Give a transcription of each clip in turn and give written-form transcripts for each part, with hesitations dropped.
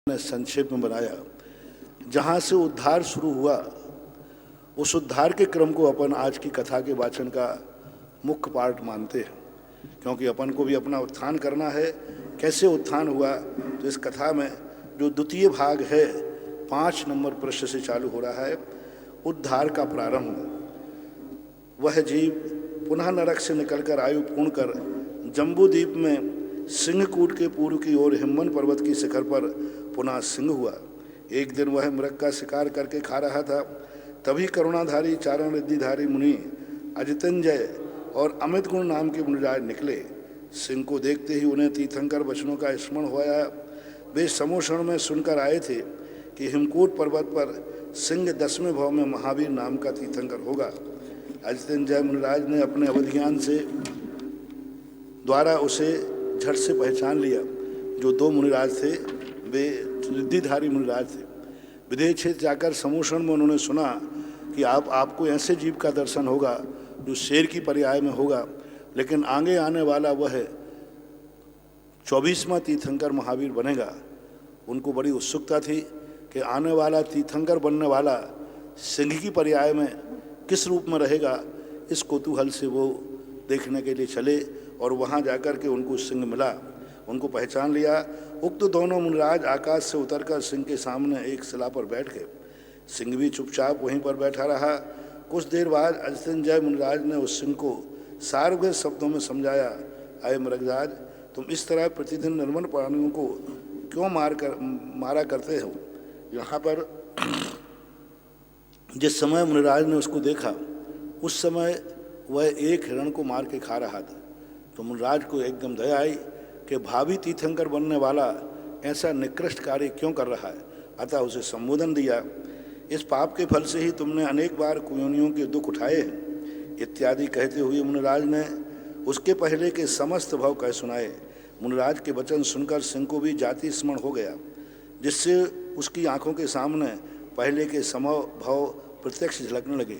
ने संक्षेप में बनाया। जहाँ से उद्धार शुरू हुआ उस उद्धार के क्रम को अपन आज की कथा के वाचन का मुख्य पार्ट मानते हैं, क्योंकि अपन को भी अपना उत्थान करना है। कैसे उत्थान हुआ, तो इस कथा में जो द्वितीय भाग है 5 नंबर पृष्ठ से चालू हो रहा है, उद्धार का प्रारंभ। वह जीव पुनः नरक से निकलकर आयु पूर्ण कर जम्बूद्वीप में सिंहकूट के पूर्व की ओर हिम्मन पर्वत की शिखर पर पुनः सिंह हुआ। एक दिन वह मृग का शिकार करके खा रहा था, तभी करुणाधारी चारण रिद्धिधारी मुनि अजितंजय और अमित गुण नाम के मुनिराज निकले। सिंह को देखते ही उन्हें तीर्थंकर वचनों का स्मरण हुआ। वे समोषण में सुनकर आए थे कि हिमकूट पर्वत पर सिंह 10वें भाव में महावीर नाम का तीर्थंकर होगा। अजितंजय मुनिराज ने अपने अवधिज्ञान से द्वारा उसे झट से पहचान लिया। जो 2 मुनिराज थे वे रिद्धिधारी मुनिराज थे। विदेह क्षेत्र जाकर समोषण में उन्होंने सुना कि आपको ऐसे जीव का दर्शन होगा जो शेर की पर्याय में होगा, लेकिन आगे आने वाला वह 24वां तीर्थंकर महावीर बनेगा। उनको बड़ी उत्सुकता थी कि आने वाला तीर्थंकर बनने वाला सिंह की पर्याय में किस रूप में रहेगा। इस कौतूहल से वो देखने के लिए चले और वहाँ जाकर के उनको सिंह मिला, उनको पहचान लिया। उक्त दोनों मुनिराज आकाश से उतरकर सिंह के सामने एक शिला पर बैठ गए। सिंह भी चुपचाप वहीं पर बैठा रहा। कुछ देर बाद अजितंजय मुनिराज ने उस सिंह को सार्वगत शब्दों में समझाया, अय मृगराज, तुम इस तरह प्रतिदिन निर्मल प्राणियों को क्यों मारा करते हो। यहाँ पर जिस समय मुनिराज ने उसको देखा उस समय वह एक हिरण को मार के खा रहा था, तो मुनिराज को एकदम दया आई कि भावी तीर्थंकर बनने वाला ऐसा निकृष्ट कार्य क्यों कर रहा है। अतः उसे संबोधन दिया, इस पाप के फल से ही तुमने अनेक बार कुयोनियों के दुख उठाए हैं इत्यादि कहते हुए मुनिराज ने उसके पहले के समस्त भाव कह सुनाए। मुनिराज के वचन सुनकर सिंह को भी जाति स्मरण हो गया, जिससे उसकी आंखों के सामने पहले के समव भाव प्रत्यक्ष झलकने लगे।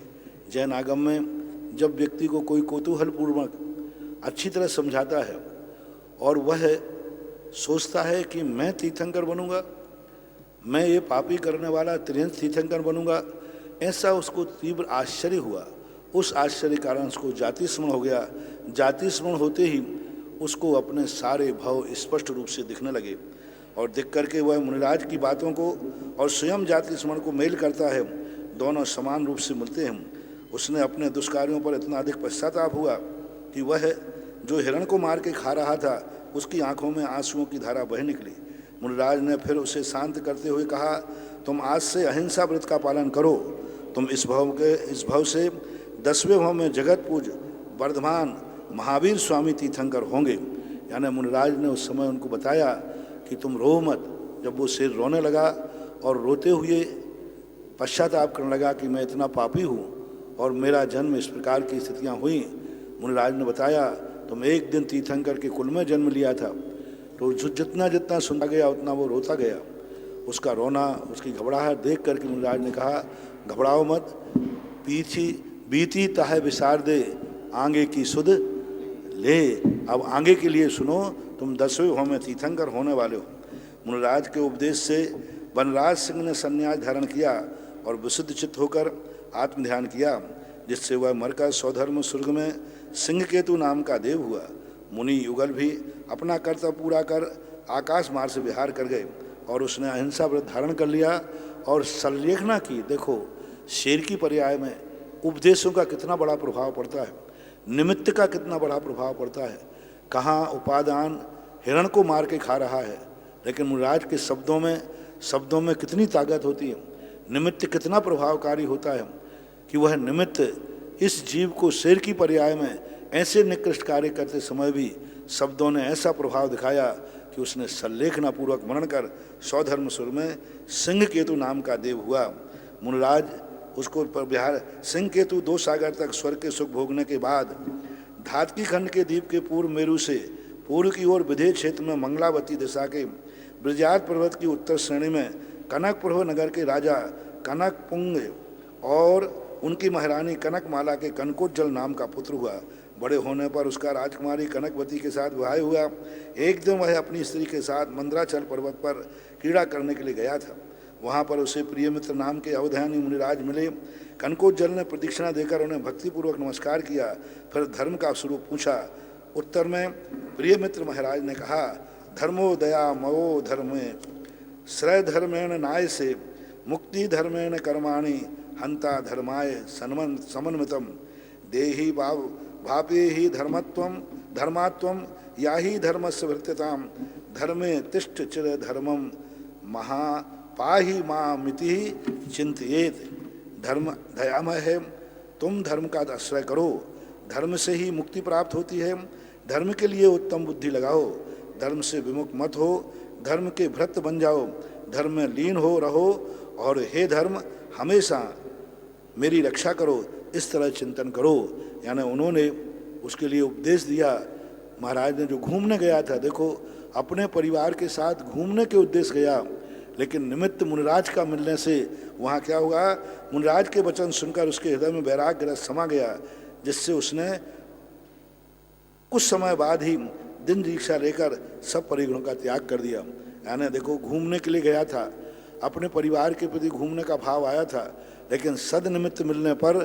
जैन आगम में जब व्यक्ति को कोई कौतूहलपूर्वक अच्छी तरह समझाता है और वह सोचता है कि मैं तीर्थंकर बनूंगा, मैं ये पापी करने वाला त्रिहंस तीर्थंकर बनूंगा, ऐसा उसको तीव्र आश्चर्य हुआ। उस आश्चर्य कारण उसको जाति स्मरण हो गया। जाति स्मरण होते ही उसको अपने सारे भाव स्पष्ट रूप से दिखने लगे और दिख करके वह मुनिराज की बातों को और स्वयं जाति स्मरण को मेल करता है, दोनों समान रूप से मिलते हैं। उसने अपने दुष्कार्यों पर इतना अधिक पश्चाताप हुआ कि वह जो हिरण को मार के खा रहा था उसकी आंखों में आंसुओं की धारा बह निकली। मुनिराज ने फिर उसे शांत करते हुए कहा, तुम आज से अहिंसा व्रत का पालन करो। तुम इस भाव से 10वें भाव में जगत पूज वर्धमान महावीर स्वामी तीर्थंकर होंगे। यानी मुनिराज ने उस समय उनको बताया कि तुम रो मत। जब वो शेर रोने लगा और रोते हुए पश्चाताप करने लगा कि मैं इतना पापी हूँ और मेरा जन्म इस प्रकार की स्थितियाँ हुई, मुनिराज ने बताया तुम एक दिन तीर्थंकर के कुल में जन्म लिया था। तो जितना जितना सुनता गया उतना वो रोता गया। उसका रोना, उसकी घबराहट देख करके मुनिराज ने कहा, घबराओ मत, बीती ताहे विसार दे आगे की सुध ले। अब आगे के लिए सुनो, तुम 10वें भाव में तीर्थंकर होने वाले हो। मुनिराज के उपदेश से वनराज सिंह ने संन्यास धारण किया और विशुद्ध चित्त होकर आत्मध्यान किया, जिससे वह मरकर स्वधर्म स्वर्ग में सिंहकेतु नाम का देव हुआ। मुनि युगल भी अपना कर्तव्य पूरा कर आकाश मार्ग से विहार कर गए और उसने अहिंसा व्रत धारण कर लिया और सल्लेखना की। देखो, शेर की पर्याय में उपदेशों का कितना बड़ा प्रभाव पड़ता है, निमित्त का कितना बड़ा प्रभाव पड़ता है। कहाँ उपादान हिरण को मार के खा रहा है, लेकिन मुनिराज के शब्दों में कितनी ताकत होती है। निमित्त कितना प्रभावकारी होता है कि वह निमित्त इस जीव को शेर की पर्याय में ऐसे निकृष्ट कार्य करते समय भी शब्दों ने ऐसा प्रभाव दिखाया कि उसने सल्लेखना पूर्वक मनन कर स्वधर्म सुर में सिंहकेतु नाम का देव हुआ। मुनिराज उसको बिहार सिंहकेतु 2 सागर तक स्वर्ग के सुख भोगने के बाद धातकी खंड के द्वीप के पूर्व मेरु से पूर्व की ओर विदेह क्षेत्र में मंगलावती दिशा के ब्रजात पर्वत की उत्तर श्रेणी में कनकपुर नगर के राजा कनकपुंग और उनकी महारानी कनकमाला के कनकोज्जल नाम का पुत्र हुआ। बड़े होने पर उसका राजकुमारी कनकवती के साथ विवाह हुआ। एक दिन वह अपनी स्त्री के साथ मंदराचल पर्वत पर क्रीड़ा करने के लिए गया था। वहाँ पर उसे प्रियमित्र नाम के अवधानी मुनिराज मिले। कनकोज्जल ने प्रदक्षिणा देकर उन्हें भक्तिपूर्वक नमस्कार किया, फिर धर्म का स्वरूप पूछा। उत्तर में प्रियमित्र महाराज ने कहा, धर्मो दया मवो धर्मे श्रय धर्मेण नाय से मुक्ति धर्मेण कर्माणि हंता धर्माय समन्वितम देहि भापे ही धर्मात्वम या ही धर्मस्य वृत्यताम धर्मे तिष्ठ चिर धर्मम महापाही मामिति चिंतयेत। धर्म दयामय है, तुम धर्म का आश्रय करो, धर्म से ही मुक्ति प्राप्त होती है। धर्म के लिए उत्तम बुद्धि लगाओ, धर्म से विमुख मत हो, धर्म के भृत्य बन जाओ, धर्म में लीन हो रहो और हे धर्म हमेशा मेरी रक्षा करो, इस तरह चिंतन करो। यानी उन्होंने उसके लिए उपदेश दिया। महाराज ने जो घूमने गया था, देखो अपने परिवार के साथ घूमने के उद्देश्य गया, लेकिन निमित्त मुनिराज का मिलने से वहाँ क्या हुआ, मुनिराज के वचन सुनकर उसके हृदय में वैराग्य रस समा गया, जिससे उसने कुछ समय बाद ही दिन दीक्षा लेकर सब परिगणों का त्याग कर दिया। यानी देखो घूमने के लिए गया था, अपने परिवार के प्रति घूमने का भाव आया था, लेकिन सदनिमित्त मिलने पर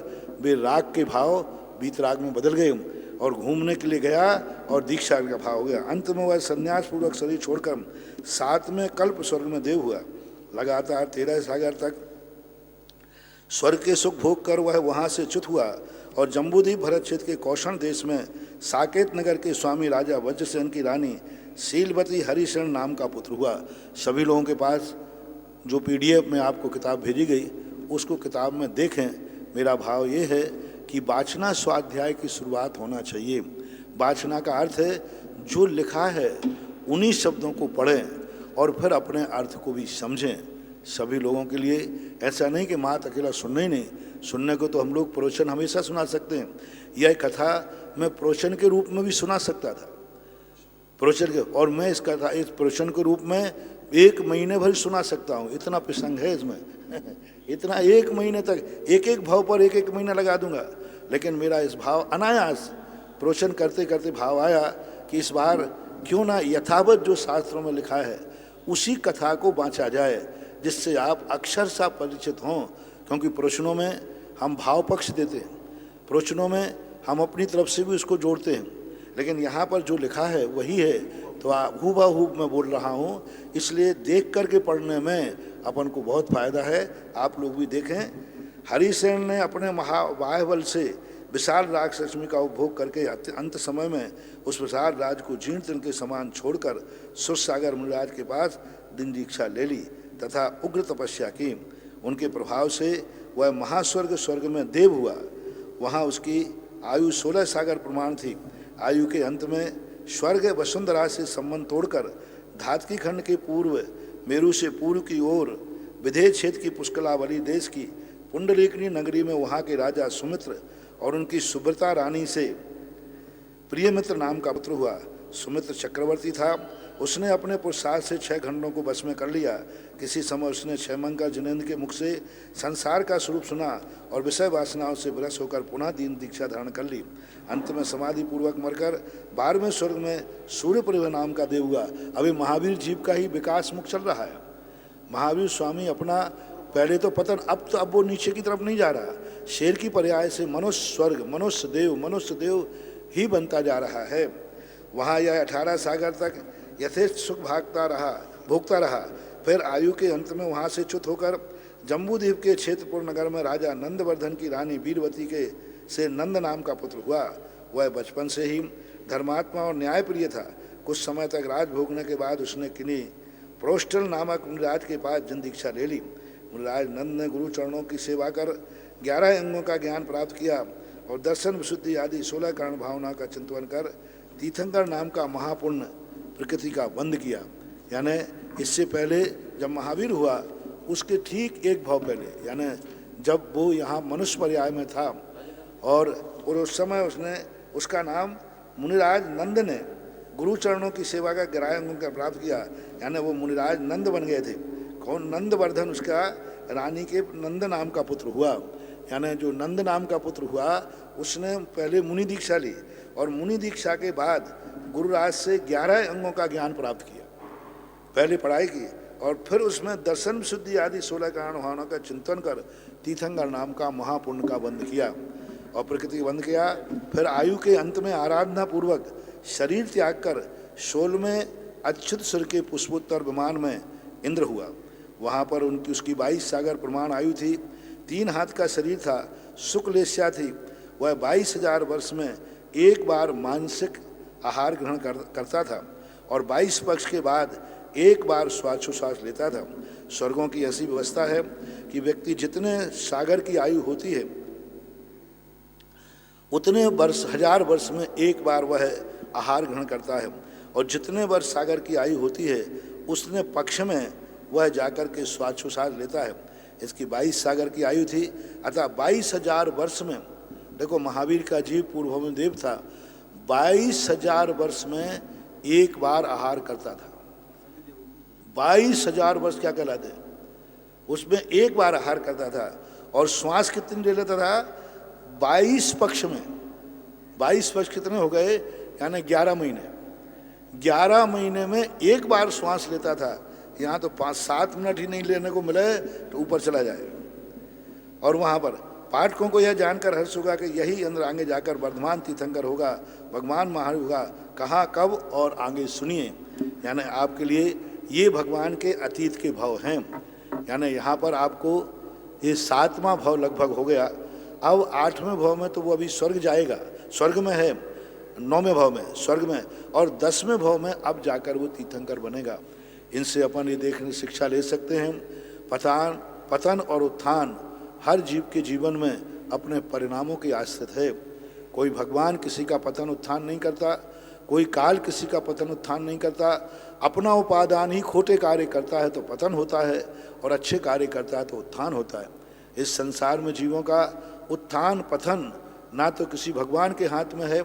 वे राग के भाव वीतराग में बदल गए और घूमने के लिए गया और दीक्षा का भाव हो गया। अंत में वह संन्यास पूर्वक शरीर छोड़कर 7वें कल्प स्वर्ग में देव हुआ। लगातार 13 सागर तक स्वर्ग के सुख भोग कर वह वहाँ से च्युत हुआ और जम्बूद्वीप भरत क्षेत्र के कौशल देश में साकेत नगर के स्वामी राजा वज्रसेन की रानी शीलवती हरिशरण नाम का पुत्र हुआ। सभी लोगों के पास जो PDF में आपको किताब भेजी गई, उसको किताब में देखें। मेरा भाव ये है कि वाचना स्वाध्याय की शुरुआत होना चाहिए। वाचना का अर्थ है जो लिखा है उन्हीं शब्दों को पढ़ें और फिर अपने अर्थ को भी समझें। सभी लोगों के लिए ऐसा नहीं कि मात अकेला सुनना ही नहीं, सुनने को तो हम लोग प्रवचन हमेशा सुना सकते हैं। यह कथा मैं प्रवचन के रूप में भी सुना सकता था, प्रवचन के, और मैं इस कथा इस प्रवचन के रूप में 1 महीने भर सुना सकता हूँ। इतना प्रसंग है इसमें इतना 1 महीने तक एक भाव पर 1 महीना लगा दूंगा। लेकिन मेरा इस भाव अनायास प्रवचन करते करते भाव आया कि इस बार क्यों ना यथावत जो शास्त्रों में लिखा है उसी कथा को बाँचा जाए, जिससे आप अक्षर सा परिचित हों। क्योंकि प्रवचनों में हम भाव पक्ष देते हैं, प्रवचनों में हम अपनी तरफ से भी उसको जोड़ते हैं, लेकिन यहाँ पर जो लिखा है वही है। तो हूबहू मैं बोल रहा हूँ, इसलिए देख करके पढ़ने में अपन को बहुत फायदा है। आप लोग भी देखें। हरिसेन ने अपने महाबाहुबल से विशाल राजलक्ष्मी का उपभोग करके अंत समय में उस विशाल राज को जीर्ण तृण के समान छोड़कर सुरसागर मुनिराज के पास दिन दीक्षा ले ली तथा उग्र तपस्या की। उनके प्रभाव से वह महास्वर्ग स्वर्ग में देव हुआ। वहाँ उसकी आयु 16 सागर प्रमाण थी। आयु के अंत में स्वर्ग वसुंधरा से संबंध तोड़कर धातकी खंड के पूर्व मेरु से पूर्व की ओर विधेय क्षेत्र की पुष्कलावली देश की पुंडरीकनी नगरी में वहाँ के राजा सुमित्र और उनकी सुब्रता रानी से प्रियमित्र नाम का पुत्र हुआ। सुमित्र चक्रवर्ती था। उसने अपने पुरुषार्थ से 6 खंडों को बस में कर लिया। किसी समय उसने क्षयमंका जिनेन्द्र के मुख से संसार का स्वरूप सुना और विषय वासनाओं से विरस होकर पुनः दीन दीक्षा धारण कर ली। अंत में समाधि पूर्वक मरकर 12वें स्वर्ग में सूर्य परिवह नाम का देव हुआ। अभी महावीर जीव का ही विकास मुख चल रहा है। महावीर स्वामी अपना पहले तो पतन, अब वो नीचे की तरफ नहीं जा रहा। शेर की पर्याय से मनुष्य स्वर्ग, मनुष्य देव ही बनता जा रहा है। वहाँ यह 18 सागर तक यथेष्ट सुख भोगता रहा। फिर आयु के अंत में वहाँ से च्युत होकर जम्बूद्वीप के क्षेत्रपुर नगर में राजा नंदवर्धन की रानी वीरवती के से नंद नाम का पुत्र हुआ। वह बचपन से ही धर्मात्मा और न्यायप्रिय था। कुछ समय तक राज भोगने के बाद उसने किन्हीं प्रोष्टल नामक मुनिराज के पास जन दीक्षा ले ली। मुनिराज नंद ने गुरु चरणों की सेवा कर 11 अंगों का ज्ञान प्राप्त किया और दर्शन विशुद्धि आदि 16 कारण भावना का चिंतन कर तीर्थंकर नाम का महापुण्य प्रकृति का बंद किया। यानी इससे पहले जब महावीर हुआ उसके ठीक 1 भाव पहले, यानी जब वो यहाँ मनुष्य पर्याय में था और उस समय उसने उसका नाम मुनिराज नंद ने गुरु चरणों की सेवा का 11 अंगों का प्राप्त किया। यानी वो मुनिराज नंद बन गए थे। कौन? नंदवर्धन उसका रानी के नंद नाम का पुत्र हुआ। यानी जो नंद नाम का पुत्र हुआ उसने पहले मुनि दीक्षा ली और मुनि दीक्षा के बाद गुरुराज से 11 अंगों का ज्ञान प्राप्त किया। पहले पढ़ाई की और फिर उसमें दर्शन शुद्धि आदि 16 कारण भावना का चिंतन कर तीर्थंकर नाम का महापुण्य का बंध किया और प्रकृति बंद किया। फिर आयु के अंत में आराधना पूर्वक शरीर त्याग कर 16वें अच्युत सुर के पुष्पोत्तर विमान में इंद्र हुआ। वहाँ पर उसकी 22 सागर प्रमाण आयु थी, 3 हाथ का शरीर था, शुक्लेश्या थी। वह 22,000 वर्ष में एक बार मानसिक आहार ग्रहण करता था और 22 पक्ष के बाद एक बार श्वासोच्छ्वास लेता था। स्वर्गों की ऐसी व्यवस्था है कि व्यक्ति जितने सागर की आयु होती है उतने वर्ष 1000 वर्ष में एक बार वह आहार ग्रहण करता है और जितने वर्ष सागर की आयु होती है उसने पक्ष में वह जाकर के श्वासोच्छ्वास लेता है। इसकी 22 सागर की आयु थी, अतः 22,000 वर्ष में, देखो महावीर का जीव पूर्व में देव था, 22,000 वर्ष में एक बार आहार करता था। 22,000 वर्ष क्या कहलाते, उसमें एक बार आहार करता था और श्वास कितनी ले लेता था, 22 पक्ष में। 22 पक्ष कितने हो गए, यानी 11 महीने। 11 महीने में एक बार श्वास लेता था। यहाँ तो 5-7 मिनट ही नहीं लेने को मिले तो ऊपर चला जाए। और वहाँ पर पाठकों को यह जानकर हर्ष होगा कि यही इंद्र आगे जाकर वर्धमान तीर्थंकर होगा, भगवान महावीर होगा। कहाँ, कब और आगे सुनिए। यानी आपके लिए ये भगवान के अतीत के भाव हैं। यानी यहाँ पर आपको ये 7वां भाव लगभग हो गया। अब 8वें भाव में तो वो अभी स्वर्ग जाएगा, स्वर्ग में है, 9वें भाव में स्वर्ग में, और 10वें भाव में अब जाकर वो तीर्थंकर बनेगा। इनसे अपन ये देखने शिक्षा ले सकते हैं, पतन और उत्थान हर जीव के जीवन में अपने परिणामों के आश्रित है। कोई भगवान किसी का पतन उत्थान नहीं करता, कोई काल किसी का पतन उत्थान नहीं करता। अपना उपादान ही खोटे कार्य करता है तो पतन होता है, और अच्छे कार्य करता है तो उत्थान होता है। इस संसार में जीवों का उत्थान पतन ना तो किसी भगवान के हाथ में है,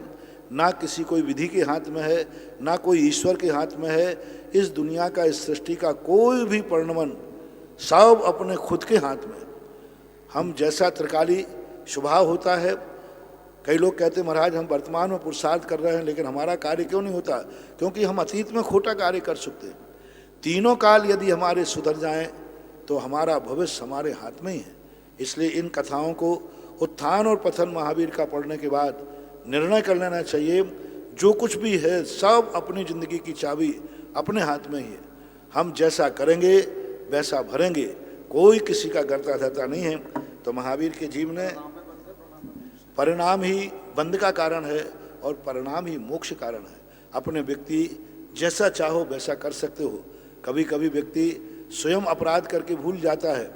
ना किसी कोई विधि के हाथ में है, ना कोई ईश्वर के हाथ में है। इस दुनिया का, इस सृष्टि का कोई भी परिणमन सब अपने खुद के हाथ में। हम जैसा त्रिकाली स्वभाव होता है, कई लोग कहते हैं महाराज हम वर्तमान में पुरुषार्थ कर रहे हैं लेकिन हमारा कार्य क्यों नहीं होता, क्योंकि हम अतीत में खोटा कार्य कर सकते हैं। तीनों काल यदि हमारे सुधर जाएं तो हमारा भविष्य हमारे हाथ में ही है। इसलिए इन कथाओं को उत्थान और पतन महावीर का पढ़ने के बाद निर्णय कर लेना चाहिए, जो कुछ भी है सब अपनी जिंदगी की चाबी अपने हाथ में ही है। हम जैसा करेंगे वैसा भरेंगे, कोई किसी का करता धरता नहीं है। तो महावीर के जीव ने परिणाम ही बंध का कारण है और परिणाम ही मोक्ष कारण है। अपने व्यक्ति जैसा चाहो वैसा कर सकते हो। कभी कभी व्यक्ति स्वयं अपराध करके भूल जाता है।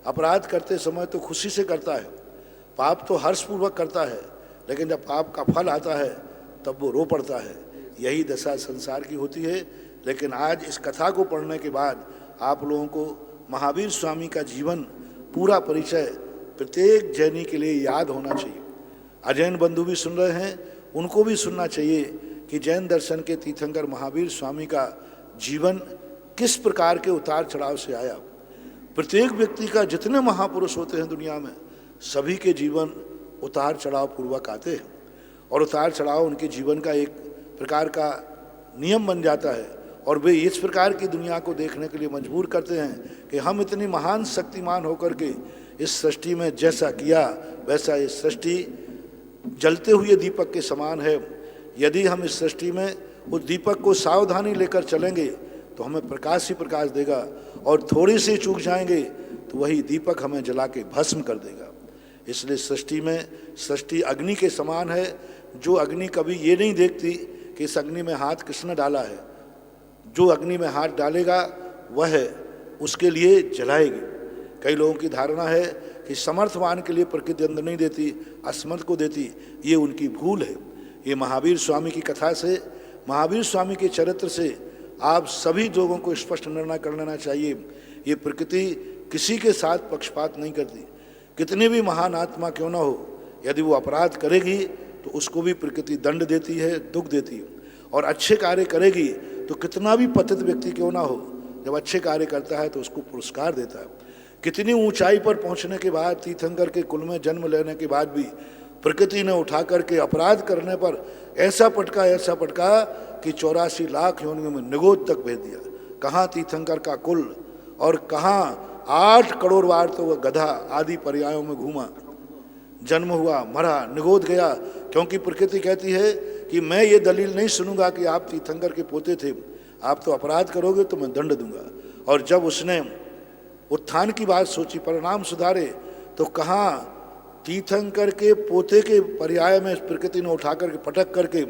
अपराध करते समय तो खुशी से करता है, पाप तो हर्षपूर्वक करता है, लेकिन जब पाप का फल आता है तब वो रो पड़ता है। यही दशा संसार की होती है। लेकिन आज इस कथा को पढ़ने के बाद आप लोगों को महावीर स्वामी का जीवन पूरा परिचय प्रत्येक जैनी के लिए याद होना चाहिए। अजैन बंधु भी सुन रहे हैं, उनको भी सुनना चाहिए कि जैन दर्शन के तीर्थंकर महावीर स्वामी का जीवन किस प्रकार के उतार चढ़ाव से आया। प्रत्येक व्यक्ति का, जितने महापुरुष होते हैं दुनिया में, सभी के जीवन उतार चढ़ाव पूर्वक आते हैं और उतार चढ़ाव उनके जीवन का एक प्रकार का नियम बन जाता है और वे इस प्रकार की दुनिया को देखने के लिए मजबूर करते हैं कि हम इतनी महान शक्तिमान होकर के इस सृष्टि में जैसा किया वैसा ये सृष्टि जलते हुए दीपक के समान है। यदि हम इस सृष्टि में उस दीपक को सावधानी लेकर चलेंगे तो हमें प्रकाश ही प्रकाश देगा, और थोड़ी सी चूक जाएंगे तो वही दीपक हमें जला के भस्म कर देगा। इसलिए सृष्टि अग्नि के समान है। जो अग्नि कभी ये नहीं देखती कि इस अग्नि में हाथ किसने डाला है, जो अग्नि में हाथ डालेगा वह उसके लिए जलाएगी। कई लोगों की धारणा है कि समर्थवान के लिए प्रकृति अन्न नहीं देती, असमर्थ को देती। ये उनकी भूल है। ये महावीर स्वामी की कथा से, महावीर स्वामी के चरित्र से आप सभी लोगों को स्पष्ट निर्णय कर लेना चाहिए। ये प्रकृति किसी के साथ पक्षपात नहीं करती। कितनी भी महान आत्मा क्यों ना हो, यदि वो अपराध करेगी तो उसको भी प्रकृति दंड देती है, दुख देती है। और अच्छे कार्य करेगी तो कितना भी पतित व्यक्ति क्यों ना हो, जब अच्छे कार्य करता है तो उसको पुरस्कार देता है। कितनी ऊंचाई पर पहुंचने के बाद, तीर्थंकर के कुल में जन्म लेने के बाद भी प्रकृति ने उठा करके अपराध करने पर ऐसा पटका कि 84 लाख योनियों में निगोद तक भेज दिया। कहाँ तीर्थंकर का कुल, और कहाँ 8 करोड़ बार तो वह गधा आदि पर्यायों में घूमा, जन्म हुआ, मरा, निगोद गया। क्योंकि प्रकृति कहती है कि मैं ये दलील नहीं सुनूंगा कि आप तीर्थंकर के पोते थे, आप तो अपराध करोगे तो मैं दंड दूंगा। और जब उसने उत्थान की बात सोची, परिणाम सुधारे, तो कहाँ तीर्थंकर के पोते के पर्याय में प्रकृति ने उठा करके पटक करके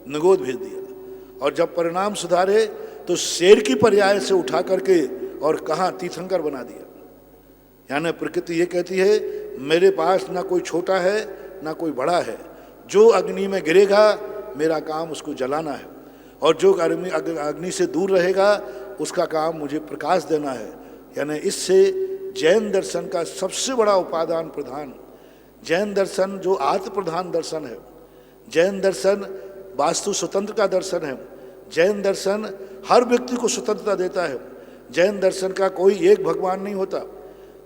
निगोद भेज दिया। और जब परिणाम सुधारे तो शेर की पर्याय से उठा करके और कहाँ तीर्थंकर बना दिया। यानी प्रकृति ये कहती है मेरे पास ना कोई छोटा है ना कोई बड़ा है, जो अग्नि में गिरेगा मेरा काम उसको जलाना है, और जो अग्नि से दूर रहेगा उसका काम मुझे प्रकाश देना है। यानी इससे जैन दर्शन का सबसे बड़ा उपादान प्रधान, जैन दर्शन जो आत्म प्रधान दर्शन है, जैन दर्शन वास्तु स्वतंत्र का दर्शन है, जैन दर्शन हर व्यक्ति को स्वतंत्रता देता है। जैन दर्शन का कोई एक भगवान नहीं होता।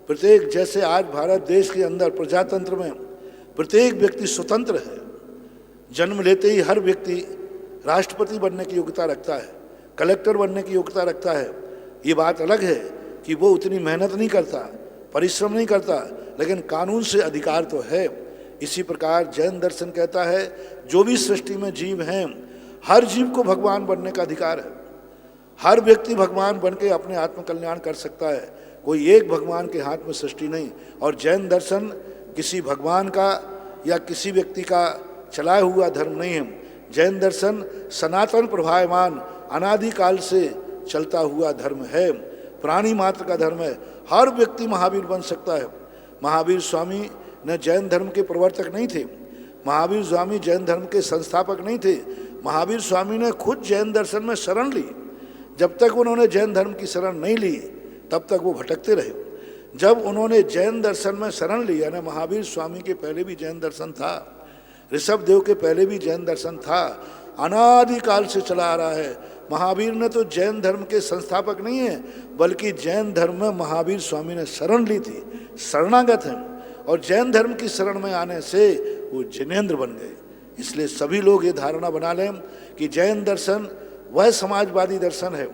प्रत्येक, जैसे आज भारत देश के अंदर प्रजातंत्र में प्रत्येक व्यक्ति स्वतंत्र है, जन्म लेते ही हर व्यक्ति राष्ट्रपति बनने की योग्यता रखता है, कलेक्टर बनने की योग्यता रखता है। ये बात अलग है कि वो उतनी मेहनत नहीं करता, परिश्रम नहीं करता, लेकिन कानून से अधिकार तो है। इसी प्रकार जैन दर्शन कहता है जो भी सृष्टि में जीव हैं, हर जीव को भगवान बनने का अधिकार है। हर व्यक्ति भगवान बन के अपने आत्मकल्याण कर सकता है, कोई एक भगवान के हाथ में सृष्टि नहीं। और जैन दर्शन किसी भगवान का या किसी व्यक्ति का चलाया हुआ धर्म नहीं है। जैन दर्शन सनातन प्रभायमान अनादिकाल से चलता हुआ धर्म है, प्राणी मात्र का धर्म है। हर व्यक्ति महावीर बन सकता है। महावीर स्वामी न जैन धर्म के प्रवर्तक नहीं थे, महावीर स्वामी जैन धर्म के संस्थापक नहीं थे। महावीर स्वामी ने खुद जैन दर्शन में शरण ली। जब तक उन्होंने जैन धर्म की शरण नहीं ली तब तक वो भटकते रहे। जब उन्होंने जैन दर्शन में शरण ली, यानी महावीर स्वामी के पहले भी जैन दर्शन था, ऋषभ देव के पहले भी जैन दर्शन था, अनादिकाल से चला आ रहा है। महावीर ने तो जैन धर्म के संस्थापक नहीं है, बल्कि जैन धर्म में महावीर स्वामी ने शरण ली थी, शरणागत हैं। और जैन धर्म की शरण में आने से वो जिनेंद्र बन गए। इसलिए सभी लोग ये धारणा बना लें कि जैन दर्शन वह समाजवादी दर्शन है,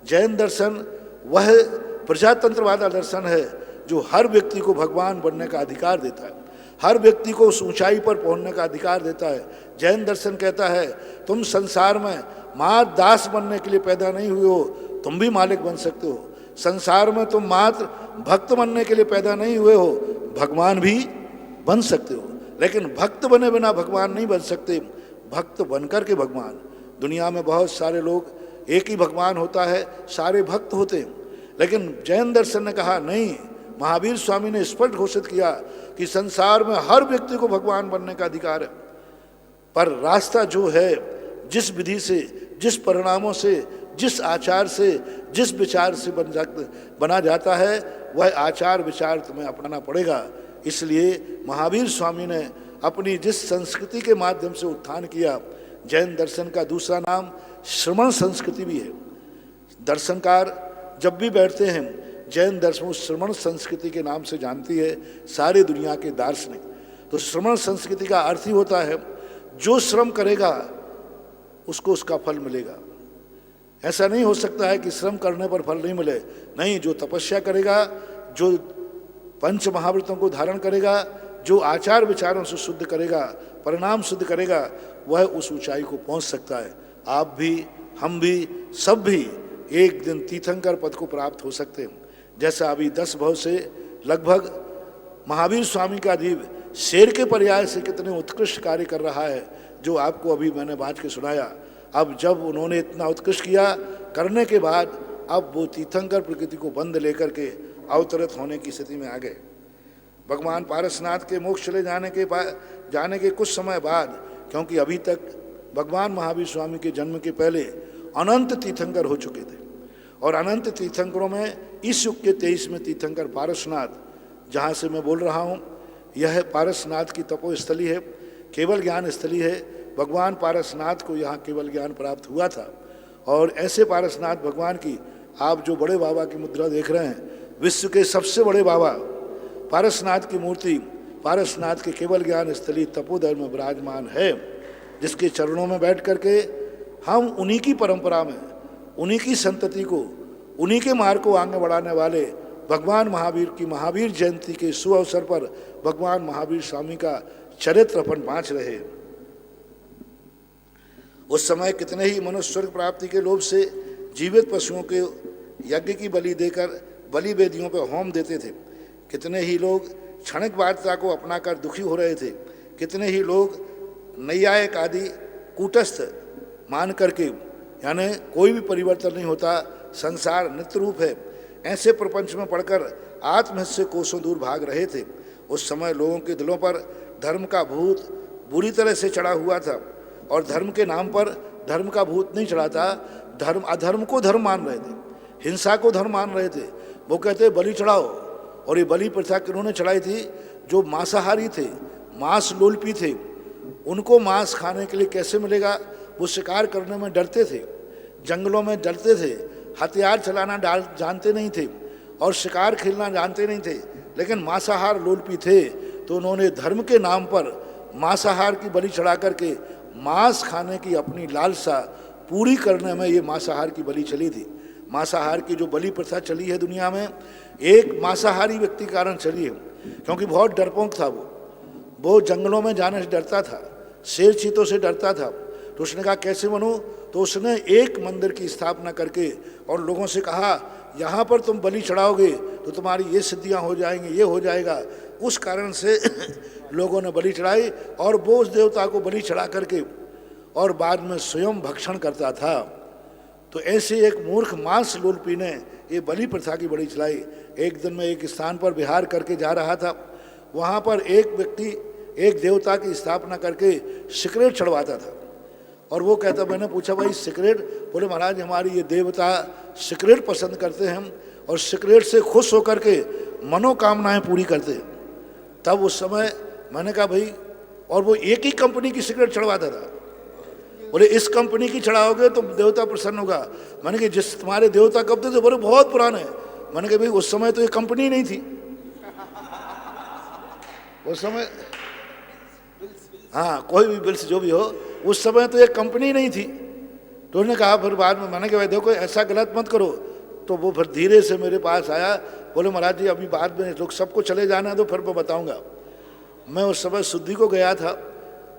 जैन दर्शन वह प्रजातंत्रवादा दर्शन है जो हर व्यक्ति को भगवान बनने का अधिकार देता है, हर व्यक्ति को उस ऊंचाई पर पहुंचने का अधिकार देता है। जैन दर्शन कहता है तुम संसार में मात्र दास बनने के लिए पैदा नहीं हुए हो, तुम भी मालिक बन सकते हो। संसार में तुम मात्र भक्त बनने के लिए पैदा नहीं हुए हो, भगवान भी बन सकते हो। लेकिन भक्त बने बिना भगवान नहीं बन सकते, भक्त बनकर के भगवान। दुनिया में बहुत सारे लोग, एक ही भगवान होता है, सारे भक्त होते हैं। लेकिन जैन दर्शन ने कहा नहीं, महावीर स्वामी ने स्पष्ट घोषित किया कि संसार में हर व्यक्ति को भगवान बनने का अधिकार है। पर रास्ता जो है, जिस विधि से, जिस परिणामों से, जिस आचार से, जिस विचार से बना जाता है, वह आचार विचार तुम्हें अपनाना पड़ेगा। इसलिए महावीर स्वामी ने अपनी जिस संस्कृति के माध्यम से उत्थान किया, जैन दर्शन का दूसरा नाम श्रमण संस्कृति भी है। दर्शनकार जब भी बैठते हैं, जैन दर्शन श्रमण संस्कृति के नाम से जानती है सारी दुनिया के दार्शनिक। तो श्रमण संस्कृति का अर्थ ही होता है जो श्रम करेगा उसको उसका फल मिलेगा। ऐसा नहीं हो सकता है कि श्रम करने पर फल नहीं मिले। नहीं, जो तपस्या करेगा, जो पंच महाव्रतों को धारण करेगा, जो आचार विचारों से शुद्ध करेगा, परिणाम शुद्ध करेगा, वह उस ऊंचाई को पहुंच सकता है। आप भी, हम भी, सब भी एक दिन तीर्थंकर पद को प्राप्त हो सकते हैं। जैसा अभी 10 भव से लगभग महावीर स्वामी का जीव शेर के पर्याय से कितने उत्कृष्ट कार्य कर रहा है, जो आपको अभी मैंने बात के सुनाया। अब जब उन्होंने इतना उत्कृष्ट किया करने के बाद, अब वो तीर्थंकर प्रकृति को बंद लेकर के अवतरित होने की स्थिति में आ गए। भगवान पारसनाथ के मोक्ष चले जाने के कुछ समय बाद, क्योंकि अभी तक भगवान महावीर स्वामी के जन्म के पहले अनंत तीर्थंकर हो चुके थे, और अनंत तीर्थंकरों में इस युग के 23वें तीर्थंकर पारसनाथ, जहाँ से मैं बोल रहा हूँ, यह पारसनाथ की तपोस्थली है, केवल ज्ञान स्थली है। भगवान पारसनाथ को यहाँ केवल ज्ञान प्राप्त हुआ था। और ऐसे पारसनाथ भगवान की आप जो बड़े बाबा की मुद्रा देख रहे हैं, विश्व के सबसे बड़े बाबा पारसनाथ की मूर्ति पारसनाथ के केवल ज्ञान स्थली तपोधर में विराजमान है, जिसके चरणों में बैठ करके हम उन्हीं की परंपरा में, उन्हीं की संतति को, उन्हीं के मार्ग को आगे बढ़ाने वाले भगवान महावीर की महावीर जयंती के शुभ अवसर पर भगवान महावीर स्वामी का चरित्र अपन बाँच रहे। उस समय कितने ही मनुष्य स्वर्ग प्राप्ति के लोभ से जीवित पशुओं के यज्ञ की बलि देकर बलि वेदियों पर होम देते थे। कितने ही लोग क्षणिक वार्ता को अपनाकर दुखी हो रहे थे। कितने ही लोग नैयायिक आदि कूटस्थ मान करके, यानी कोई भी परिवर्तन नहीं होता, संसार नित्य रूप है, ऐसे प्रपंच में पढ़कर आत्महित से कोसों दूर भाग रहे थे। उस समय लोगों के दिलों पर धर्म का भूत बुरी तरह से चढ़ा हुआ था, और धर्म के नाम पर धर्म का भूत नहीं चढ़ा था, अधर्म को धर्म मान रहे थे, हिंसा को धर्म मान रहे थे। वो कहते बलि चढ़ाओ, और ये बलि प्रथा किन्होंने चढ़ाई थी? जो मांसाहारी थे, मांस लोलपी थे। उनको मांस खाने के लिए कैसे मिलेगा? वो शिकार करने में डरते थे, जंगलों में डरते थे, हथियार चलाना जानते नहीं थे, और शिकार खेलना जानते नहीं थे, लेकिन मांसाहार लोलपी थे। तो उन्होंने धर्म के नाम पर मांसाहार की बलि चढ़ा करके मांस खाने की अपनी लालसा पूरी करने में ये मांसाहार की बलि चली थी। मांसाहार की जो बलि प्रथा चली है दुनिया में, एक मांसाहारी व्यक्ति के कारण चली है, क्योंकि बहुत डरपोक था वो जंगलों में जाने से डरता था, शेर चीतों से डरता था। तो उसने कहा कैसे बनूं? तो उसने एक मंदिर की स्थापना करके और लोगों से कहा यहाँ पर तुम बलि चढ़ाओगे तो तुम्हारी ये सिद्धियाँ हो जाएंगी, ये हो जाएगा। उस कारण से लोगों ने बलि चढ़ाई, और वो उस देवता को बलि चढ़ा करके और बाद में स्वयं भक्षण करता था। तो ऐसे एक मूर्ख मांस लोलपी ने ये बलि प्रथा की बड़ी चलाई। एक दिन मैं एक स्थान पर विहार करके जा रहा था, वहाँ पर एक व्यक्ति एक देवता की स्थापना करके सिगरेट चढ़वाता था, और वो कहता, मैंने पूछा भाई सिगरेट? बोले महाराज हमारी ये देवता सिगरेट पसंद करते हैं और सिगरेट से खुश होकर के मनोकामनाएं पूरी करते हैं। तब उस समय मैंने कहा भाई, और वो एक ही कंपनी की सिगरेट चढ़वाता था। बोले इस कंपनी की चढ़ाओगे तो देवता प्रसन्न होगा। मैंने कहा जिस तुम्हारे देवता कब थे? बोले बहुत पुराने। मैंने कहा भाई उस समय तो ये कंपनी नहीं थी, उस समय, हाँ कोई भी बिल्स जो भी हो, उस समय तो ये कंपनी नहीं थी। तो उन्होंने कहा फिर बाद में, मैंने कहा भाई देखो ऐसा गलत मत करो। तो वो फिर धीरे से मेरे पास आया, बोले महाराज जी अभी बाद में लोग सबको चले जाना है तो फिर मैं बताऊंगा। मैं उस समय शुद्धि को गया था,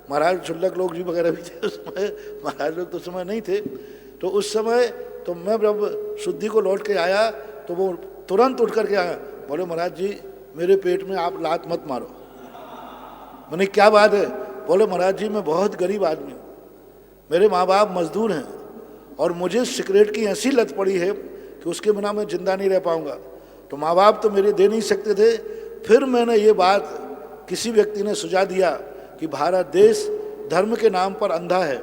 महाराज शुल्लक लोग जी वगैरह भी थे उस समय, महाराज लोग तो उस समय नहीं थे। तो उस समय तो मैं जब शुद्धि को लौट के आया तो वो तुरंत उठ करके आया, बोले महाराज जी मेरे पेट में आप लात मत मारो। मैंने क्या बात है? बोले महाराज जी मैं बहुत गरीब आदमी हूँ, मेरे माँ बाप मजदूर हैं, और मुझे सिगरेट की ऐसी लत पड़ी है कि उसके बिना मैं जिंदा नहीं रह पाऊँगा। तो माँ बाप तो मेरे दे नहीं सकते थे। फिर मैंने ये बात किसी व्यक्ति ने सुझा दिया कि भारत देश धर्म के नाम पर अंधा है।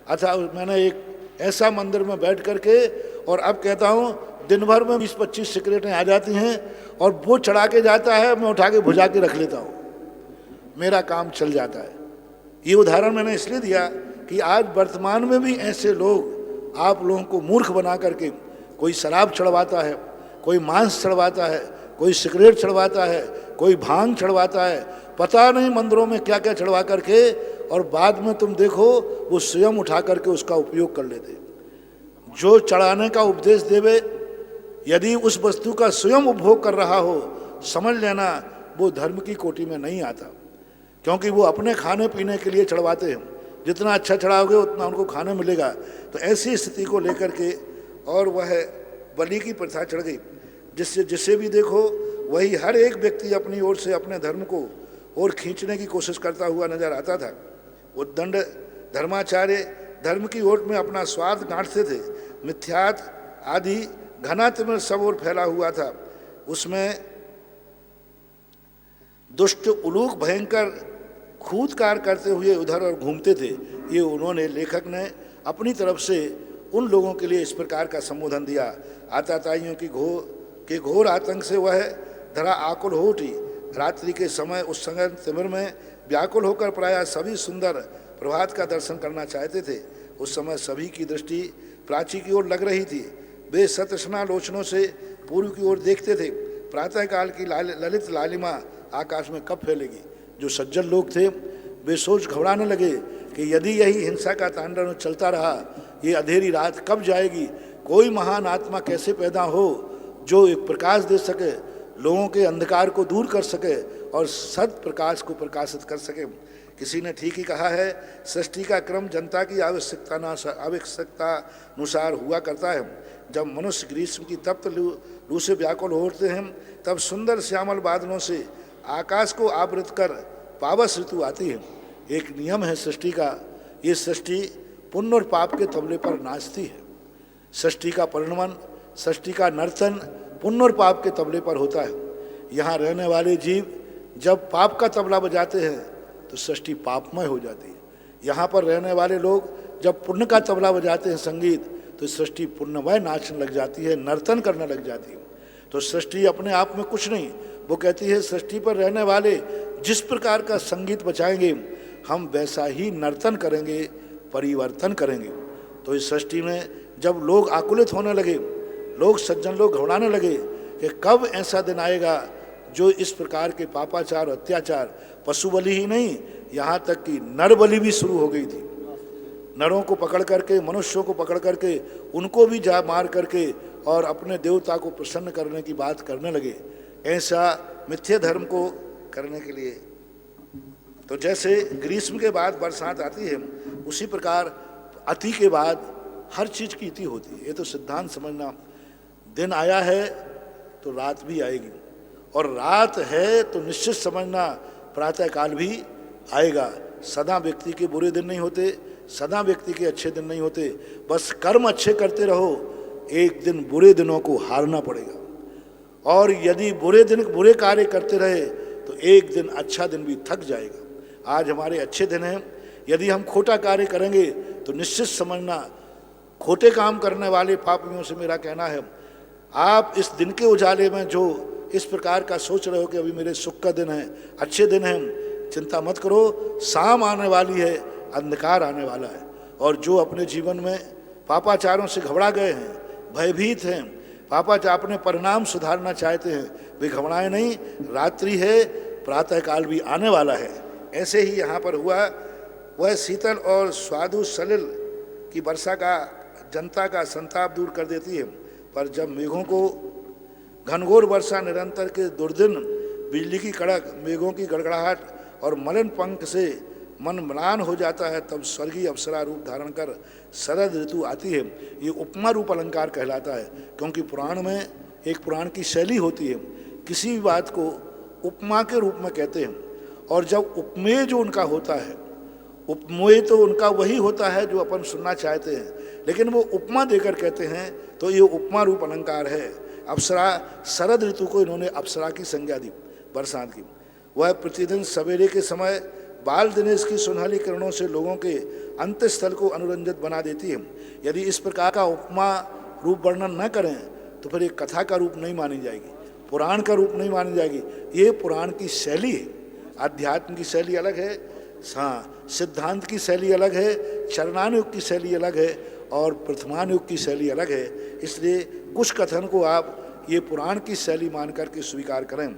अच्छा मैंने एक ऐसा मंदिर में बैठ करके, और अब कहता हूँ दिन भर में 20-25 सिगरेटें आ जाती हैं, और वो चढ़ा के जाता है, मैं उठा के भुजा के रख लेता हूँ, मेरा काम चल जाता है। ये उदाहरण मैंने इसलिए दिया कि आज वर्तमान में भी ऐसे लोग आप लोगों को मूर्ख बना करके, कोई शराब चढ़वाता है, कोई मांस चढ़वाता है, कोई सिगरेट चढ़वाता है, कोई भांग चढ़वाता है, पता नहीं मंदिरों में क्या क्या चढ़वा करके, और बाद में तुम देखो वो स्वयं उठा करके उसका उपयोग कर लेते। जो चढ़ाने का उपदेश देवे, यदि उस वस्तु का स्वयं उपभोग कर रहा हो, समझ लेना वो धर्म की कोटि में नहीं आता, क्योंकि वो अपने खाने पीने के लिए चढ़वाते हैं। जितना अच्छा चढ़ाओगे उतना उनको खाने मिलेगा। तो ऐसी स्थिति को लेकर के और वह बलि की प्रथा चढ़ गई, जिससे जिसे भी देखो वही हर एक व्यक्ति अपनी ओर से अपने धर्म को और खींचने की कोशिश करता हुआ नजर आता था। उद्दंड धर्माचार्य धर्म की ओर में अपना स्वार्थ गांठते थे। मिथ्यात आदि घना तिमिर सब ओर फैला हुआ था। उसमें दुष्ट उलूक भयंकर खूदकार करते हुए उधर और घूमते थे। ये उन्होंने लेखक ने अपनी तरफ से उन लोगों के लिए इस प्रकार का संबोधन दिया। आताताइयों के घोर आतंक से वह धरा आकुल हो उठी। रात्रि के समय उस संगम तिमिर में व्याकुल होकर प्रायः सभी सुंदर प्रभात का दर्शन करना चाहते थे। उस समय सभी की दृष्टि प्राची की ओर लग रही थी। वे सतृष्णा लोचनों से पूर्व की ओर देखते थे, प्रातःकाल की ललित लालिमा आकाश में कब फैलेगी। जो सज्जन लोग थे वे सोच घबराने लगे कि यदि यही हिंसा का तांडव चलता रहा, ये अंधेरी रात कब जाएगी। कोई महान आत्मा कैसे पैदा हो जो एक प्रकाश दे सके, लोगों के अंधकार को दूर कर सके और सत प्रकाश को प्रकाशित कर सके। किसी ने ठीक ही कहा है, सृष्टि का क्रम जनता की आवश्यकता अनुसार हुआ करता है। जब मनुष्य ग्रीष्म की तप्त लू से व्याकुल होते हैं, तब सुंदर श्यामल बादलों से आकाश को आवृत कर पावस ऋतु आती है। एक नियम है सृष्टि का, ये सृष्टि पुण्य और पाप के तबले पर नाचती है। सृष्टि का परिणमन, सृष्टि का नर्तन पुण्य और पाप के तबले पर होता है। यहाँ रहने वाले जीव जब पाप का तबला बजाते हैं तो सृष्टि पापमय हो जाती है। यहाँ पर रहने वाले लोग जब पुण्य का तबला बजाते हैं संगीत, तो सृष्टि पुण्यमय नाचने लग जाती है, नर्तन करने लग जाती है। तो सृष्टि अपने आप में कुछ नहीं, वो कहती है सृष्टि पर रहने वाले जिस प्रकार का संगीत बजाएंगे हम वैसा ही नर्तन करेंगे, परिवर्तन करेंगे। तो इस सृष्टि में जब लोग आकुलित होने लगे, लोग सज्जन लोग घबराने लगे कि कब ऐसा दिन आएगा जो इस प्रकार के पापाचार और अत्याचार, पशु बलि ही नहीं, यहाँ तक कि नर बलि भी शुरू हो गई थी। नरों को पकड़ करके, मनुष्यों को पकड़ करके उनको भी जा मार करके और अपने देवता को प्रसन्न करने की बात करने लगे, ऐसा मिथ्या धर्म को करने के लिए। तो जैसे ग्रीष्म के बाद बरसात आती है, उसी प्रकार अति के बाद हर चीज़ की इति होती है। ये तो सिद्धांत समझना, दिन आया है तो रात भी आएगी, और रात है तो निश्चित समझना प्रातःकाल भी आएगा। सदा व्यक्ति के बुरे दिन नहीं होते, सदा व्यक्ति के अच्छे दिन नहीं होते। बस कर्म अच्छे करते रहो, एक दिन बुरे दिनों को हारना पड़ेगा। और यदि बुरे कार्य करते रहे तो एक दिन अच्छा दिन भी थक जाएगा। आज हमारे अच्छे दिन हैं, यदि हम खोटा कार्य करेंगे तो निश्चित समझना, खोटे काम करने वाले पापियों से मेरा कहना है, आप इस दिन के उजाले में जो इस प्रकार का सोच रहे हो कि अभी मेरे सुख का दिन है, अच्छे दिन हैं, चिंता मत करो, शाम आने वाली है, अंधकार आने वाला है। और जो अपने जीवन में पापाचारों से घबरा गए हैं, भयभीत हैं, पापाचार अपने परिणाम सुधारना चाहते हैं, वे घबराए नहीं, रात्रि है, प्रातःकाल भी आने वाला है। ऐसे ही यहाँ पर हुआ, वह शीतल और स्वादु सलिल की वर्षा का जनता का संताप दूर कर देती है। पर जब मेघों को घनघोर वर्षा, निरंतर के दुर्दिन, बिजली की कड़क, मेघों की गड़गड़ाहट और मलिन पंख से मन म्लान हो जाता है, तब स्वर्गीय अप्सरा रूप धारण कर शरद ऋतु आती है। ये उपमा रूप अलंकार कहलाता है, क्योंकि पुराण में एक पुराण की शैली होती है, किसी भी बात को उपमा के रूप में कहते हैं। और जब उपमेय जो उनका होता है, उपमेय तो उनका वही होता है जो अपन सुनना चाहते हैं, लेकिन वो उपमा देकर कहते हैं, तो ये उपमा रूप अलंकार है। अप्सरा, शरद ऋतु को इन्होंने अप्सरा की संज्ञा दी, बरसात की। वह प्रतिदिन सवेरे के समय बाल दिनेश की सुनहली किरणों से लोगों के अंतस्थल को अनुरंजित बना देती है। यदि इस प्रकार का उपमा रूप वर्णन न करें तो फिर एक कथा का रूप नहीं मानी जाएगी, पुराण का रूप नहीं मानी जाएगी। ये पुराण की शैली है, अध्यात्म की शैली अलग है, हाँ, सिद्धांत की शैली अलग है, चरणानुयुग की शैली अलग है और प्रथमानुयुग की शैली अलग है। इसलिए कुछ कथन को आप ये पुराण की शैली मान करके स्वीकार करें।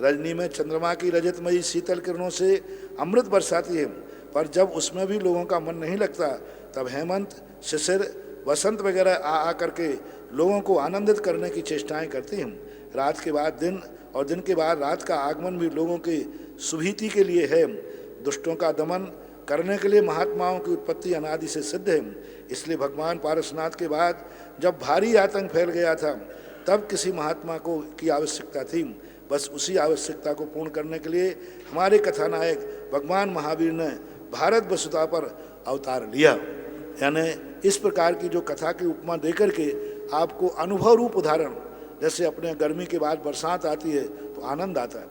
रजनी में चंद्रमा की रजतमयी शीतल किरणों से अमृत बरसाती है, पर जब उसमें भी लोगों का मन नहीं लगता, तब हेमंत, शिशिर, वसंत वगैरह आ करके लोगों को आनंदित करने की चेष्टाएं करती हैं। रात के बाद दिन और दिन के बाद रात का आगमन भी लोगों के सुभीति के लिए है। दुष्टों का दमन करने के लिए महात्माओं की उत्पत्ति अनादि से सिद्ध है। इसलिए भगवान पारसनाथ के बाद जब भारी आतंक फैल गया था, तब किसी महात्मा को की आवश्यकता थी। बस उसी आवश्यकता को पूर्ण करने के लिए हमारे कथानायक भगवान महावीर ने भारत वसुधा पर अवतार लिया। यानी इस प्रकार की जो कथा की उपमा देकर के आपको अनुभव रूप उदाहरण, जैसे अपने गर्मी के बाद बरसात आती है तो आनंद आता है,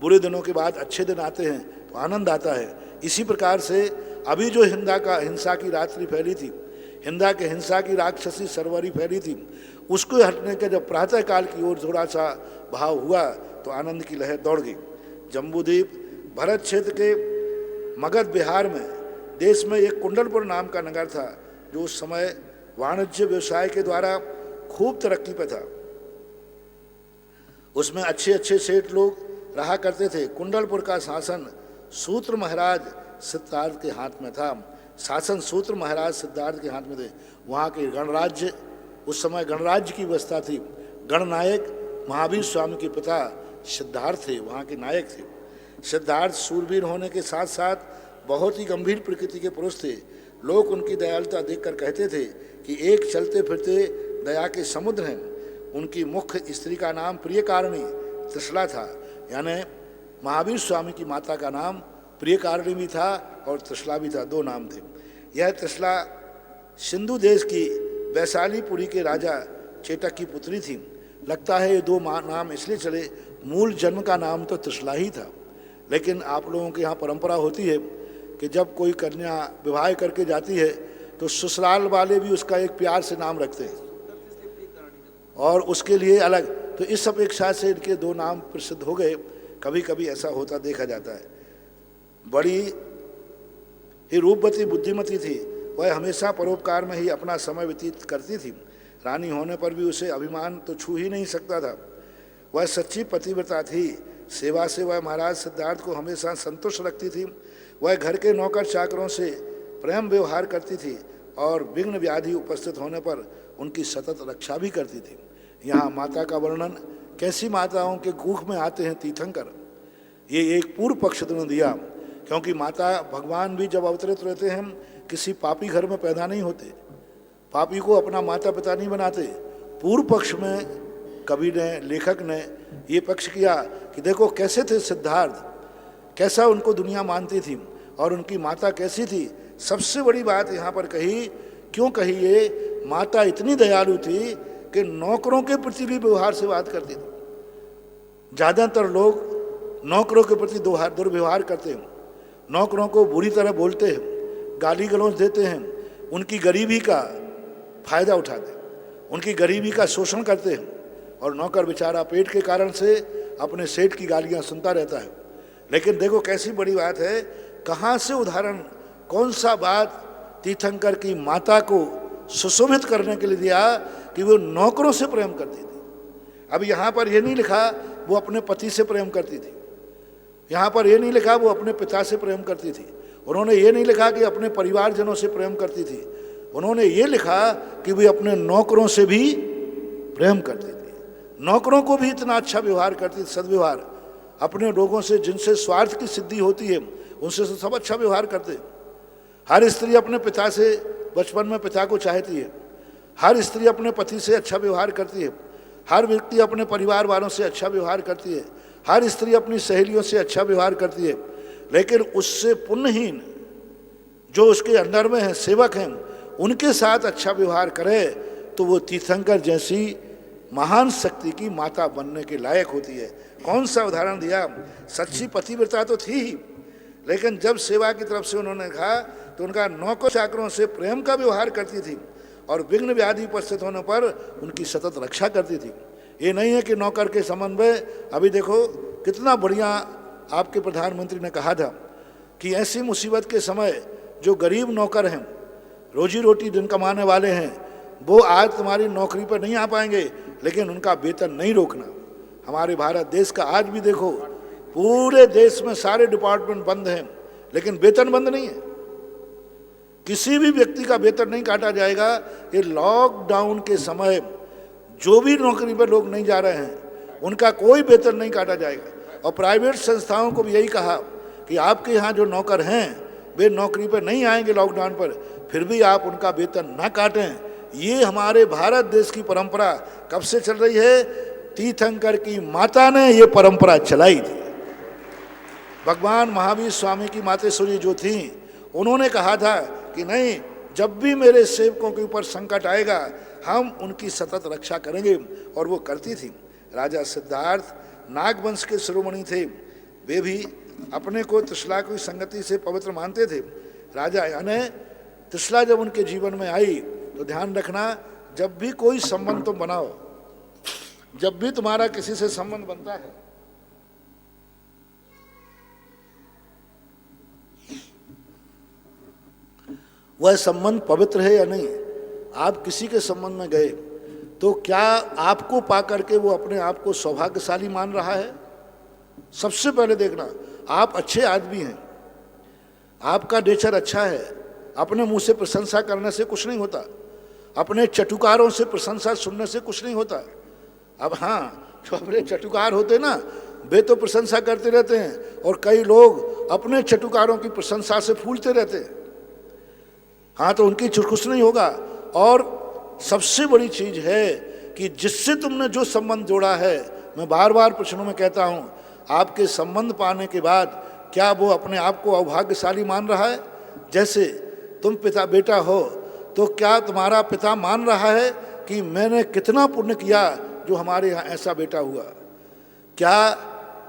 बुरे दिनों के बाद अच्छे दिन आते हैं तो आनंद आता है। इसी प्रकार से अभी जो हिंसा की रात्रि फैली थी, हिंसा की राक्षसी सरवरी फैली थी, उसको हटने के जब प्रातःकाल की ओर थोड़ा सा भाव हुआ तो आनंद की लहर दौड़ गई। जम्बूद्वीप भरत क्षेत्र के मगध बिहार में देश में एक कुंडलपुर नाम का नगर था, जो उस समय वाणिज्य व्यवसाय के द्वारा खूब तरक्की पे था। उसमें अच्छे अच्छे सेठ लोग रहा करते थे। कुंडलपुर का शासन सूत्र महाराज सिद्धार्थ के हाथ में था। शासन सूत्र महाराज सिद्धार्थ के हाथ में थे। वहाँ के गणराज्य, उस समय गणराज्य की व्यवस्था थी। गणनायक महावीर स्वामी के पिता सिद्धार्थ थे, वहाँ के नायक थे। सिद्धार्थ सूरवीर होने के साथ साथ बहुत ही गंभीर प्रकृति के पुरुष थे। लोग उनकी दयालुता देखकर कहते थे कि एक चलते फिरते दया के समुद्र हैं। उनकी मुख्य स्त्री का नाम प्रियकारिणी त्रिशला था, यानी महावीर स्वामी की माता का नाम प्रियकारिणी भी था और त्रिशला भी था, दो नाम थे। यह त्रिशला सिंधु देश की वैशालीपुरी के राजा चेटक की पुत्री थी। लगता है ये दो नाम इसलिए चले, मूल जन्म का नाम तो त्रिशला ही था, लेकिन आप लोगों के यहाँ परंपरा होती है कि जब कोई कन्या विवाह करके जाती है तो ससुराल वाले भी उसका एक प्यार से नाम रखते हैं और उसके लिए अलग। तो इस अपेक्षा से इनके दो नाम प्रसिद्ध हो गए। कभी कभी ऐसा होता देखा जाता है। बड़ी ही रूपवती बुद्धिमती थी, वह हमेशा परोपकार में ही अपना समय व्यतीत करती थी। रानी होने पर भी उसे अभिमान तो छू ही नहीं सकता था। वह सच्ची पतिव्रता थी। सेवा से वह महाराज सिद्धार्थ को हमेशा संतुष्ट रखती थी। वह घर के नौकर चाकरों से प्रेम व्यवहार करती थी और विघ्न व्याधि उपस्थित होने पर उनकी सतत रक्षा भी करती थी। यहाँ माता का वर्णन कैसी माताओं के कुख में आते हैं तीर्थंकर, ये एक पूर्व पक्ष ने दिया। क्योंकि माता भगवान भी जब अवतरित रहते हैं किसी पापी घर में पैदा नहीं होते, पापी को अपना माता पिता नहीं बनाते। पूर्व पक्ष में कवि ने, लेखक ने ये पक्ष किया कि देखो कैसे थे सिद्धार्थ, कैसा उनको दुनिया मानती थी और उनकी माता कैसी थी। सबसे बड़ी बात यहाँ पर कही, क्यों कही ये, माता इतनी दयालु थी कि नौकरों के प्रति भी व्यवहार से बात करती थी। ज़्यादातर लोग नौकरों के प्रति दुर्व्यवहार करते हैं, नौकरों को बुरी तरह बोलते हैं, गाली गलौज देते हैं, उनकी गरीबी का फायदा उठाते हैं, उनकी गरीबी का शोषण करते हैं और नौकर बेचारा पेट के कारण से अपने सेठ की गालियाँ सुनता रहता है। लेकिन देखो कैसी बड़ी बात है, कहाँ से उदाहरण, कौन सा बात तीर्थंकर की माता को सुशोभित करने के लिए दिया कि वो नौकरों से प्रेम करती थी। अब यहाँ पर यह नहीं लिखा वो अपने पति से प्रेम करती थी, यहाँ पर यह नहीं लिखा वो अपने पिता से प्रेम करती थी, उन्होंने ये नहीं लिखा कि अपने परिवारजनों से प्रेम करती थी, उन्होंने ये लिखा कि वे अपने नौकरों से भी प्रेम करती थी। नौकरों को भी इतना अच्छा व्यवहार करती थी, सद्व्यवहार। अपने लोगों से जिनसे स्वार्थ की सिद्धि होती है उनसे सब अच्छा व्यवहार करते। हर स्त्री अपने पिता से बचपन में पिता को चाहती है, हर स्त्री अपने पति से अच्छा व्यवहार करती है, हर व्यक्ति अपने परिवार वालों से अच्छा व्यवहार करती है, हर स्त्री अपनी सहेलियों से अच्छा व्यवहार करती है। लेकिन उससे पुण्यहीन जो उसके अंदर में है, सेवक हैं, उनके साथ अच्छा व्यवहार करे तो वो तीर्थंकर जैसी महान शक्ति की माता बनने के लायक होती है। कौन सा उदाहरण दिया, सच्ची पतिव्रता तो थी ही, लेकिन जब सेवा की तरफ से उन्होंने कहा तो उनका नौकर चाकरों से प्रेम का व्यवहार करती थी और विघ्न व्याधि उपस्थित होने पर उनकी सतत रक्षा करती थी। ये नहीं है कि नौकर के संबंध में, अभी देखो कितना बढ़िया आपके प्रधानमंत्री ने कहा था कि ऐसी मुसीबत के समय जो गरीब नौकर हैं, रोजी रोटी दिन कमाने वाले हैं, वो आज तुम्हारी नौकरी पर नहीं आ पाएंगे, लेकिन उनका वेतन नहीं रोकना। हमारे भारत देश का आज भी देखो, पूरे देश में सारे डिपार्टमेंट बंद हैं लेकिन वेतन बंद नहीं है, किसी भी व्यक्ति का वेतन नहीं काटा जाएगा। ये लॉकडाउन के समय जो भी नौकरी पर लोग नहीं जा रहे हैं उनका कोई वेतन नहीं काटा जाएगा। और प्राइवेट संस्थाओं को भी यही कहा कि आपके यहाँ जो नौकर हैं वे नौकरी पर नहीं आएंगे लॉकडाउन पर, फिर भी आप उनका वेतन ना काटें। ये हमारे भारत देश की परंपरा कब से चल रही है, तीर्थंकर की माता ने ये परंपरा चलाई थी। भगवान महावीर स्वामी की मातेश्वरी जो थी, उन्होंने कहा था कि नहीं, जब भी मेरे सेवकों के ऊपर संकट आएगा हम उनकी सतत रक्षा करेंगे, और वो करती थी। राजा सिद्धार्थ नागवंश के शिरोमणि थे, वे भी अपने को त्रिशला की संगति से पवित्र मानते थे। राजा यानी त्रिशला जब उनके जीवन में आई तो ध्यान रखना, जब भी कोई संबंध तुम बनाओ, जब भी तुम्हारा किसी से संबंध बनता है, वह संबंध पवित्र है या नहीं। आप किसी के संबंध में गए तो क्या आपको पा करके वो अपने आप को सौभाग्यशाली मान रहा है? सबसे पहले देखना, आप अच्छे आदमी हैं, आपका नेचर अच्छा है, अपने मुंह से प्रशंसा करने से कुछ नहीं होता, अपने चटुकारों से प्रशंसा सुनने से कुछ नहीं होता। अब हाँ, जो अपने चटुकार होते ना, वे तो प्रशंसा करते रहते हैं, और कई लोग अपने चटुकारों की प्रशंसा से फूलते रहते हैं। हाँ, तो उनकी कुछ नहीं होगा। और सबसे बड़ी चीज है कि जिससे तुमने जो संबंध जोड़ा है, मैं बार बार प्रश्नों में कहता हूं, आपके संबंध पाने के बाद क्या वो अपने आप को अभाग्यशाली मान रहा है? जैसे तुम पिता बेटा हो, तो क्या तुम्हारा पिता मान रहा है कि मैंने कितना पुण्य किया जो हमारे यहाँ ऐसा बेटा हुआ? क्या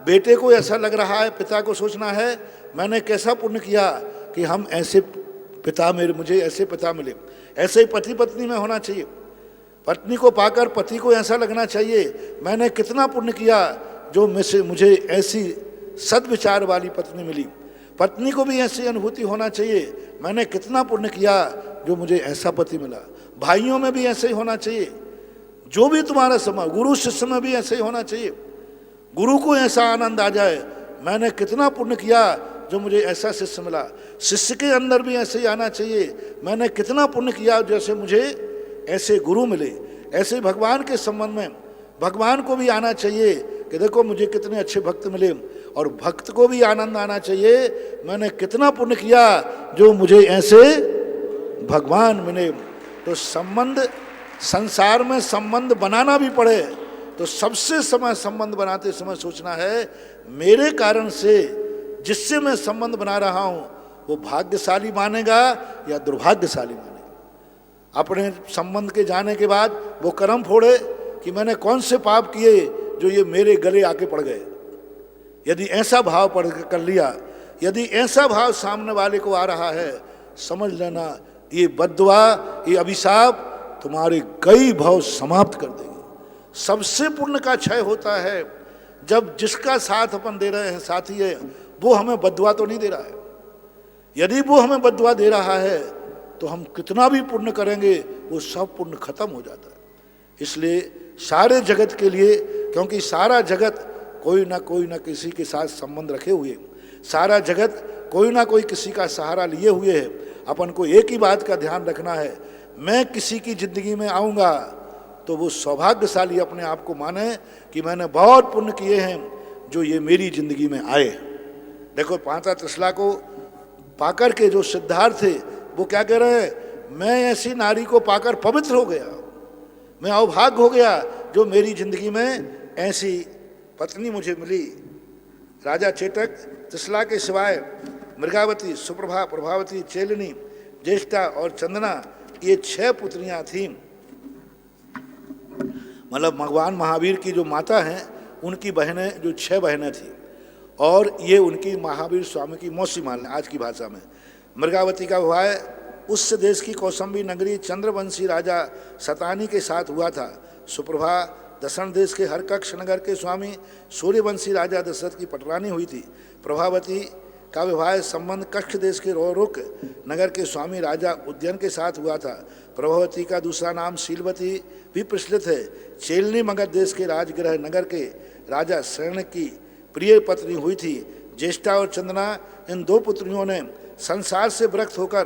बेटे को ऐसा लग रहा है, पिता को सोचना है मैंने कैसा पुण्य किया कि हम ऐसे पिता मुझे ऐसे पिता मिले? ऐसे ही पति पत्नी में होना चाहिए। पत्नी को पाकर पति को ऐसा लगना चाहिए मैंने कितना पुण्य किया जो मुझे ऐसी सद्विचार वाली पत्नी मिली। पत्नी को भी ऐसी अनुभूति होना चाहिए मैंने कितना पुण्य किया जो मुझे ऐसा पति मिला। भाइयों में भी ऐसे ही होना चाहिए। जो भी तुम्हारा समय, गुरु शिष्य में भी ऐसे ही होना चाहिए। गुरु को ऐसा आनंद आ जाए मैंने कितना पुण्य किया जो मुझे ऐसा शिष्य मिला। शिष्य के अंदर भी ऐसे ही आना चाहिए मैंने कितना पुण्य किया जैसे मुझे ऐसे गुरु मिले। ऐसे भगवान के संबंध में भगवान को भी आना चाहिए कि देखो मुझे कितने अच्छे भक्त मिले, और भक्त को भी आनंद आना चाहिए मैंने कितना पुण्य किया जो मुझे ऐसे भगवान मिले। तो संबंध, संसार में संबंध बनाना भी पड़े तो सबसे समय संबंध बनाते समय सोचना है मेरे कारण से जिससे मैं संबंध बना रहा हूं वो भाग्यशाली मानेगा या दुर्भाग्यशाली मानेगा। अपने संबंध के जाने के बाद वो कर्म फोड़े कि मैंने कौन से पाप किए जो ये मेरे गले आके पड़ गए। यदि ऐसा भाव पड़ कर लिया, यदि ऐसा भाव सामने वाले को आ रहा है, समझ लेना ये बद्दुआ, ये अभिशाप तुम्हारे कई भाव समाप्त कर देगी। सबसे पुण्य का क्षय होता है जब जिसका साथ अपन दे रहे हैं, साथी है, वो हमें बद्दुआ तो नहीं दे रहा है। यदि वो हमें बद्दुआ दे रहा है तो हम कितना भी पुण्य करेंगे वो सब पुण्य खत्म हो जाता है। इसलिए सारे जगत के लिए, क्योंकि सारा जगत कोई ना किसी के साथ संबंध रखे हुए, सारा जगत कोई ना कोई किसी का सहारा लिए हुए है। अपन को एक ही बात का ध्यान रखना है, मैं किसी की जिंदगी में आऊँगा तो वो सौभाग्यशाली अपने आप को माने कि मैंने बहुत पुण्य किए हैं जो ये मेरी जिंदगी में आए। देखो माता त्रिशला को पाकर के जो सिद्धार्थ थे वो क्या कह रहे हैं, मैं ऐसी नारी को पाकर पवित्र हो गया, मैं अभाग्य हो गया जो मेरी जिंदगी में ऐसी पत्नी मुझे मिली। राजा चेतक त्रिशला के सिवाय मृगावती, सुप्रभा, प्रभावती, चेलिनी, ज्येष्ठा और चंदना, ये 6 पुत्रियां थीं। मतलब भगवान महावीर की जो माता हैं उनकी बहनें, जो 6 बहनें थीं, और ये उनकी महावीर स्वामी की मौसी मान लें आज की भाषा में। मृगावती का विवाह उस देश की कौसंबी नगरी चंद्रवंशी राजा सतानी के साथ हुआ था। सुप्रभा दक्षिण देश के हरकक्ष नगर के स्वामी सूर्यवंशी राजा दशरथ की पटरानी हुई थी। प्रभावती का विवाह संबंध कक्ष देश के रोरुक नगर के स्वामी राजा उद्यन के साथ हुआ था। प्रभावती का दूसरा नाम शीलवती भी प्रचलित है। चेलनी मगध देश के राजगृह नगर के राजा शरण की प्रिय पत्नी हुई थी। ज्येष्ठा और चंदना, इन 2 पुत्रियों ने संसार से विरक्त होकर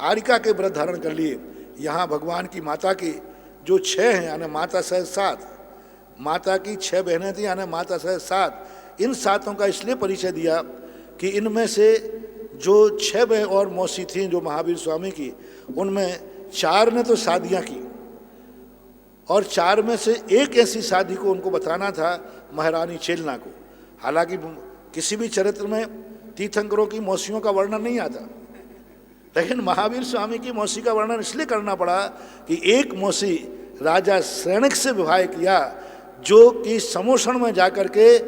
आरिका के व्रत धारण कर लिए। यहाँ भगवान की माता की जो 6 हैं यानी माता सहित 7, माता की 6 बहनें थी यानी माता सहित 7, इन 7 का इसलिए परिचय दिया कि इनमें से जो 6 बहन और मौसी थीं जो महावीर स्वामी की, उनमें 4 ने तो शादियाँ की और 4 में से एक ऐसी शादी को उनको बताना था महारानी चेलना को। हालांकि किसी भी चरित्र में तीर्थंकरों की मौसियों का वर्णन नहीं आता, लेकिन महावीर स्वामी की मौसी का वर्णन इसलिए करना पड़ा कि एक मौसी राजा श्रेणिक से विवाह किया जो कि समोषण में जाकर के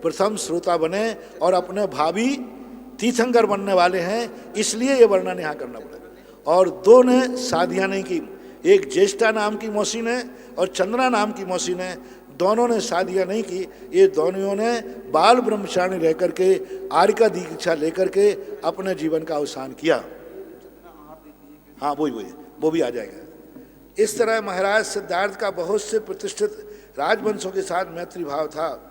प्रथम श्रोता बने और अपने भावी तीर्थंकर बनने वाले हैं, इसलिए ये वर्णन यहाँ करना पड़ा। और 2 ने शादियाँ नहीं की, एक ज्येष्ठा नाम की मौसी ने और चंद्रा नाम की मौसी ने, दोनों ने शादियाँ नहीं की। ये दोनों ने बाल ब्रह्मचारी रह करके आर्य दीक्षा लेकर के अपने जीवन का अवसान किया। हाँ वही वो भी आ जाएगा। इस तरह महाराज सिद्धार्थ का बहुत से प्रतिष्ठित राजवंशों के साथ मैत्री भाव था।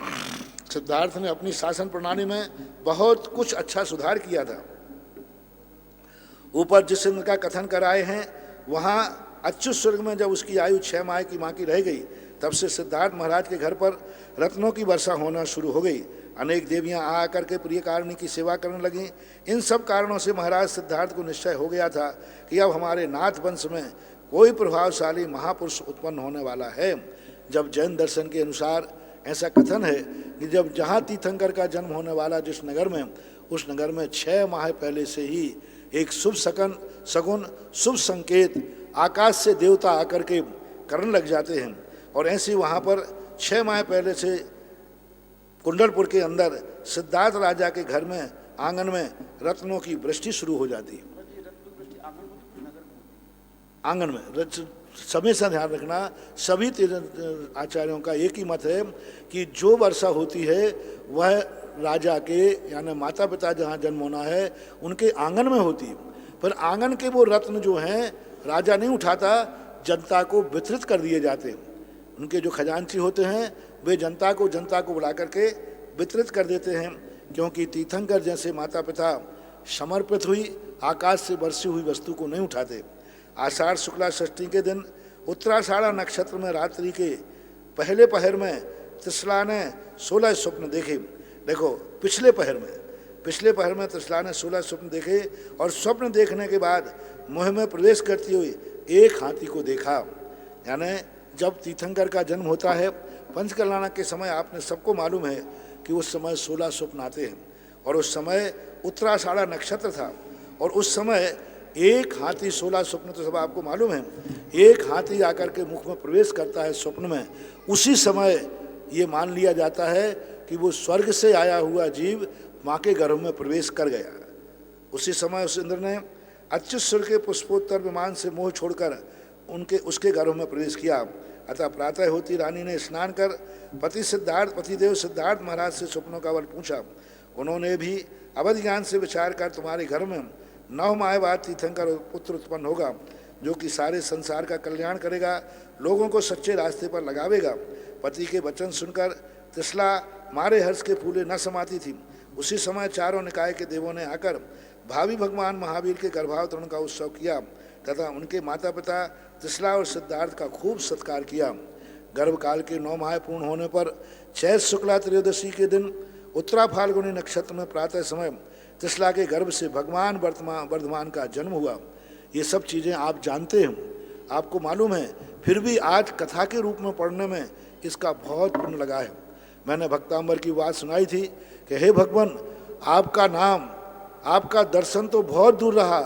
सिद्धार्थ ने अपनी शासन प्रणाली में बहुत कुछ अच्छा सुधार किया था। ऊपर जिस इंद्र का कथन कराए हैं, वहाँ अच्युत स्वर्ग में जब उसकी आयु 6 माह की माँ की रह गई, तब से सिद्धार्थ महाराज के घर पर रत्नों की वर्षा होना शुरू हो गई। अनेक देवियां आकर के प्रियकारिणी की सेवा करने लगीं। इन सब कारणों से महाराज सिद्धार्थ को निश्चय हो गया था कि अब हमारे नाथ वंश में कोई प्रभावशाली महापुरुष उत्पन्न होने वाला है। जब जैन दर्शन के अनुसार ऐसा कथन है कि जब जहाँ तीर्थंकर का जन्म होने वाला जिस नगर में, उस नगर में 6 माह पहले से ही एक शुभ सगुन शुभ संकेत आकाश से देवता आकर के करने लग जाते हैं। और ऐसे वहाँ पर 6 माह पहले से कुंडलपुर के अंदर सिद्धार्थ राजा के घर में आंगन में रत्नों की वृष्टि शुरू हो जाती है। आंगन में हमेशा ध्यान रखना, सभी आचार्यों का एक ही मत है कि जो वर्षा होती है वह राजा के यानी माता पिता जहाँ जन्म होना है उनके आंगन में होती है। पर आंगन के वो रत्न जो हैं राजा नहीं उठाता, जनता को वितरित कर दिए जाते हैं। उनके जो खजांची होते हैं वे जनता को बुला करके वितरित कर देते हैं, क्योंकि तीर्थंकर जैसे माता पिता समर्पित हुई आकाश से बरसी हुई वस्तु को नहीं उठाते। आषाढ़ शुक्ला षष्ठी के दिन उत्तराषाढ़ा नक्षत्र में रात्रि के पहले पहर में त्रिशला ने 16 स्वप्न देखे। देखो पिछले पहर में त्रिशला ने 16 स्वप्न देखे और स्वप्न देखने के बाद मुँह में प्रवेश करती हुई एक हाथी को देखा। यानी जब तीर्थंकर का जन्म होता है पंचकल्याणक के समय, आपने सबको मालूम है कि उस समय 16 स्वप्न आते हैं और उस समय उत्तराषाढ़ा नक्षत्र था और उस समय एक हाथी 16 स्वप्न तो सब आपको मालूम है, एक हाथी आकर के मुख में प्रवेश करता है स्वप्न में। उसी समय ये मान लिया जाता है कि वो स्वर्ग से आया हुआ जीव माँ के गर्भ में प्रवेश कर गया। उसी समय उस इंद्र ने अच्युत स्वर्ग के पुष्पोत्तर विमान से मोह छोड़कर उसके गर्भ में प्रवेश किया। अतः प्रातः होती रानी ने स्नान कर पतिदेव सिद्धार्थ महाराज से स्वप्नों का बल पूछा। उन्होंने भी अवध ज्ञान से विचार कर तुम्हारे घर में 9 माह बाद तीर्थंकर पुत्र उत्पन्न होगा, जो कि सारे संसार का कल्याण करेगा, लोगों को सच्चे रास्ते पर लगावेगा। पति के वचन सुनकर त्रिशला मारे हर्ष के फूले न समाती थी। उसी समय चारों निकाय के देवों ने आकर भावी भगवान महावीर के गर्भावतरण का उत्सव किया तथा उनके माता पिता त्रिशला और सिद्धार्थ का खूब सत्कार किया। गर्भकाल के 9 माह पूर्ण होने पर चैत शुक्ला त्रयोदशी के दिन उत्तरा फाल्गुनी नक्षत्र में प्रातः समय त्रिशला के गर्भ से भगवान वर्धमान का जन्म हुआ। ये सब चीज़ें आप जानते हैं, आपको मालूम है, फिर भी आज कथा के रूप में पढ़ने में इसका बहुत पुण्य लगा है। मैंने भक्तांबर की बात सुनाई थी कि हे भगवान, आपका नाम, आपका दर्शन तो बहुत दूर रहा,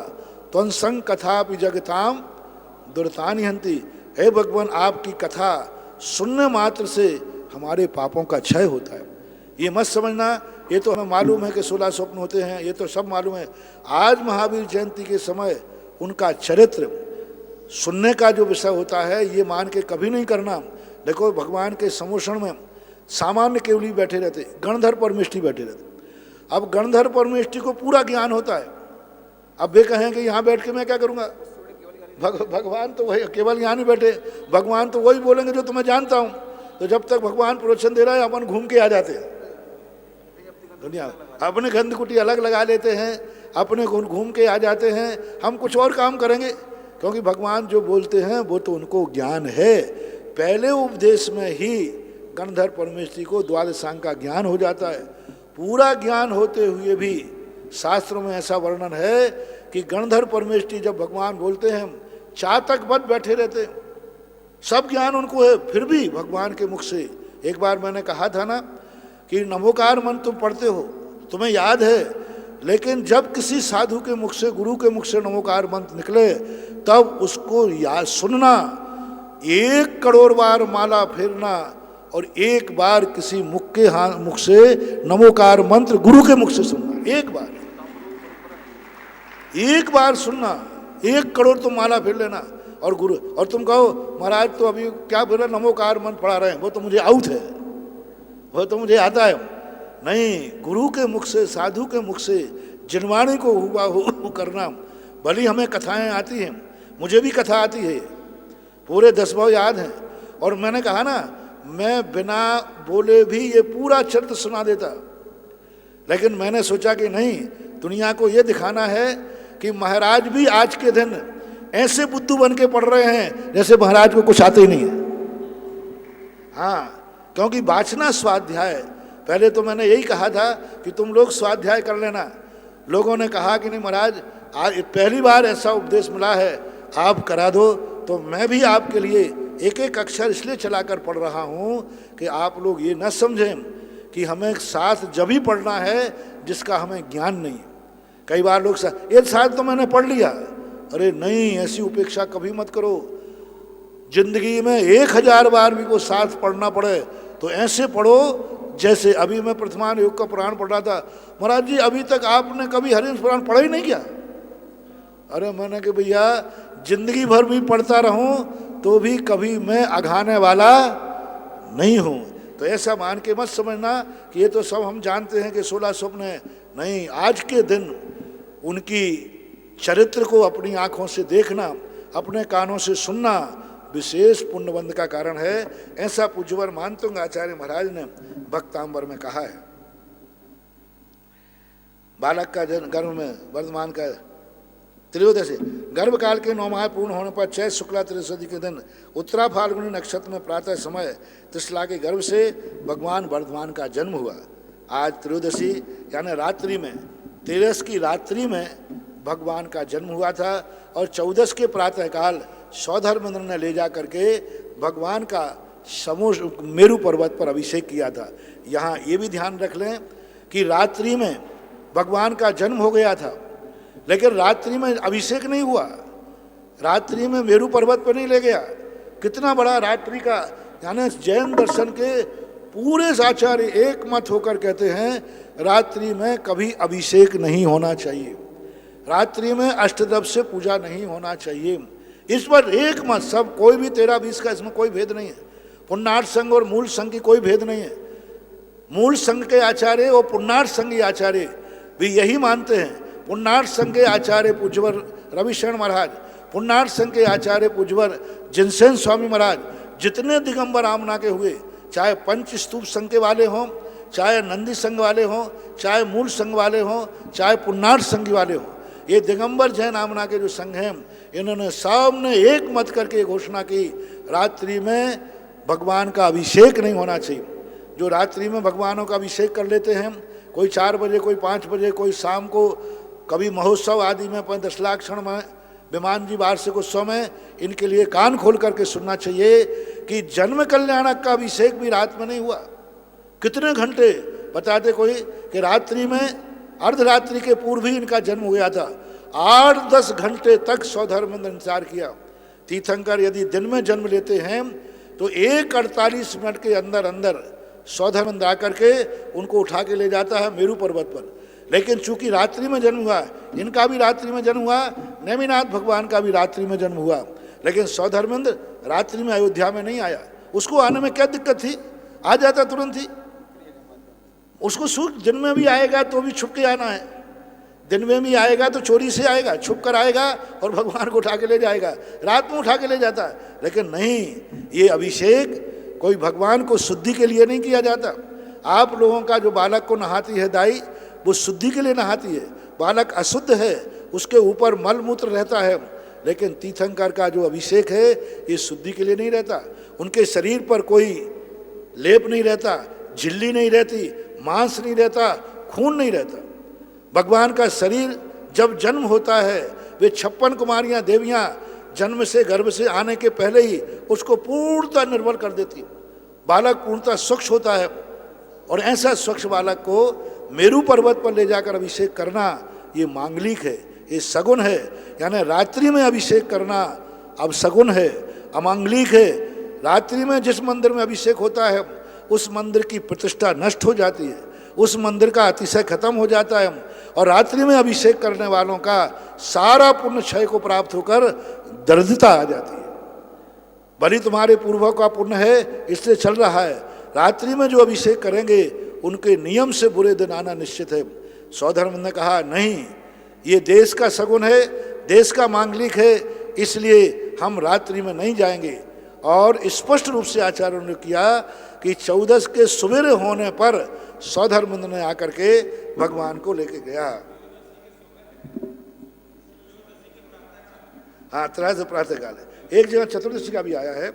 त्वंसंग कथा भी जगताम दुर्तानि हंति। हे भगवान, आपकी कथा सुनने मात्र से हमारे पापों का क्षय होता है। ये मत समझना, ये तो हमें मालूम है कि 16 स्वप्न होते हैं, ये तो सब मालूम है। आज महावीर जयंती के समय उनका चरित्र सुनने का जो विषय होता है, ये मान के कभी नहीं करना। देखो भगवान के समोषण में सामान्य केवली बैठे रहते, गणधर परमेष्ठी बैठे रहते। अब गणधर परमेष्ठी को पूरा ज्ञान होता है। अब वे कहें कि यहाँ बैठ के मैं क्या करूँगा, भगवान तो वही केवल यहाँ नहीं बैठे, भगवान तो वही बोलेंगे जो तुम्हें जानता हूँ। तो जब तक भगवान प्रवचन दे रहा है अपन घूम के आ जाते हैं दुनिया, अपने गंधकुटी अलग लगा लेते हैं, अपने घूम के आ जाते हैं, हम कुछ और काम करेंगे। क्योंकि भगवान जो बोलते हैं वो तो उनको ज्ञान है। पहले उपदेश में ही गणधर परमेष्ठी को द्वादशांग का ज्ञान हो जाता है। पूरा ज्ञान होते हुए भी शास्त्रों में ऐसा वर्णन है कि गणधर परमेष्ठी जब भगवान बोलते हैं चातक बद बैठे रहते, सब ज्ञान उनको है, फिर भी भगवान के मुख से। एक बार मैंने कहा था ना कि नमोकार मंत्र तुम पढ़ते हो, तुम्हें याद है, लेकिन जब किसी साधु के मुख से, गुरु के मुख से नमोकार मंत्र निकले तब उसको याद सुनना, 1 करोड़ बार माला फेरना और एक बार किसी मुख से नमोकार मंत्र गुरु के मुख से सुनना। एक बार सुनना, 1 करोड़ तुम माला फेर लेना और गुरु, और तुम कहो महाराज तो अभी क्या बोला नमोकार मंत्र पढ़ा रहे हैं, वो तो मुझे आउट है, वो तो मुझे आता है। नहीं, गुरु के मुख से, साधु के मुख से जिनवाणी को हुआ हो करना। भली हमें कथाएं आती हैं, मुझे भी कथा आती है, पूरे 10 भाव याद हैं। और मैंने कहा ना, मैं बिना बोले भी ये पूरा चरित्र सुना देता, लेकिन मैंने सोचा कि नहीं, दुनिया को ये दिखाना है कि महाराज भी आज के दिन ऐसे बुद्धू बन के पढ़ रहे हैं जैसे महाराज को कुछ आते ही नहीं है। हाँ, क्योंकि वाचना स्वाध्याय, पहले तो मैंने यही कहा था कि तुम लोग स्वाध्याय कर लेना। लोगों ने कहा कि नहीं महाराज, आज पहली बार ऐसा उपदेश मिला है, आप करा दो। तो मैं भी आपके लिए एक एक अक्षर इसलिए चलाकर पढ़ रहा हूँ कि आप लोग ये न समझें कि हमें साथ जब ही पढ़ना है जिसका हमें ज्ञान नहीं है। कई बार लोग एक साथ तो मैंने पढ़ लिया, अरे नहीं, ऐसी उपेक्षा कभी मत करो। जिंदगी में 1000 बार भी वो साथ पढ़ना पड़े तो ऐसे पढ़ो जैसे अभी मैं प्रथमान योग का पुराण पढ़ रहा था। महाराज जी, अभी तक आपने कभी हरिवंश पुराण पढ़ा ही नहीं क्या? अरे मैंने कि भैया, जिंदगी भर भी पढ़ता रहूं तो भी कभी मैं अघाने वाला नहीं हूं। तो ऐसा मान के मत समझना कि ये तो सब हम जानते हैं कि 16 स्वप्न है। नहीं, आज के दिन उनकी चरित्र को अपनी आंखों से देखना, अपने कानों से सुनना विशेष पुण्यबंध का कारण है। ऐसा पूज्यवर मानतुंग आचार्य महाराज ने भक्तांबर में कहा है। बालक का जन्म गर्भ में वर्धमान का त्रयोदशी गर्भ काल के 9 माह पूर्ण होने पर चैत शुक्ला त्रयोदशी के दिन उत्तरा फाल्गुनी नक्षत्र में प्रातः समय त्रिशला के गर्भ से भगवान वर्धमान का जन्म हुआ। आज त्रयोदशी यानी रात्रि में, 13 की रात्रि में भगवान का जन्म हुआ था और 14 के प्रातःकाल सौधर्मेंद्र ने ले जा करके भगवान का समूह मेरु पर्वत पर अभिषेक किया था। यहाँ ये भी ध्यान रख लें कि रात्रि में भगवान का जन्म हो गया था, लेकिन रात्रि में अभिषेक नहीं हुआ, रात्रि में मेरु पर्वत पर नहीं ले गया। कितना बड़ा रात्रि का, यानी जैन दर्शन के पूरे आचार्य एक मत होकर कहते हैं रात्रि में कभी अभिषेक नहीं होना चाहिए, रात्रि में अष्टदव से पूजा नहीं होना चाहिए। इस पर एक मत, सब कोई भी 13-20 का इसमें कोई भेद नहीं है। पुण्यार्थ संघ और मूल संघ की कोई भेद नहीं है। मूल संघ के आचार्य और पुण्यार्थ संघी आचार्य भी यही मानते हैं। पुण्यार्थ संघ के आचार्य पूज्यवर रविशरण महाराज, पुण्यार्थ संघ के आचार्य पूज्यवर जिनसेन स्वामी महाराज, जितने दिगंबर आमना के हुए, चाहे पंच स्तूप संघ के वाले हों, चाहे नंदी संघ वाले हों, चाहे मूल संघ वाले हों, चाहे पुण्यार्थ संघी वाले हों, ये दिगंबर जैन आमना के जो संघ हैं, इन्होंने सामने एक मत करके घोषणा की रात्रि में भगवान का अभिषेक नहीं होना चाहिए। जो रात्रि में भगवानों का अभिषेक कर लेते हैं, कोई 4 बजे, कोई 5 बजे, कोई शाम को, कभी महोत्सव आदि में 10 क्षण में, विमान जी वार्षिक उत्सव में, इनके लिए कान खोल करके सुनना चाहिए कि जन्म कल्याणक का अभिषेक भी रात में नहीं हुआ। कितने घंटे बताते कोई कि रात्रि में, अर्धरात्रि के पूर्व ही इनका जन्म हो गया था। 8-10 घंटे तक सौधर्मेंद्र इंतजार किया। तीर्थंकर यदि दिन में जन्म लेते हैं तो 1:48 मिनट के अंदर अंदर सौधर्मेंद्र आकर के उनको उठा के ले जाता है मेरु पर्वत पर। लेकिन चूंकि रात्रि में जन्म हुआ, इनका भी रात्रि में जन्म हुआ, नेमिनाथ भगवान का भी रात्रि में जन्म हुआ, लेकिन सौधर्मेंद्र रात्रि में अयोध्या में नहीं आया। उसको आने में क्या दिक्कत थी? आ जाता तुरंत ही। उसको सूख दिन में भी आएगा तो भी छुप के आना है, दिन में भी आएगा तो चोरी से आएगा, छुप कर आएगा और भगवान को उठा के ले जाएगा। रात में उठा के ले जाता है, लेकिन नहीं, ये अभिषेक कोई भगवान को शुद्धि के लिए नहीं किया जाता। आप लोगों का जो बालक को नहाती है दाई, वो शुद्धि के लिए नहाती है। बालक अशुद्ध है, उसके ऊपर मल मूत्र रहता है, लेकिन तीर्थंकर का जो अभिषेक है ये शुद्धि के लिए नहीं रहता। उनके शरीर पर कोई लेप नहीं रहता, झिल्ली नहीं रहती, मांस नहीं रहता, खून नहीं रहता। भगवान का शरीर जब जन्म होता है, वे 56 कुमारियां देवियां जन्म से, गर्भ से आने के पहले ही उसको पूर्णतः निर्मल कर देती। बालक पूर्णतः स्वच्छ होता है, और ऐसा स्वच्छ बालक को मेरु पर्वत पर ले जाकर अभिषेक करना ये मांगलिक है, ये सगुन है। यानी रात्रि में अभिषेक करना अब सगुन है, अमांगलिक है। रात्रि में जिस मंदिर में अभिषेक होता है उस मंदिर की प्रतिष्ठा नष्ट हो जाती है, उस मंदिर का अतिशय खत्म हो जाता है, और रात्रि में अभिषेक करने वालों का सारा पुण्य क्षय को प्राप्त होकर दरिद्रता आ जाती है। भली तुम्हारे पूर्वों का पुण्य है इसलिए चल रहा है, रात्रि में जो अभिषेक करेंगे उनके नियम से बुरे दिन आना निश्चित है। सौधर्म ने कहा नहीं, ये देश का सगुन है, देश का मांगलिक है, इसलिए हम रात्रि में नहीं जाएंगे। और स्पष्ट रूप से आचार्यों ने किया कि 14 के सवेरे होने पर सौधर्मेंद्र ने आकर के भगवान को लेके गया। हाँ, त्रयोदशी प्रातः काल है। एक जगह चतुर्दशी का भी आया है,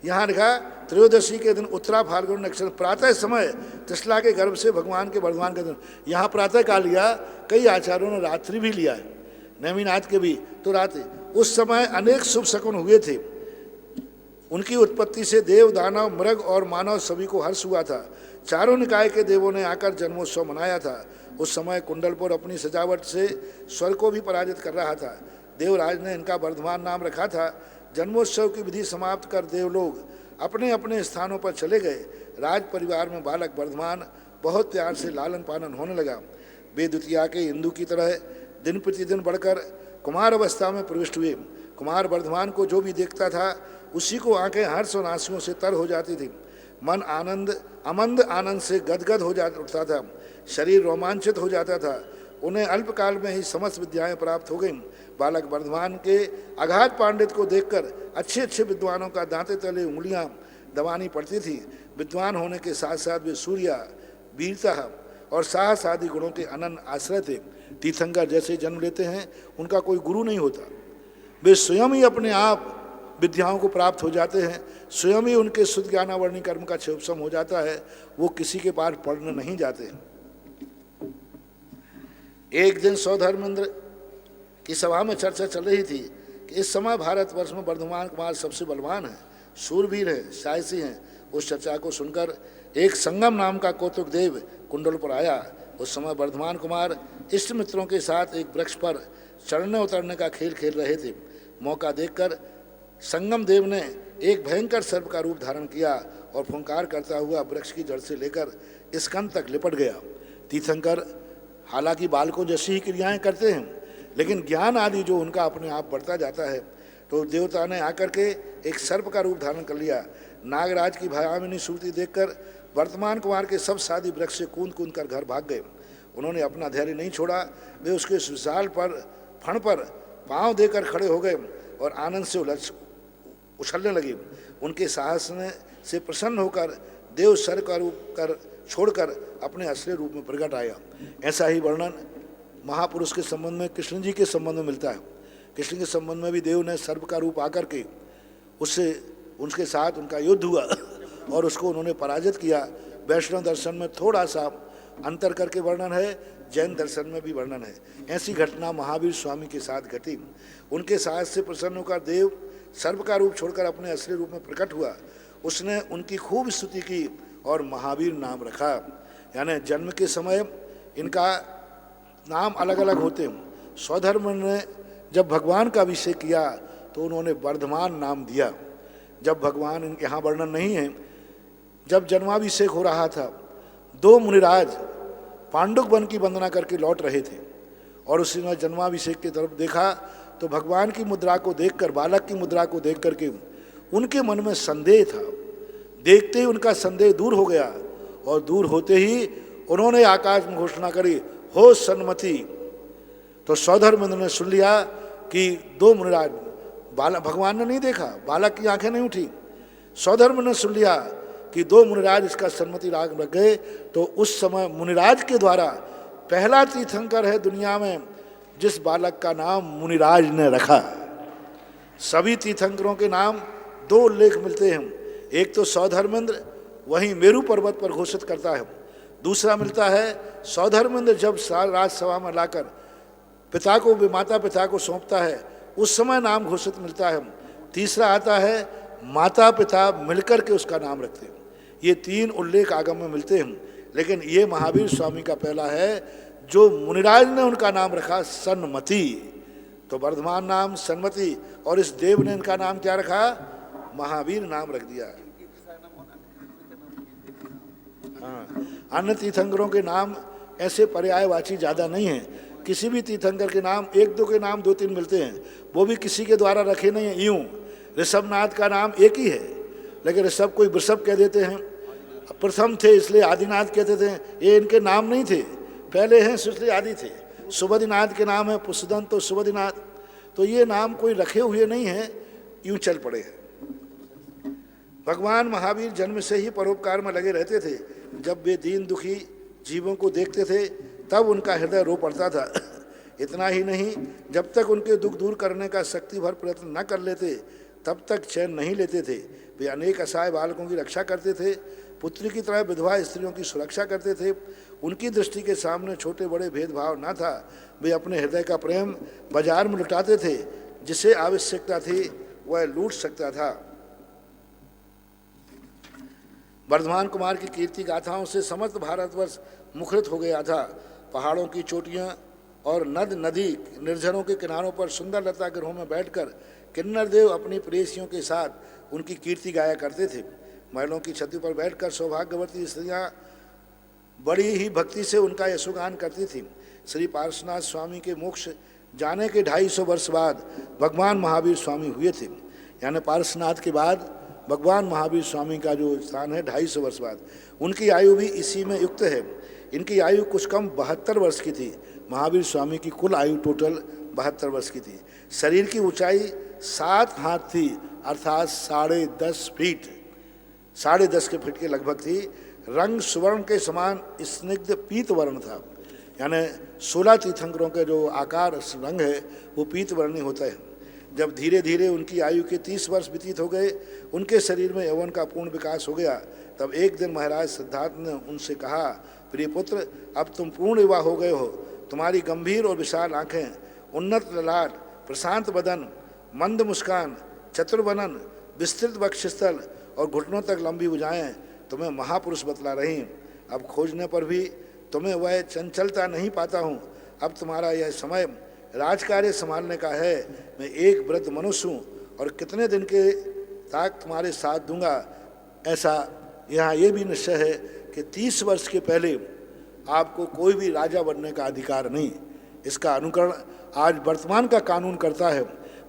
यहाँ लिखा त्रयोदशी के दिन उत्तरा फाल्गुन नक्षत्र प्रातः समय त्रिशला के गर्भ से भगवान के वर्धमान के दिन। यहाँ प्रातः काल लिया, कई आचार्यों ने रात्रि भी लिया है, नेमिनाथ के भी तो रात्रि। उस समय अनेक शुभ शकुन हुए थे। उनकी उत्पत्ति से देव, दानव, मृग और मानव सभी को हर्ष हुआ था। चारों निकाय के देवों ने आकर जन्मोत्सव मनाया था। उस समय कुंडलपुर अपनी सजावट से स्वर को भी पराजित कर रहा था। देवराज ने इनका वर्धमान नाम रखा था। जन्मोत्सव की विधि समाप्त कर देवलोग अपने अपने स्थानों पर चले गए। राज परिवार में बालक वर्धमान बहुत प्यार से लालन पालन होने लगा। वे द्वितीया के इंदु की तरह दिन प्रतिदिन बढ़कर कुमार अवस्था में प्रविष्ट हुए। कुमार वर्धमान को जो भी देखता था उसी को आंखें हर्ष और आंसुओं से तर हो जाती थी। मन अमंद आनंद से गदगद हो जा उठता था। शरीर रोमांचित हो जाता था। उन्हें अल्पकाल में ही समस्त विद्याएं प्राप्त हो गईं। बालक वर्धमान के अगाध पांडित्य को देखकर अच्छे अच्छे विद्वानों का दांते तले उंगलियां दबानी पड़ती थी। विद्वान होने के साथ साथ वे सूर्या, वीरता और साहस आदि गुणों के अनन्य आश्रय थे। तीर्थंकर जैसे जन्म लेते हैं उनका कोई गुरु नहीं होता, वे स्वयं ही अपने आप विद्याओं को प्राप्त हो जाते हैं। स्वयं ही उनके शुद्ध ज्ञानावर्णी कर्म का क्षोभसम हो जाता है। वो किसी के पास पढ़ने नहीं जाते। एक दिन सौधर्मेंद्र की सभा में चर्चा चल रही थी कि इस समय भारतवर्ष में वर्धमान कुमार सबसे बलवान है, शूरवीर है, साहसी हैं। उस चर्चा को सुनकर एक संगम नाम का कौतुक देव कुंडल पर आया। उस समय वर्धमान कुमार इष्ट मित्रों के साथ एक वृक्ष पर चढ़ने उतरने का खेल खेल रहे थे। मौका देखकर संगम देव ने एक भयंकर सर्प का रूप धारण किया और फुंकार करता हुआ वृक्ष की जड़ से लेकर स्कंद तक लिपट गया। तीर्थंकर हालांकि बालकों जैसी ही क्रियाएं करते हैं, लेकिन ज्ञान आदि जो उनका अपने आप बढ़ता जाता है, तो देवता ने आकर के एक सर्प का रूप धारण कर लिया। नागराज की भयावनी सूरती देखकर वर्तमान कुमार के सब साथी वृक्ष से कूद कूद कर घर भाग गए। उन्होंने अपना धैर्य नहीं छोड़ा। वे उसके विशाल फण पर पांव देकर खड़े हो गए और आनंद से उछलने लगे। उनके साहस से प्रसन्न होकर देव सर का रूप कर छोड़कर अपने असली रूप में प्रकट आया। ऐसा ही वर्णन महापुरुष के संबंध में कृष्ण जी के संबंध में मिलता है। कृष्ण के संबंध में भी देव ने सर्प का रूप आकर के उसके साथ उनका युद्ध हुआ और उसको उन्होंने पराजित किया। वैष्णव दर्शन में थोड़ा सा अंतर करके वर्णन है, जैन दर्शन में भी वर्णन है। ऐसी घटना महावीर स्वामी के साथ घटी। उनके साहस से प्रसन्न होकर देव सर्प का रूप छोड़कर अपने असली रूप में प्रकट हुआ। उसने उनकी खूब स्तुति की और महावीर नाम रखा। यानी जन्म के समय इनका नाम अलग अलग होते हैं। सौधर्मेंद्र ने जब भगवान का अभिषेक किया तो उन्होंने वर्धमान नाम दिया। जब भगवान, इनके यहाँ वर्णन नहीं है, जब जन्माभिषेक हो रहा था, 2 मुनिराज पांडुक वन की वंदना करके लौट रहे थे और उसने जन्माभिषेक की तरफ देखा तो भगवान की मुद्रा को देखकर, बालक की मुद्रा को देख करके उनके मन में संदेह था। देखते ही उनका संदेह दूर हो गया और दूर होते ही उन्होंने आकाश में घोषणा करी, हो सन्मति। तो सौधर्मेंद्र ने सुन लिया कि 2 मुनिराज, भगवान ने नहीं देखा, बालक की आंखें नहीं उठी। सौधर्मेंद्र ने सुन लिया कि 2 मुनिराज इसका सन्मति राग रख गए। तो उस समय मुनिराज के द्वारा पहला तीर्थंकर है दुनिया में जिस बालक का नाम मुनिराज ने रखा। सभी तीर्थंकरों के नाम 2 उल्लेख मिलते हैं। एक तो सौधर्मेंद्र वहीं मेरू पर्वत पर घोषित करता है, दूसरा मिलता है सौधर्मेंद्र जब राजसभा में लाकर पिता को, माता पिता को सौंपता है, उस समय नाम घोषित मिलता है। तीसरा आता है माता पिता मिलकर के उसका नाम रखते हैं। ये 3 उल्लेख आगम में मिलते हैं, लेकिन ये महावीर स्वामी का पहला है जो मुनिराज ने उनका नाम रखा सन्मति। तो वर्धमान नाम सन्मति और इस देव ने इनका नाम क्या रखा, महावीर नाम रख दिया। हाँ, अन्य तीर्थंकरों के नाम ऐसे पर्यायवाची ज़्यादा नहीं है। किसी भी तीर्थंकर के नाम 1-2 के नाम 2-3 मिलते हैं, वो भी किसी के द्वारा रखे नहीं हैं। यूँ ऋषभनाथ का नाम एक ही है, लेकिन ऋषभ कोई वृषभ कह देते हैं। प्रथम थे इसलिए आदिनाथ कहते थे, ये इनके नाम नहीं थे, पहले हैं इसलिए आदि थे। सुबोधिनाथ के नाम है पुष्पदंत, तो सुबोधिनाथ। तो ये नाम कोई रखे हुए नहीं है, यूं चल पड़े हैं। भगवान महावीर जन्म से ही परोपकार में लगे रहते थे। जब वे दीन दुखी जीवों को देखते थे तब उनका हृदय रो पड़ता था। इतना ही नहीं, जब तक उनके दुख दूर करने का शक्ति भर प्रयत्न न कर लेते तब तक चैन नहीं लेते थे। वे अनेक असहाय बालकों की रक्षा करते थे, पुत्री की तरह विधवा स्त्रियों की सुरक्षा करते थे। उनकी दृष्टि के सामने छोटे बड़े भेदभाव न था। वे अपने हृदय का प्रेम बाजार में लुटाते थे, जिसे आवश्यकता थी वह लूट सकता था। वर्धमान कुमार की कीर्ति गाथाओं से समस्त भारतवर्ष मुखरित हो गया था। पहाड़ों की चोटियां और नद नदी निर्झरों के किनारों पर सुंदर लता गृहों में बैठकर किन्नर देव अपनी प्रेयसियों के साथ उनकी कीर्ति गाया करते थे। महलों की छतों पर बैठकर सौभाग्यवती स्त्रियां बड़ी ही भक्ति से उनका यशोगान करती थीं। श्री पार्श्वनाथ स्वामी के मोक्ष जाने के 250 वर्ष बाद भगवान महावीर स्वामी हुए थे। यानी पार्श्वनाथ के बाद भगवान महावीर स्वामी का जो स्थान है 250 वर्ष बाद। उनकी आयु भी इसी में युक्त है। इनकी आयु कुछ कम 72 वर्ष की थी। महावीर स्वामी की कुल आयु टोटल 72 वर्ष की थी। शरीर की ऊंचाई 7 हाथ थी, अर्थात 10.5 फीट, 10.5 के फीट के लगभग थी। रंग सुवर्ण के समान स्निग्ध पीत वर्ण था। यानी 16 तीर्थंकरों के जो आकार रंग है वो पीत वर्णी होता है। जब धीरे धीरे उनकी आयु के 30 वर्ष व्यतीत हो गए, उनके शरीर में यौवन का पूर्ण विकास हो गया। तब एक दिन महाराज सिद्धार्थ ने उनसे कहा, प्रिय पुत्र, अब तुम पूर्ण युवा हो गए हो। तुम्हारी गंभीर और विशाल आंखें, उन्नत ललाट, प्रशांत बदन, मंद मुस्कान, चतुर्वनन, विस्तृत वक्षस्थल और घुटनों तक लंबी भुजाएं तुम्हें महापुरुष बतला रही। अब खोजने पर भी तुम्हें वह चंचलता नहीं पाता हूँ। अब तुम्हारा यह समय राजकार्य संभालने का है। मैं एक वृद्ध मनुष्य हूँ और कितने दिन के तक तुम्हारे साथ दूंगा। ऐसा यहाँ ये भी निश्चय है कि 30 वर्ष के पहले आपको कोई भी राजा बनने का अधिकार नहीं। इसका अनुकरण आज वर्तमान का कानून करता है।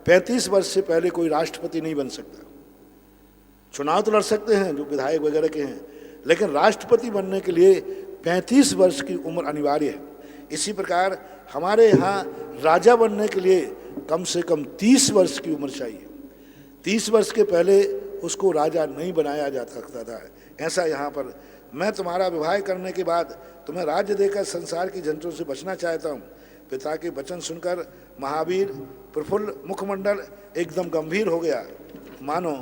35 वर्ष से पहले कोई राष्ट्रपति नहीं बन सकता। चुनाव तो लड़ सकते हैं जो विधायक वगैरह के हैं, लेकिन राष्ट्रपति बनने के लिए 35 वर्ष की उम्र अनिवार्य है। इसी प्रकार हमारे यहाँ राजा बनने के लिए कम से कम 30 वर्ष की उम्र चाहिए। 30 वर्ष के पहले उसको राजा नहीं बनाया जा सकता था। ऐसा यहाँ पर मैं तुम्हारा विवाह करने के बाद तुम्हें राज्य देकर संसार की झंझटों से बचना चाहता हूँ। पिता के वचन सुनकर महावीर प्रफुल्ल मुखमंडल एकदम गंभीर हो गया, मानो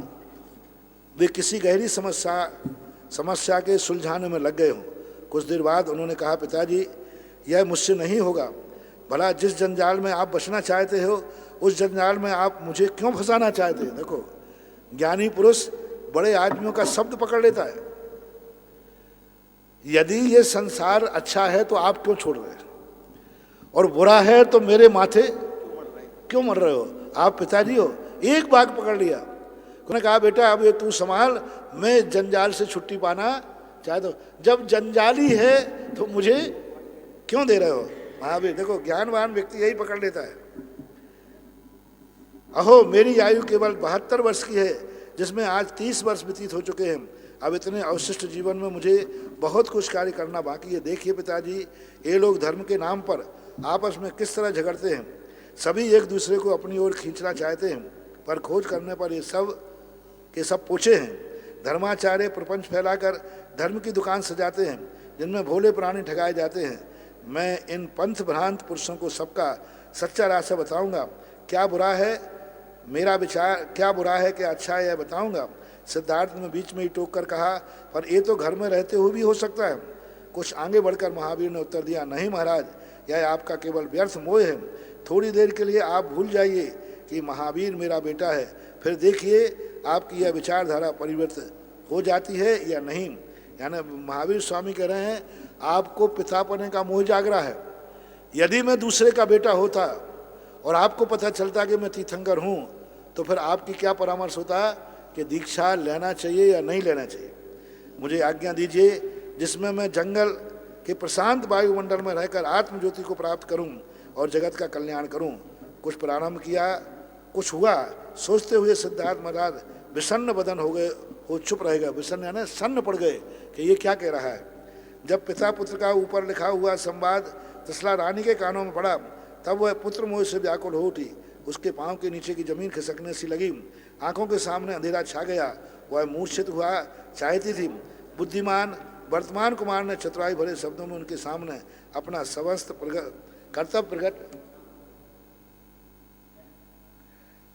वे किसी गहरी समस्या के सुलझाने में लग गए हों। कुछ देर बाद उन्होंने कहा, पिताजी, यह मुझसे नहीं होगा। भला जिस जंजाल में आप बचना चाहते हो उस जंजाल में आप मुझे क्यों फंसाना चाहते हैं? देखो, ज्ञानी पुरुष बड़े आदमियों का शब्द पकड़ लेता है। यदि ये संसार अच्छा है तो आप क्यों छोड़ रहे हैं, और बुरा है तो मेरे माथे क्यों मर रहे हो? आप पिताजी हो। एक बाग पकड़ लिया। उन्होंने कहा, बेटा अब ये तू संभाल, मैं जंजाल से छुट्टी पाना चाहता हूं। जब जंजाली है तो मुझे क्यों दे रहे हो? महावीर, देखो, ज्ञानवान व्यक्ति यही पकड़ लेता है। अहो, मेरी आयु केवल 72 वर्ष की है, जिसमें आज 30 वर्ष व्यतीत हो चुके हैं। अब इतने अवशिष्ट जीवन में मुझे बहुत कुछ कार्य करना बाकी है। देखिए पिताजी, ये लोग धर्म के नाम पर आपस में किस तरह झगड़ते हैं। सभी एक दूसरे को अपनी ओर खींचना चाहते हैं, पर खोज करने पर ये सब के सब पूछे हैं। धर्माचार्य प्रपंच फैलाकर धर्म की दुकान सजाते हैं, जिनमें भोले प्राणी ठगाए जाते हैं। मैं इन पंथ भ्रांत पुरुषों को सबका सच्चा रास्ता बताऊंगा। क्या बुरा है मेरा विचार, क्या बुरा है, क्या अच्छा है, यह बताऊंगा। सिद्धार्थ ने बीच में ही टोक कर कहा, पर ये तो घर में रहते हुए भी हो सकता है। कुछ आगे बढ़कर महावीर ने उत्तर दिया, नहीं महाराज, यह आपका केवल व्यर्थ मोह है। थोड़ी देर के लिए आप भूल जाइए कि महावीर मेरा बेटा है, फिर देखिए आपकी यह विचारधारा परिवर्तित हो जाती है या नहीं। यानी महावीर स्वामी कह रहे हैं, आपको पितापने का मोह जाग रहा है। यदि मैं दूसरे का बेटा होता और आपको पता चलता कि मैं तीर्थंकर हूँ, तो फिर आपकी क्या परामर्श होता कि दीक्षा लेना चाहिए या नहीं लेना चाहिए। मुझे आज्ञा दीजिए, जिसमें मैं जंगल के प्रशांत वायुमंडल में रहकर आत्मज्योति को प्राप्त करूं और जगत का कल्याण करूं। कुछ प्रारंभ किया, कुछ हुआ। सोचते हुए सिद्धार्थ महाराज विषन्न बदन हो गए, हो चुप रह गए। विषन्न यानी सन्न पड़ गए कि ये क्या कह रहा है। जब पिता पुत्र का ऊपर लिखा हुआ संवाद त्रिशला रानी के कानों में पड़ा, तब वह पुत्र मोह से व्याकुल हो उठी। उसके पांव के नीचे की जमीन खिसकने सी लगी, आंखों के सामने अंधेरा छा गया, वह मूर्छित हुआ चाहती थी। बुद्धिमान वर्तमान कुमार ने चतुराई भरे शब्दों में उनके सामने अपना समस्त कर्तव्य प्रकट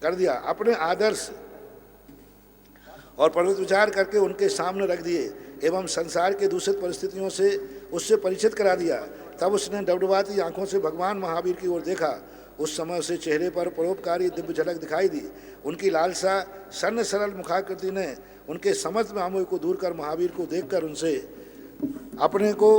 कर दिया, अपने आदर्श और पर्वत विचार करके उनके सामने रख दिए एवं संसार के दूषित परिस्थितियों से उससे परिचित करा दिया। तब उसने डबडबाती आंखों से भगवान महावीर की ओर देखा। उस समय उसे चेहरे पर परोपकारी दिव्य झलक दिखाई दी। उनकी लालसा सन्न सरल मुखाकृति ने उनके समस्त व्यामोह को दूर कर महावीर को देखकर उनसे अपने को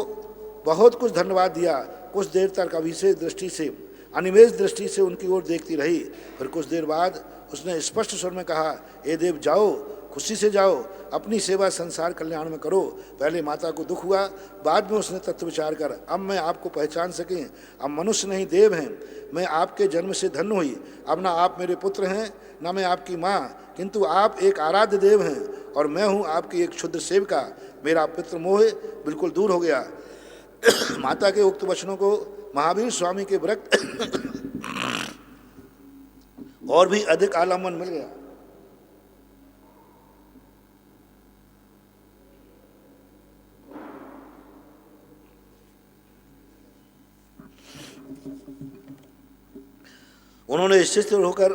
बहुत कुछ धन्यवाद दिया। कुछ देर तक अभिषेक दृष्टि से अनिमेष दृष्टि से उनकी ओर देखती रही। फिर कुछ देर बाद उसने स्पष्ट स्वर में कहा, हे देव जाओ, खुशी से जाओ, अपनी सेवा संसार कल्याण में करो। पहले माता को दुख हुआ, बाद में उसने तत्व विचार कर अब मैं आपको पहचान सकें, अब मनुष्य नहीं देव हैं, मैं आपके जन्म से धन्य हुई। अब ना आप मेरे पुत्र हैं ना मैं आपकी माँ, किंतु आप एक आराध्य देव हैं और मैं हूँ आपकी एक क्षुद्र सेविका। मेरा पितृ मोह बिल्कुल दूर हो गया। माता के उक्त वचनों को महावीर स्वामी के विरक्त और भी अधिक आलम्बन मिल गया। उन्होंने स्थिर होकर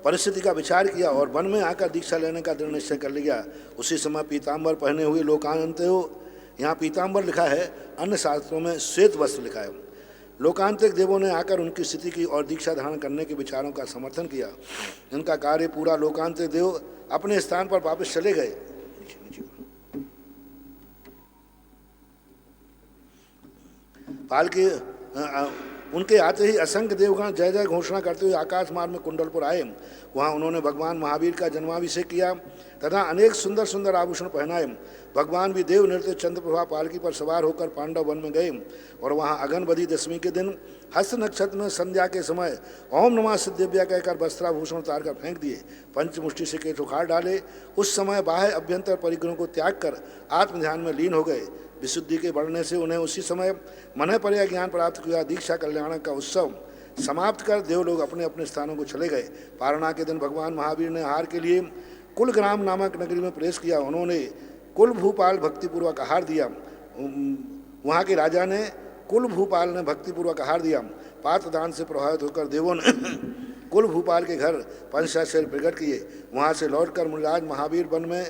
परिस्थिति का विचार किया और वन में आकर दीक्षा लेने का दृढ़ निश्चय कर लिया। उसी समय पीताम्बर पहने हुए लोकांत्यो, यहाँ पीताम्बर लिखा है, अन्य शास्त्रों में श्वेत वस्त्र लिखा है। लोकांतिक देवों ने आकर उनकी स्थिति की और दीक्षा धारण करने के विचारों का समर्थन किया। इनका कार्य पूरा लोकांतिक देव अपने स्थान पर वापस चले गए। पालकी उनके आते ही असंख्य देवगण जय जय घोषणा करते हुए आकाश मार्ग में कुंडलपुर आए। वहाँ उन्होंने भगवान महावीर का जन्माभिषेक किया तथा अनेक सुंदर सुंदर आभूषण पहनाए। भगवान भी देव नृत्य चंद्रप्रभा पालकी पर सवार होकर पांडव वन में गए और वहाँ अगनबदी दशमी के दिन हस्त नक्षत्र में संध्या के समय ओम नमः सिद्धिव्या कहकर वस्त्राभूषण उतार कर फेंक दिए, पंचमुष्टि से केश उखाड़ डाले। उस समय बाह्य अभ्यंतर परिग्रहों को त्याग कर आत्म ध्यान में लीन हो गए। विशुद्धि के बढ़ने से उन्हें उसी समय मन पर्याय ज्ञान प्राप्त किया। दीक्षा कल्याण का उत्सव समाप्त कर देवलोग अपने अपने स्थानों को चले गए। पारणा के दिन भगवान महावीर ने आहार के लिए कुलग्राम नामक नगरी में प्रवेश किया। उन्होंने कुल भूपाल भक्तिपूर्वक आहार दिया। वहाँ के राजा ने कुल भूपाल ने भक्तिपूर्वक आहार दिया। पात्रदान से प्रभावित होकर देवों ने कुल भूपाल के घर पंचाशैल प्रकट किए। वहाँ से लौटकर मुनिराज महावीर वन में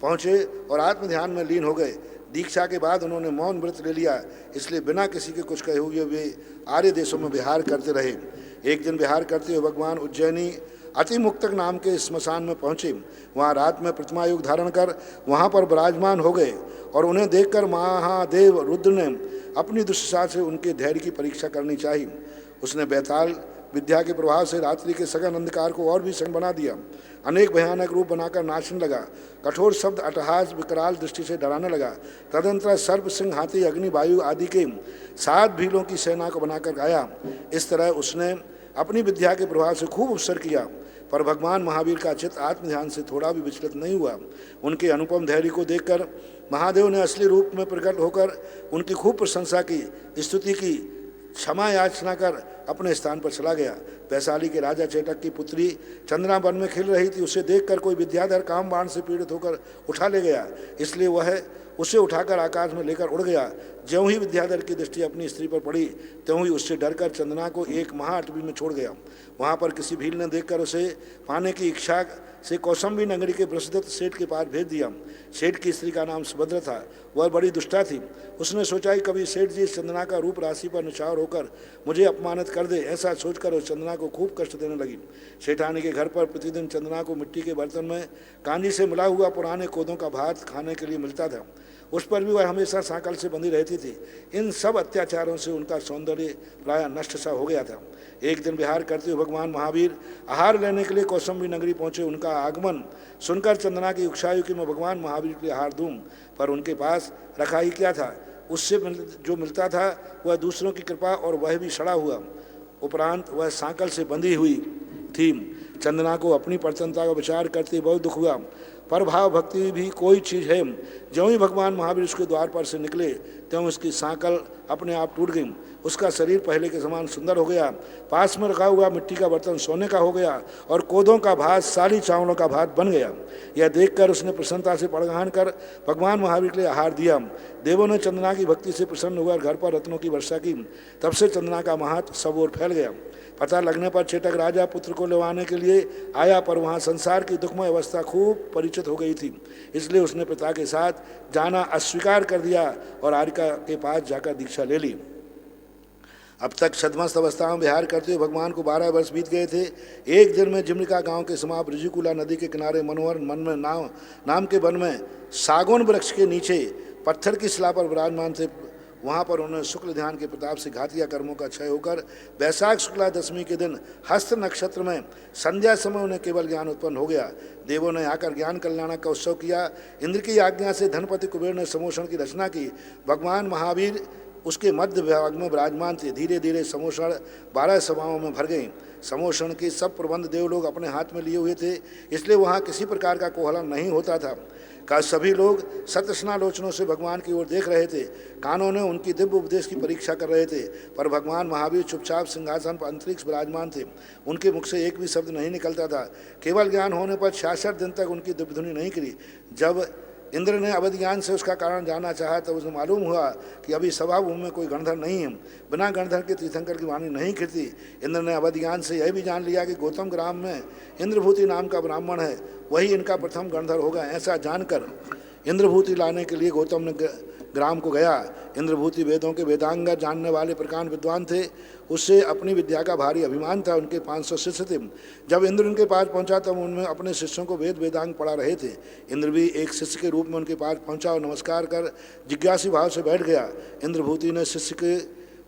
पहुँचे और आत्म ध्यान में लीन हो गए। दीक्षा के बाद उन्होंने मौन व्रत ले लिया, इसलिए बिना किसी के कुछ कहे हुए वे आर्य देशों में विहार करते रहे। एक दिन विहार करते हुए भगवान उज्जैनी अति मुक्तक नाम के स्मशान में पहुँचे। वहाँ रात में प्रतिमा युग धारण कर वहाँ पर विराजमान हो गए और उन्हें देखकर महादेव रुद्र ने अपनी दुष्टता से उनके धैर्य की परीक्षा करनी चाहिए। उसने बैताल विद्या के प्रभाव से रात्रि के सघन अंधकार को और भी संग बना दिया। अनेक भयानक रूप बनाकर नाचने लगा। कठोर शब्द अट्टहास विकराल दृष्टि से डराने लगा। तदंतर सर्प सिंह हाथी अग्नि वायु आदि के 7 भीलों की सेना को बनाकर गाया। इस तरह उसने अपनी विद्या के प्रभाव से खूब अवसर किया, पर भगवान महावीर का चित्त आत्म ध्यान से थोड़ा भी विचलित नहीं हुआ। उनके अनुपम धैर्य को देखकर महादेव ने असली रूप में प्रकट होकर उनकी खूब प्रशंसा की, स्तुति की, क्षमा याचना कर अपने स्थान पर चला गया। वैशाली के राजा चेटक की पुत्री चंद्रा वन में खिल रही थी। उसे देखकर कोई विद्याधर काम बाण से पीड़ित होकर उठा ले गया, इसलिए वह उसे उठाकर आकाश में लेकर उड़ गया। ज्यों ही विद्याधर की दृष्टि अपनी स्त्री पर पड़ी त्यों ही उससे डरकर चंदना को एक महाअटवी में छोड़ गया। वहाँ पर किसी भील ने देखकर उसे पाने की इच्छा से कौसंबी नगरी के प्रसिद्ध सेठ के पास भेज दिया। सेठ की स्त्री का नाम सुभद्रा था। वह बड़ी दुष्टा थी। उसने सोचा कि कभी सेठ जी चंदना का रूप राशि पर निछावर होकर मुझे अपमानित कर दे। ऐसा सोचकर उस चंदना को खूब कष्ट देने लगी। सेठानी के घर पर प्रतिदिन चंदना को मिट्टी के बर्तन में कांजी से मिला हुआ पुराने कोदों का भात खाने के लिए मिलता था। उस पर भी वह हमेशा सांकल से बंधी रहती थी। इन सब अत्याचारों से उनका सौंदर्य प्राय नष्ट सा हो गया था। एक दिन विहार करते हुए भगवान महावीर आहार लेने के लिए कौसंबी नगरी पहुंचे। उनका आगमन सुनकर चंदना की इच्छा हुई कि मैं भगवान महावीर के लिए आहार दूं, पर उनके पास रखा ही क्या था। उससे जो मिलता था वह दूसरों की कृपा और वह भी सड़ा हुआ। उपरांत वह सांकल से बंधी हुई थी। चंदना को अपनी प्रसन्नता का विचार करते बहुत दुख हुआ। पर भाव भक्ति भी कोई चीज़ है। ज्यों ही भगवान महावीर उसके द्वार पर से निकले त्यों उसकी सांकल अपने आप टूट गई। उसका शरीर पहले के समान सुंदर हो गया। पास में रखा हुआ मिट्टी का बर्तन सोने का हो गया और कोदों का भात सारी चावलों का भात बन गया। यह देखकर उसने प्रसन्नता से पड़गान कर भगवान महावीर के लिए आहार दिया। देवों ने चंदना की भक्ति से प्रसन्न होकर घर पर रत्नों की वर्षा की। तब से चंदना का महत्व सब ओर फैल गया। पता लगने पर चेटक राजा पुत्र को लेवाने के लिए आया, पर वहाँ संसार की दुखमय अवस्था खूब परिचित हो गई थी, इसलिए उसने पिता के साथ जाना अस्वीकार कर दिया और आर्यका के पास जाकर दीक्षा ले ली। अब तक छद्मस्त अवस्था में विहार करते हुए भगवान को 12 वर्ष बीत गए थे। एक दिन में जिमनिका गांव के समाप ऋषिकुला नदी के किनारे मनोहर मन में नाम के वन में सागौन वृक्ष के नीचे पत्थर की शिला पर विराजमान थे। वहाँ पर उन्होंने शुक्ल ध्यान के प्रताप से घातिया कर्मों का क्षय होकर वैशाख शुक्ला दशमी के दिन हस्त नक्षत्र में संध्या समय उन्हें केवल ज्ञान उत्पन्न हो गया। देवों ने आकर ज्ञान कल्याण का उत्सव किया। इंद्र की आज्ञा से धनपति कुबेर ने समोषण की रचना की। भगवान महावीर उसके मध्य भाग में विराजमान थे। धीरे धीरे समोषण 12 सभाओं में भर गई। समोषण के सब प्रबंध देवलोग अपने हाथ में लिए हुए थे, इसलिए वहाँ किसी प्रकार का कोहलन नहीं होता था। का सभी लोग सतस्नालोचनों से भगवान की ओर देख रहे थे। कानों ने उनकी दिव्य उपदेश की परीक्षा कर रहे थे, पर भगवान महावीर चुपचाप सिंहासन पर अंतरिक्ष विराजमान थे। उनके मुख से एक भी शब्द नहीं निकलता था। केवल ज्ञान होने पर 66 दिन तक उनकी दिव्य ध्वनि नहीं करी। जब इंद्र ने अवध ज्ञान से उसका कारण जानना चाहा तब उसे मालूम हुआ कि अभी सभा भूमि में कोई गणधर नहीं है। बिना गणधर के तीर्थंकर की वाणी नहीं खिरती। इंद्र ने अवध ज्ञान से यह भी जान लिया कि गौतम ग्राम में इंद्रभूति नाम का ब्राह्मण है, वही इनका प्रथम गणधर होगा। ऐसा जानकर इंद्रभूति लाने के लिए गौतम ने ग्राम को गया। इंद्रभूति वेदों के वेदांग जानने वाले प्रकांड विद्वान थे। उससे अपनी विद्या का भारी अभिमान था। उनके 500 शिष्य थे। जब इंद्र उनके पास पहुंचा तब उनमें अपने शिष्यों को वेद वेदांग पढ़ा रहे थे। इंद्र भी एक शिष्य के रूप में उनके पास पहुंचा और नमस्कार कर जिज्ञासी भाव से बैठ गया। इंद्रभूति ने शिष्य के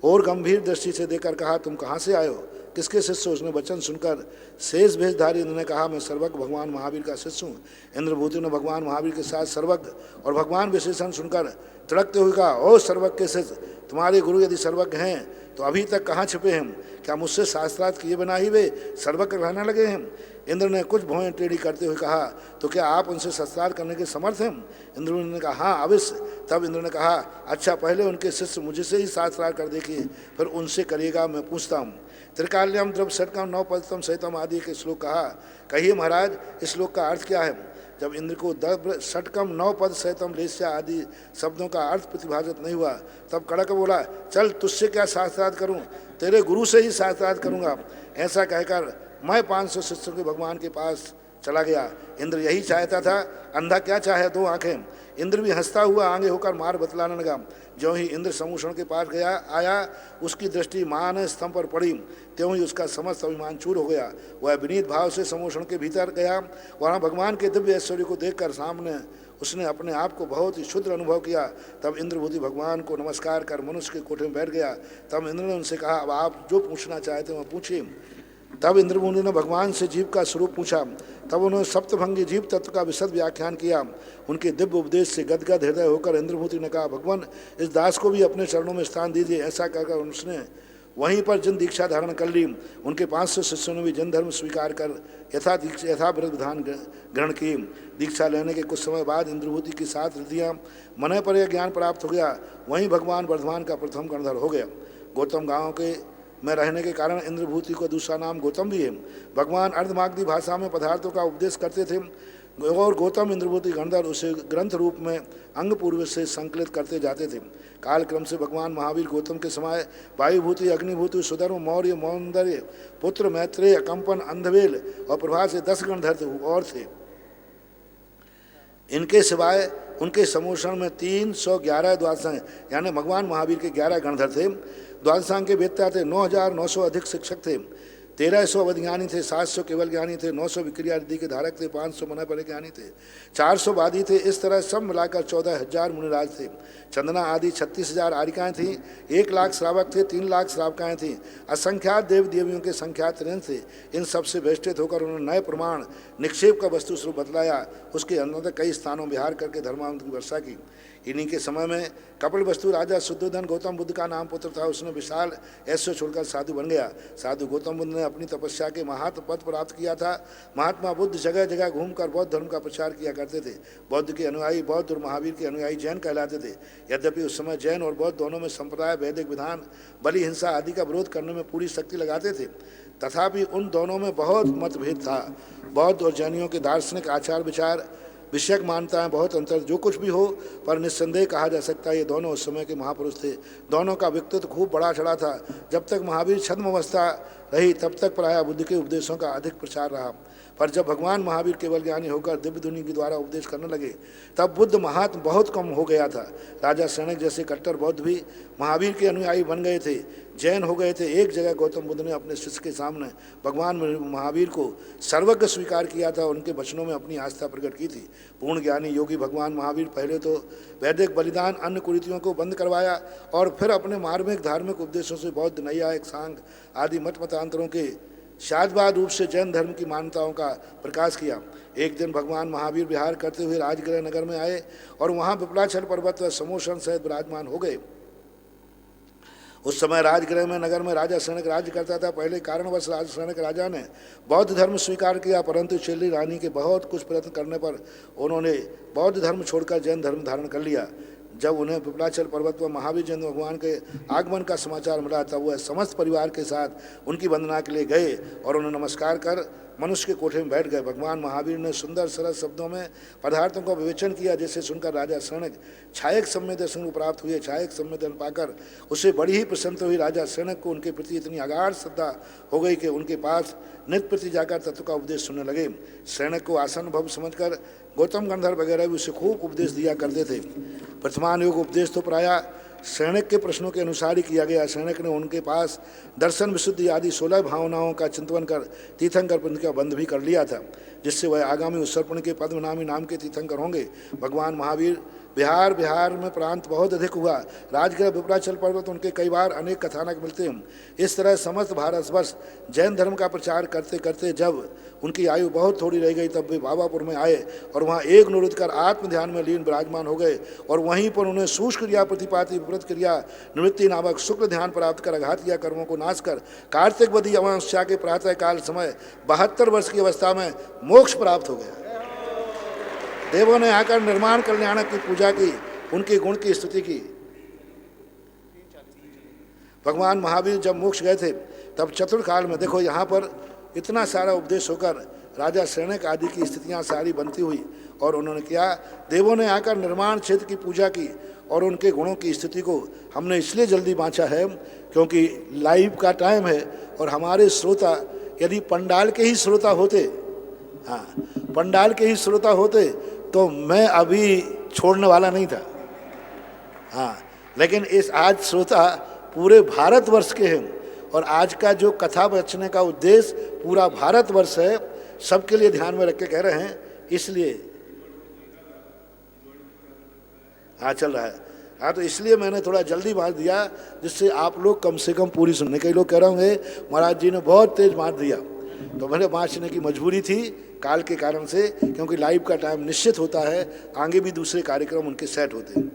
और गंभीर दृष्टि से देखकर कहा, तुम कहाँ से आए हो, किसके शिष्य? उसने वचन सुनकर शेष भेषधारी इंद्र ने कहा, मैं सर्वज्ञ भगवान महावीर का शिष्य हूँ। इंद्रभूति ने भगवान महावीर के साथ सर्वज्ञ और भगवान विशेषण सुनकर तिड़कते हुए कहा, ओ सर्वज्ञ के शिष्य, तुम्हारे गुरु यदि सर्वज्ञ हैं तो अभी तक कहाँ छिपे हैं? क्या मुझसे शास्त्रार्थ किए बिना ही वे सर्वज्ञ रहने लगे हैं? इंद्र ने कुछ भौएं टेढ़ी करते हुए कहा, तो क्या आप उनसे शास्त्रार्थ करने के समर्थ हैं? इंद्र ने कहा, हाँ अवश्य। तब इंद्र ने कहा, अच्छा पहले उनके शिष्य मुझसे ही शास्त्रार्थ कर देखिए, फिर उनसे करिएगा, मैं पूछता हूँ। त्रिकाल्यम द्रव षटकम नवपदतम सहितम आदि के श्लोक कहा। कहिए महाराज, इस श्लोक का अर्थ क्या है? जब इंद्र को द्रव षटकम नवपद सहितम लेस्या आदि शब्दों का अर्थ प्रतिभाजित नहीं हुआ तब कड़क बोला, चल तुझसे क्या शास्त्रार्थ करूं, तेरे गुरु से ही शास्त्रार्थ करूंगा। ऐसा कहकर मैं 500 शिष्यों के भगवान के पास चला गया। इंद्र यही चाहता था, अंधा क्या चाहे, 2 आंखें। इंद्र भी हंसता हुआ आगे होकर मार बतलाने लगा। ज्यों ही इंद्र समूषण के पास आया उसकी दृष्टि मान स्तंभ पर पड़ी, त्यों ही उसका समस्त अभिमान चूर हो गया। वह विनीत भाव से समूषण के भीतर गया। वहाँ भगवान के दिव्य ऐश्वर्य को देखकर सामने उसने अपने आप को बहुत ही शुद्ध अनुभव किया। तब इंद्रभूति भगवान को नमस्कार कर मनुष्य के कोठे में बैठ गया। तब इंद्र ने उनसे कहा, अब आप जो पूछना चाहते हैं वह पूछिए। तब इंद्रमुनि ने भगवान से जीव का स्वरूप पूछा। तब उन्होंने सप्तभंगी जीव तत्व का विशद व्याख्यान किया। उनके दिव्य उपदेश से गदगद हृदय होकर इंद्रभूति ने कहा, भगवान इस दास को भी अपने चरणों में स्थान दीजिए। ऐसा कहकर उसने वहीं पर जन दीक्षा धारण कर ली। उनके 500 शिष्यों ने भी जन धर्म स्वीकार कर यथाव्रत विधान ग्रहण की। दीक्षा लेने के कुछ समय बाद इंद्रभूति की 7 रिद्धियाँ मन पर यह ज्ञान प्राप्त हो गया। वहीं भगवान वर्धमान का प्रथम गणधर हो गया। गौतम गाँव के में रहने के कारण इंद्रभूति को दूसरा नाम गौतम भी है। भगवान अर्धमागधी भाषा में पदार्थों का उपदेश करते थे और गौतम इंद्रभूति गणधर उसे ग्रंथ रूप में अंग पूर्व से संकलित करते जाते थे। कालक्रम से भगवान महावीर गौतम के समय वायुभूति, अग्निभूति, सुधर्म, मौर्य, मौंदर्य, पुत्र, मैत्रेय, कंपन, अंधवेल और प्रभा से 10 गणधर और थे। इनके सिवाय उनके समूषण में 311 द्वादशांग यानी भगवान महावीर के 11 गणधर थे। द्वादशांग के वेत्ता थे। 9,900 अधिक शिक्षक थे। 1300 अवध ज्ञानी थे। 700 केवल ज्ञानी थे। 900 विक्रिया आदि के धारक थे। 500 मना परे ज्ञानी थे। 400 वादी थे। इस तरह सब मिलाकर 14,000 मुनिराज थे। चंदना आदि 36,000 आरिकाएँ थीं। 1 लाख श्रावक थे। 3 लाख श्रावकाएँ थीं। असंख्यात देव देवियों के संख्यात ऋण थे। इन सबसे वेष्टित होकर उन्होंने नए प्रमाण निक्षेप का वस्तु स्वरूप बतलाया। उसके अंदर कई स्थानों विहार करके धर्मांतर की वर्षा की। इन्हीं के समय में कपिलवस्तु राजा शुद्धोधन गौतम बुद्ध का नाम पुत्र था। उसने विशाल ऐश्वर्य छोड़कर साधु बन गया। साधु गौतम बुद्ध ने अपनी तपस्या के महात्म पद प्राप्त किया था। महात्मा बुद्ध जगह जगह घूमकर बौद्ध धर्म का प्रचार किया करते थे। बौद्ध के अनुयायी बौद्ध और महावीर के अनुयायी जैन कहलाते थे। यद्यपि उस समय जैन और बौद्ध दोनों में संप्रदाय, वैदिक विधान, बलि, हिंसा आदि का विरोध करने में पूरी शक्ति लगाते थे, तथापि उन दोनों में बहुत मतभेद था। बौद्ध और जैनियों के दार्शनिक आचार विचार, विषयक मान्यताएं बहुत अंतर जो कुछ भी हो, पर निस्संदेह कहा जा सकता है ये दोनों उस समय के महापुरुष थे। दोनों का व्यक्तित्व खूब बड़ा चढ़ा था। जब तक महावीर छद्म अवस्था रही तब तक प्रायः बुद्ध के उपदेशों का अधिक प्रचार रहा, पर जब भगवान महावीर केवल ज्ञानी होकर दिव्य ध्वनि के द्वारा उपदेश करने लगे तब बुद्ध महात्म बहुत कम हो गया था। राजा सैनिक जैसे कट्टर बौद्ध भी महावीर के अनुयायी बन गए थे, जैन हो गए थे। एक जगह गौतम बुद्ध ने अपने शिष्य के सामने भगवान महावीर को सर्वज्ञ स्वीकार किया था, उनके वचनों में अपनी आस्था प्रकट की थी। पूर्ण ज्ञानी योगी भगवान महावीर पहले तो वैदिक बलिदान, अन्य कुरीतियों को बंद करवाया और फिर अपने मार्मिक धार्मिक उपदेशों से बौद्ध, नैयायिक, सांघ आदि मत मतांतरों के शादवाद रूप से जैन धर्म की मान्यताओं का प्रकाश किया। एक दिन भगवान महावीर विहार करते हुए राजगृह नगर में आए और वहाँ विपलाचल पर्वत व समोषण सहित विराजमान हो गए। उस समय राजगृह में नगर में राजा सैनिक राज्य करता था। पहले कारणवश सैनिक राजा ने बौद्ध धर्म स्वीकार किया, परंतु चेली रानी के बहुत कुछ प्रयत्न करने पर उन्होंने बौद्ध धर्म छोड़कर जैन धर्म धारण कर लिया। जब उन्हें विपलाचल पर्वत पर महावीर जैन भगवान के आगमन का समाचार मिला तब वह समस्त परिवार के साथ उनकी वंदना के लिए गए और उन्हें नमस्कार कर मनुष्य के कोठे में बैठ गए। भगवान महावीर ने सुंदर सरल शब्दों में पदार्थों का विवेचन किया, जिसे सुनकर राजा सैनिक छायक सम्य दर्शन को प्राप्त हुए। छायक सम्य दर्शन पाकर उसे बड़ी ही प्रसन्नता हुई। राजा सैनिक को उनके प्रति इतनी अगाध श्रद्धा हो गई कि उनके पास नित्य प्रति जाकर तत्व का उपदेश सुनने लगे। सैनिक को आसन भव समझकर गौतम गंधर्व वगैरह भी उसे खूब उपदेश दिया करते थे। वर्तमान युग उपदेश तो प्रायः सैनिक के प्रश्नों के अनुसार ही किया गया। सैनिक ने उनके पास दर्शन, विशुद्धि आदि 16 भावनाओं का चिंतन कर तीर्थंकर पद का बंध भी कर लिया था, जिससे वह आगामी उत्सर्पण के पद्मनामी नाम के तीर्थंकर होंगे। भगवान महावीर बिहार में प्रांत बहुत अधिक हुआ। राजगृह विपलाचल पर्वत उनके कई बार अनेक कथानक मिलते हैं। इस तरह समस्त भारतवर्ष जैन धर्म का प्रचार करते करते जब उनकी आयु बहुत थोड़ी रह गई तब वे बाबापुर में आए और वहाँ एक निरुद्ध कर आत्म ध्यान में लीन विराजमान हो गए और वहीं पर उन्हें सूक्ष्म क्रिया, प्रतिपाती, विपरीत क्रिया, निवृत्ति नामक शुक्ल ध्यान प्राप्त कर अघात किया कर्मों को नाश कर कार्तिक वधी अमावस्या के प्रातः काल समय 72 वर्ष की अवस्था में मोक्ष प्राप्त हो गया। देवों ने आकर निर्माण कल्याणक की पूजा की, उनके गुण की स्तुति की। भगवान महावीर जब मोक्ष गए थे तब चतुर्थ काल में देखो यहाँ पर इतना सारा उपदेश होकर राजा सैनिक आदि की स्थितियाँ सारी बनती हुई और उन्होंने किया। देवों ने आकर निर्माण क्षेत्र की पूजा की और उनके गुणों की स्थिति को हमने इसलिए जल्दी बाँचा है क्योंकि लाइव का टाइम है और हमारे श्रोता यदि पंडाल के ही श्रोता होते, हाँ पंडाल के ही श्रोता होते तो मैं अभी छोड़ने वाला नहीं था। हाँ, लेकिन इस आज श्रोता पूरे भारतवर्ष के हैं और आज का जो कथा रचने का उद्देश्य पूरा भारतवर्ष है, सबके लिए ध्यान में रख के कह रहे हैं, इसलिए हाँ चल रहा है। हाँ, तो इसलिए मैंने थोड़ा जल्दी मार दिया जिससे आप लोग कम से कम पूरी सुनने। कई लोग कह रहे होंगे महाराज जी ने बहुत तेज मार दिया, तो मैंने बाँचने की मजबूरी थी काल के कारण से, क्योंकि लाइव का टाइम निश्चित होता है, आगे भी दूसरे कार्यक्रम उनके सेट होते हैं।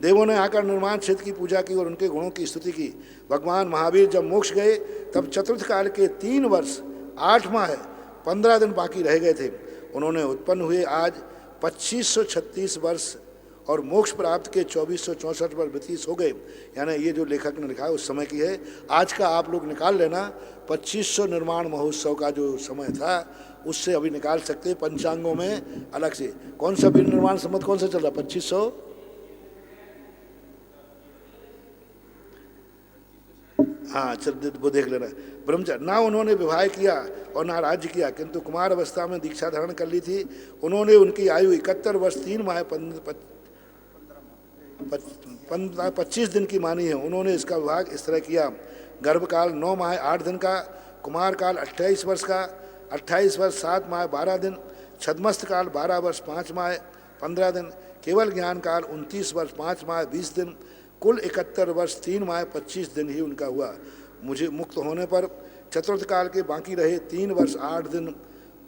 देवों ने आकर निर्माण क्षेत्र की पूजा की और उनके गुणों की स्तुति की। भगवान महावीर जब मोक्ष गए तब चतुर्थ काल के 3 वर्ष 8 माह 15 दिन बाकी रह गए थे। उन्होंने उत्पन्न हुए आज 2536 वर्ष और मोक्ष प्राप्त के 2464 वर्ष व्यतीत हो गए। यानी ये जो लेखक ने लिखा है उस समय की है। आज का आप लोग निकाल लेना, 2500 निर्माण महोत्सव का जो समय था उससे अभी निकाल सकते हैं पंचांगों में अलग से। कौन सा भी निर्माण संबंध कौन सा चल रहा? 2500, हाँ चल वो देख लेना। ब्रह्मचारी ना उन्होंने विवाह किया और ना राज्य किया, किंतु कुमार अवस्था में दीक्षा धारण कर ली थी। उन्होंने उनकी आयु 71 वर्ष 3 माह 25 दिन की मानी है। उन्होंने इसका विभाग इस तरह किया: गर्भकाल 9 माह 8 दिन का, कुमार काल 28 वर्ष का, 28 वर्ष 7 माह 12 दिन, छद्मस्त काल 12 वर्ष 5 माह 15 दिन, केवल ज्ञान काल 29 वर्ष 5 माह 20 दिन, कुल 71 वर्ष 3 माह 25 दिन ही उनका हुआ। मुझे मुक्त होने पर चतुर्थ काल के बाकी रहे 3 वर्ष 8 दिन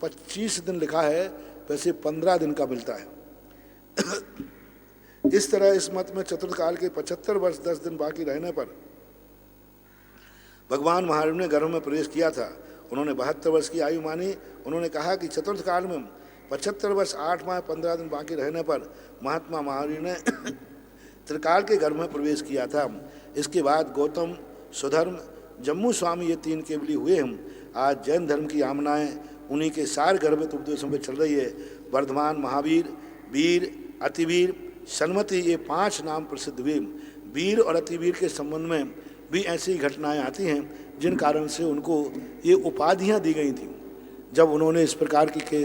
25 दिन लिखा है, वैसे 15 दिन का मिलता है। इस तरह इस मत में चतुर्थ काल के 75 वर्ष 10 दिन बाकी रहने पर भगवान महावीर ने गर्भ में प्रवेश किया था। उन्होंने 72 वर्ष की आयु मानी। उन्होंने कहा कि चतुर्थ काल में 75 वर्ष 8 माह 15 दिन बाकी रहने पर महात्मा महावीर ने त्रिकाल के गर्भ में प्रवेश किया था। इसके बाद गौतम, सुधर्म, जम्मू स्वामी ये 3 केवली हुए हम। आज जैन धर्म की आमनाएं उन्हीं के सार गर्भित उपदेशों पर चल रही है। वर्धमान, महावीर, वीर, अतिवीर, सन्मति ये 5 नाम प्रसिद्ध हुए। वीर और अतिवीर के संबंध में भी ऐसी घटनाएं आती हैं जिन कारण से उनको ये उपाधियां दी गई थी। जब उन्होंने इस प्रकार की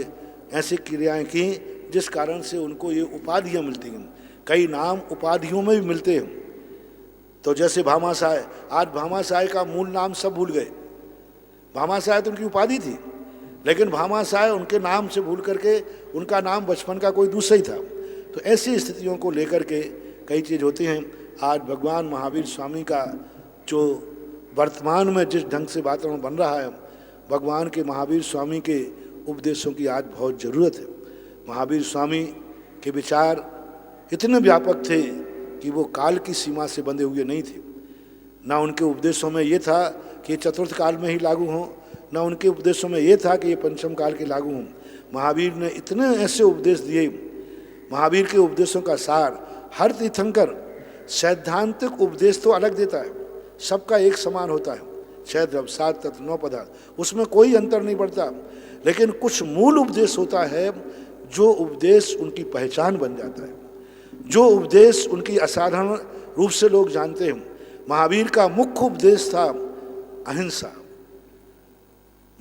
ऐसी क्रियाएं की जिस कारण से उनको ये उपाधियां मिलती हैं। कई नाम उपाधियों में भी मिलते हैं। तो जैसे भामाशाह, आज भामाशाह का मूल नाम सब भूल गए। भामाशाह तो उनकी उपाधि थी, लेकिन भामाशाह उनके नाम से भूल करके उनका नाम बचपन का कोई दूसरा ही था। तो ऐसी स्थितियों को लेकर के कई चीज़ होती हैं। आज भगवान महावीर स्वामी का जो वर्तमान में जिस ढंग से वातावरण बन रहा है, भगवान के महावीर स्वामी के उपदेशों की आज बहुत ज़रूरत है। महावीर स्वामी के विचार इतने व्यापक थे कि वो काल की सीमा से बंधे हुए नहीं थे। ना उनके उपदेशों में ये था कि चतुर्थ काल में ही लागू हों, ना उनके उपदेशों में ये था कि ये पंचम काल के लागू हों। महावीर ने इतने ऐसे उपदेश दिए। महावीर के उपदेशों का सार हर तीर्थंकर, सैद्धांतिक उपदेश तो अलग देता है, सबका एक समान होता है, 6 द्रव्य 7 तत्व 9 पदार्थ, उसमें कोई अंतर नहीं पड़ता। लेकिन कुछ मूल उपदेश होता है जो उपदेश उनकी पहचान बन जाता है, जो उपदेश उनकी असाधारण रूप से लोग जानते हैं। महावीर का मुख्य उपदेश था अहिंसा।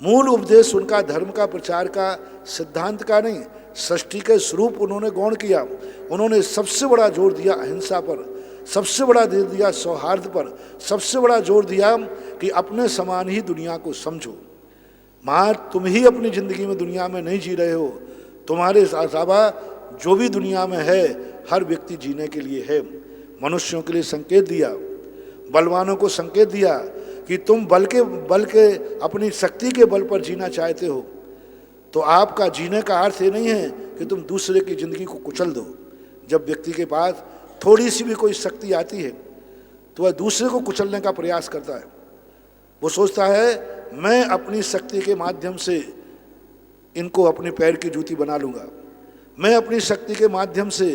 मूल उपदेश उनका धर्म का, प्रचार का, सिद्धांत का नहीं, सृष्टि के स्वरूप उन्होंने गौण किया। उन्होंने सबसे बड़ा जोर दिया अहिंसा पर, सबसे बड़ा जोर दिया सौहार्द पर, सबसे बड़ा जोर दिया कि अपने समान ही दुनिया को समझो। माँ, तुम ही अपनी जिंदगी में दुनिया में नहीं जी रहे हो, तुम्हारे अलावा जो भी दुनिया में है हर व्यक्ति जीने के लिए है। मनुष्यों के लिए संकेत दिया, बलवानों को संकेत दिया कि तुम बल के अपनी शक्ति के बल पर जीना चाहते हो, तो आपका जीने का अर्थ ये नहीं है कि तुम दूसरे की जिंदगी को कुचल दो। जब व्यक्ति के पास थोड़ी सी भी कोई शक्ति आती है तो वह दूसरे को कुचलने का प्रयास करता है। वो सोचता है मैं अपनी शक्ति के माध्यम से इनको अपने पैर की जूती बना लूँगा, मैं अपनी शक्ति के माध्यम से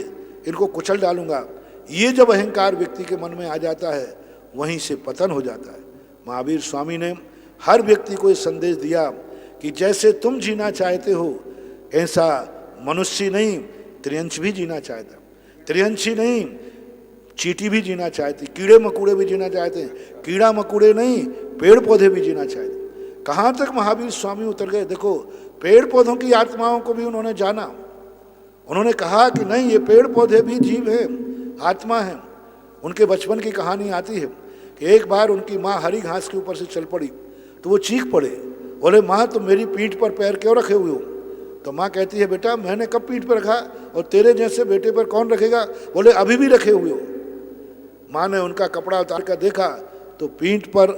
इनको कुचल डालूँगा। ये जब अहंकार व्यक्ति के मन में आ जाता है वहीं से पतन हो जाता है। महावीर स्वामी ने हर व्यक्ति को ये संदेश दिया कि जैसे तुम जीना चाहते हो ऐसा मनुष्य नहीं त्रियंश भी जीना चाहता, त्रियंशी नहीं चींटी भी जीना चाहती, कीड़े मकोड़े भी जीना चाहते हैं, कीड़ा मकोड़े नहीं पेड़ पौधे भी जीना चाहते। कहाँ तक महावीर स्वामी उतर गए। देखो, पेड़ पौधों की आत्माओं को भी उन्होंने जाना। उन्होंने कहा कि नहीं, ये पेड़ पौधे भी जीव है, आत्मा है। उनके बचपन की कहानी आती है कि एक बार उनकी माँ हरी घास के ऊपर से चल पड़ी तो वो चीख पड़े, बोले माँ तुम मेरी पीठ पर पैर क्यों रखे हुए हो। तो माँ कहती है बेटा मैंने कब पीठ पर रखा, और तेरे जैसे बेटे पर कौन रखेगा। बोले अभी भी रखे हुए हो। माँ ने उनका कपड़ा उतार कर देखा तो पीठ पर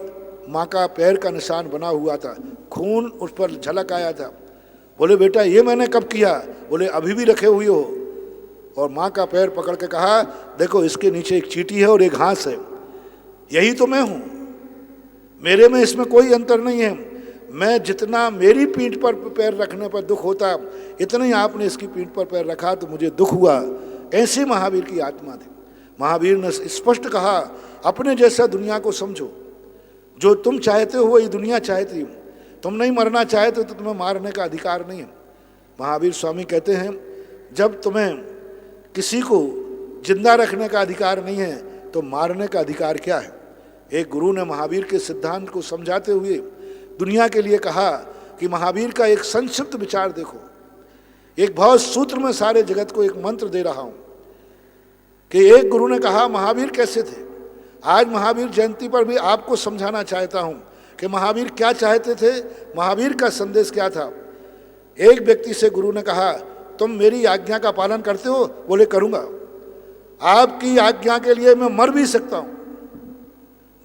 माँ का पैर का निशान बना हुआ था, खून उस पर झलक आया था। बोले बेटा ये मैंने कब किया। बोले अभी भी रखे हुए हो। और माँ का पैर पकड़ के कहा देखो इसके नीचे एक चींटी है और एक घास है, यही तो मैं हूँ, मेरे में इसमें कोई अंतर नहीं है। मैं जितना मेरी पीठ पर पैर रखने पर दुख होता इतना ही आपने इसकी पीठ पर पैर रखा तो मुझे दुख हुआ। ऐसे महावीर की आत्मा थी। महावीर ने स्पष्ट कहा अपने जैसा दुनिया को समझो, जो तुम चाहते हो वही दुनिया चाहती है। तुम नहीं मरना चाहते तो तुम्हें मारने का अधिकार नहीं है। महावीर स्वामी कहते हैं जब तुम्हें किसी को जिंदा रखने का अधिकार नहीं है तो मारने का अधिकार क्या है। एक गुरु ने महावीर के सिद्धांत को समझाते हुए दुनिया के लिए कहा कि महावीर का एक संक्षिप्त विचार देखो, एक बहुत सूत्र में सारे जगत को एक मंत्र दे रहा हूं कि एक गुरु ने कहा महावीर कैसे थे। आज महावीर जयंती पर भी आपको समझाना चाहता हूं कि महावीर क्या चाहते थे, महावीर का संदेश क्या था। एक व्यक्ति से गुरु ने कहा तुम मेरी आज्ञा का पालन करते हो। बोले करूंगा। आपकी आज्ञा के लिए मैं मर भी सकता हूं,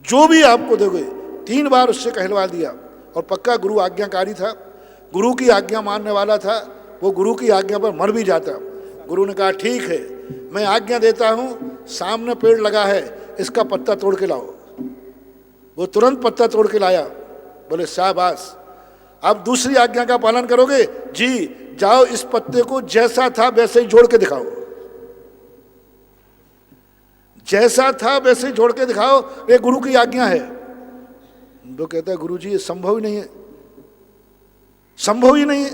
जो भी आपको दोगे। 3 बार उससे कहलवा दिया और पक्का गुरु आज्ञाकारी था, गुरु की आज्ञा मानने वाला था। वो गुरु की आज्ञा पर मर भी जाता। गुरु ने कहा ठीक है, मैं आज्ञा देता हूं, सामने पेड़ लगा है, इसका पत्ता तोड़ के लाओ। वो तुरंत पत्ता तोड़ के लाया। बोले शाबाश, अब दूसरी आज्ञा का पालन करोगे? जी, जाओ इस पत्ते को जैसा था वैसे ही जोड़ के दिखाओ। जैसा था वैसे ही जोड़ के दिखाओ, ये गुरु की आज्ञा है। तो कहता है गुरु जी ये संभव ही नहीं है, संभव ही नहीं है,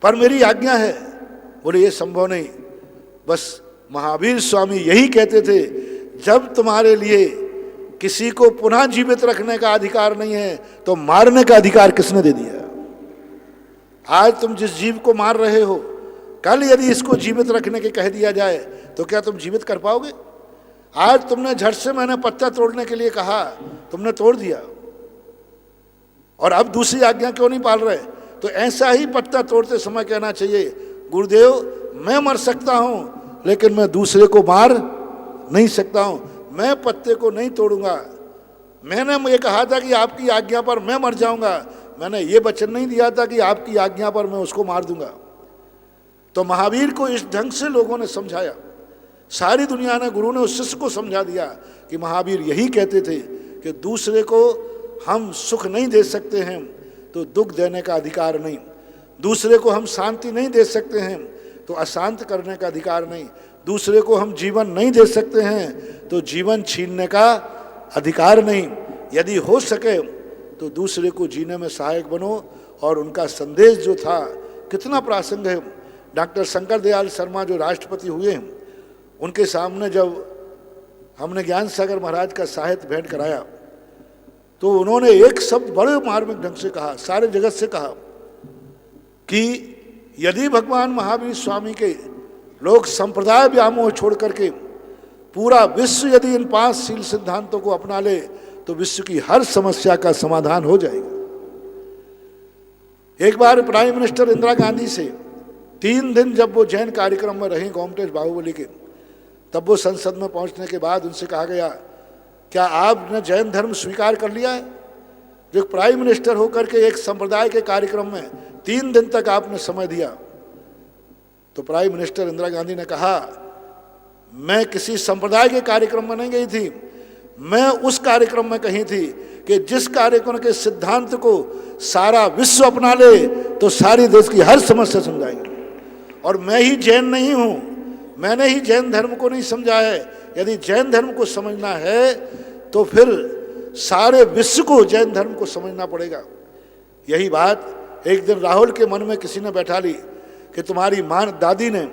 पर मेरी आज्ञा है। बोले ये संभव नहीं। बस महावीर स्वामी यही कहते थे, जब तुम्हारे लिए किसी को पुनः जीवित रखने का अधिकार नहीं है तो मारने का अधिकार किसने दे दिया? आज तुम जिस जीव को मार रहे हो, कल यदि इसको जीवित रखने के कह दिया जाए तो क्या तुम जीवित कर पाओगे? आज तुमने झट से मैंने पत्ता तोड़ने के लिए कहा, तुमने तोड़ दिया, और अब दूसरी आज्ञा क्यों नहीं पाल रहे? तो ऐसा ही पत्ता तोड़ते समय कहना चाहिए, गुरुदेव मैं मर सकता हूं लेकिन मैं दूसरे को मार नहीं सकता हूं, मैं पत्ते को नहीं तोड़ूंगा। मैंने ये कहा था कि आपकी आज्ञा पर मैं मर जाऊंगा, मैंने ये वचन नहीं दिया था कि आपकी आज्ञा पर मैं उसको मार दूंगा। तो महावीर को इस ढंग से लोगों ने समझाया, सारी दुनिया ने, गुरु ने उस शिष्य को समझा दिया कि महावीर यही कहते थे कि दूसरे को हम सुख नहीं दे सकते हैं तो दुख देने का अधिकार नहीं, दूसरे को हम शांति नहीं दे सकते हैं तो अशांत करने का अधिकार नहीं, दूसरे को हम जीवन नहीं दे सकते हैं तो जीवन छीनने का अधिकार नहीं। यदि हो सके तो दूसरे को जीने में सहायक बनो। और उनका संदेश जो था कितना प्रासंगिक है। डॉक्टर शंकर दयाल शर्मा जो राष्ट्रपति हुए हैं, उनके सामने जब हमने ज्ञान सागर महाराज का साहित्य भेंट कराया तो उन्होंने एक शब्द बड़े मार्मिक ढंग से कहा, सारे जगत से कहा कि यदि भगवान महावीर स्वामी के लोग संप्रदाय व्यामोह छोड़ करके पूरा विश्व यदि इन 5 शील सिद्धांतों को अपना ले तो विश्व की हर समस्या का समाधान हो जाएगा। एक बार प्राइम मिनिस्टर इंदिरा गांधी से 3 दिन जब वो जैन कार्यक्रम में रही गोमटेश बाहुबली के, तब वो संसद में पहुंचने के बाद उनसे कहा गया, क्या आपने जैन धर्म स्वीकार कर लिया है? जो प्राइम मिनिस्टर होकर के एक संप्रदाय के कार्यक्रम में 3 दिन तक आपने समय दिया। तो प्राइम मिनिस्टर इंदिरा गांधी ने कहा, मैं किसी संप्रदाय के कार्यक्रम में नहीं गई थी, मैं उस कार्यक्रम में कही थी कि जिस कार्यक्रम के सिद्धांत को सारा विश्व अपना ले तो सारी देश की हर समस्या समझाएंगे। और मैं ही जैन नहीं हूं, मैंने ही जैन धर्म को नहीं समझा है। यदि जैन धर्म को समझना है तो फिर सारे विश्व को जैन धर्म को समझना पड़ेगा। यही बात एक दिन राहुल के मन में किसी ने बैठा ली कि तुम्हारी मां दादी ने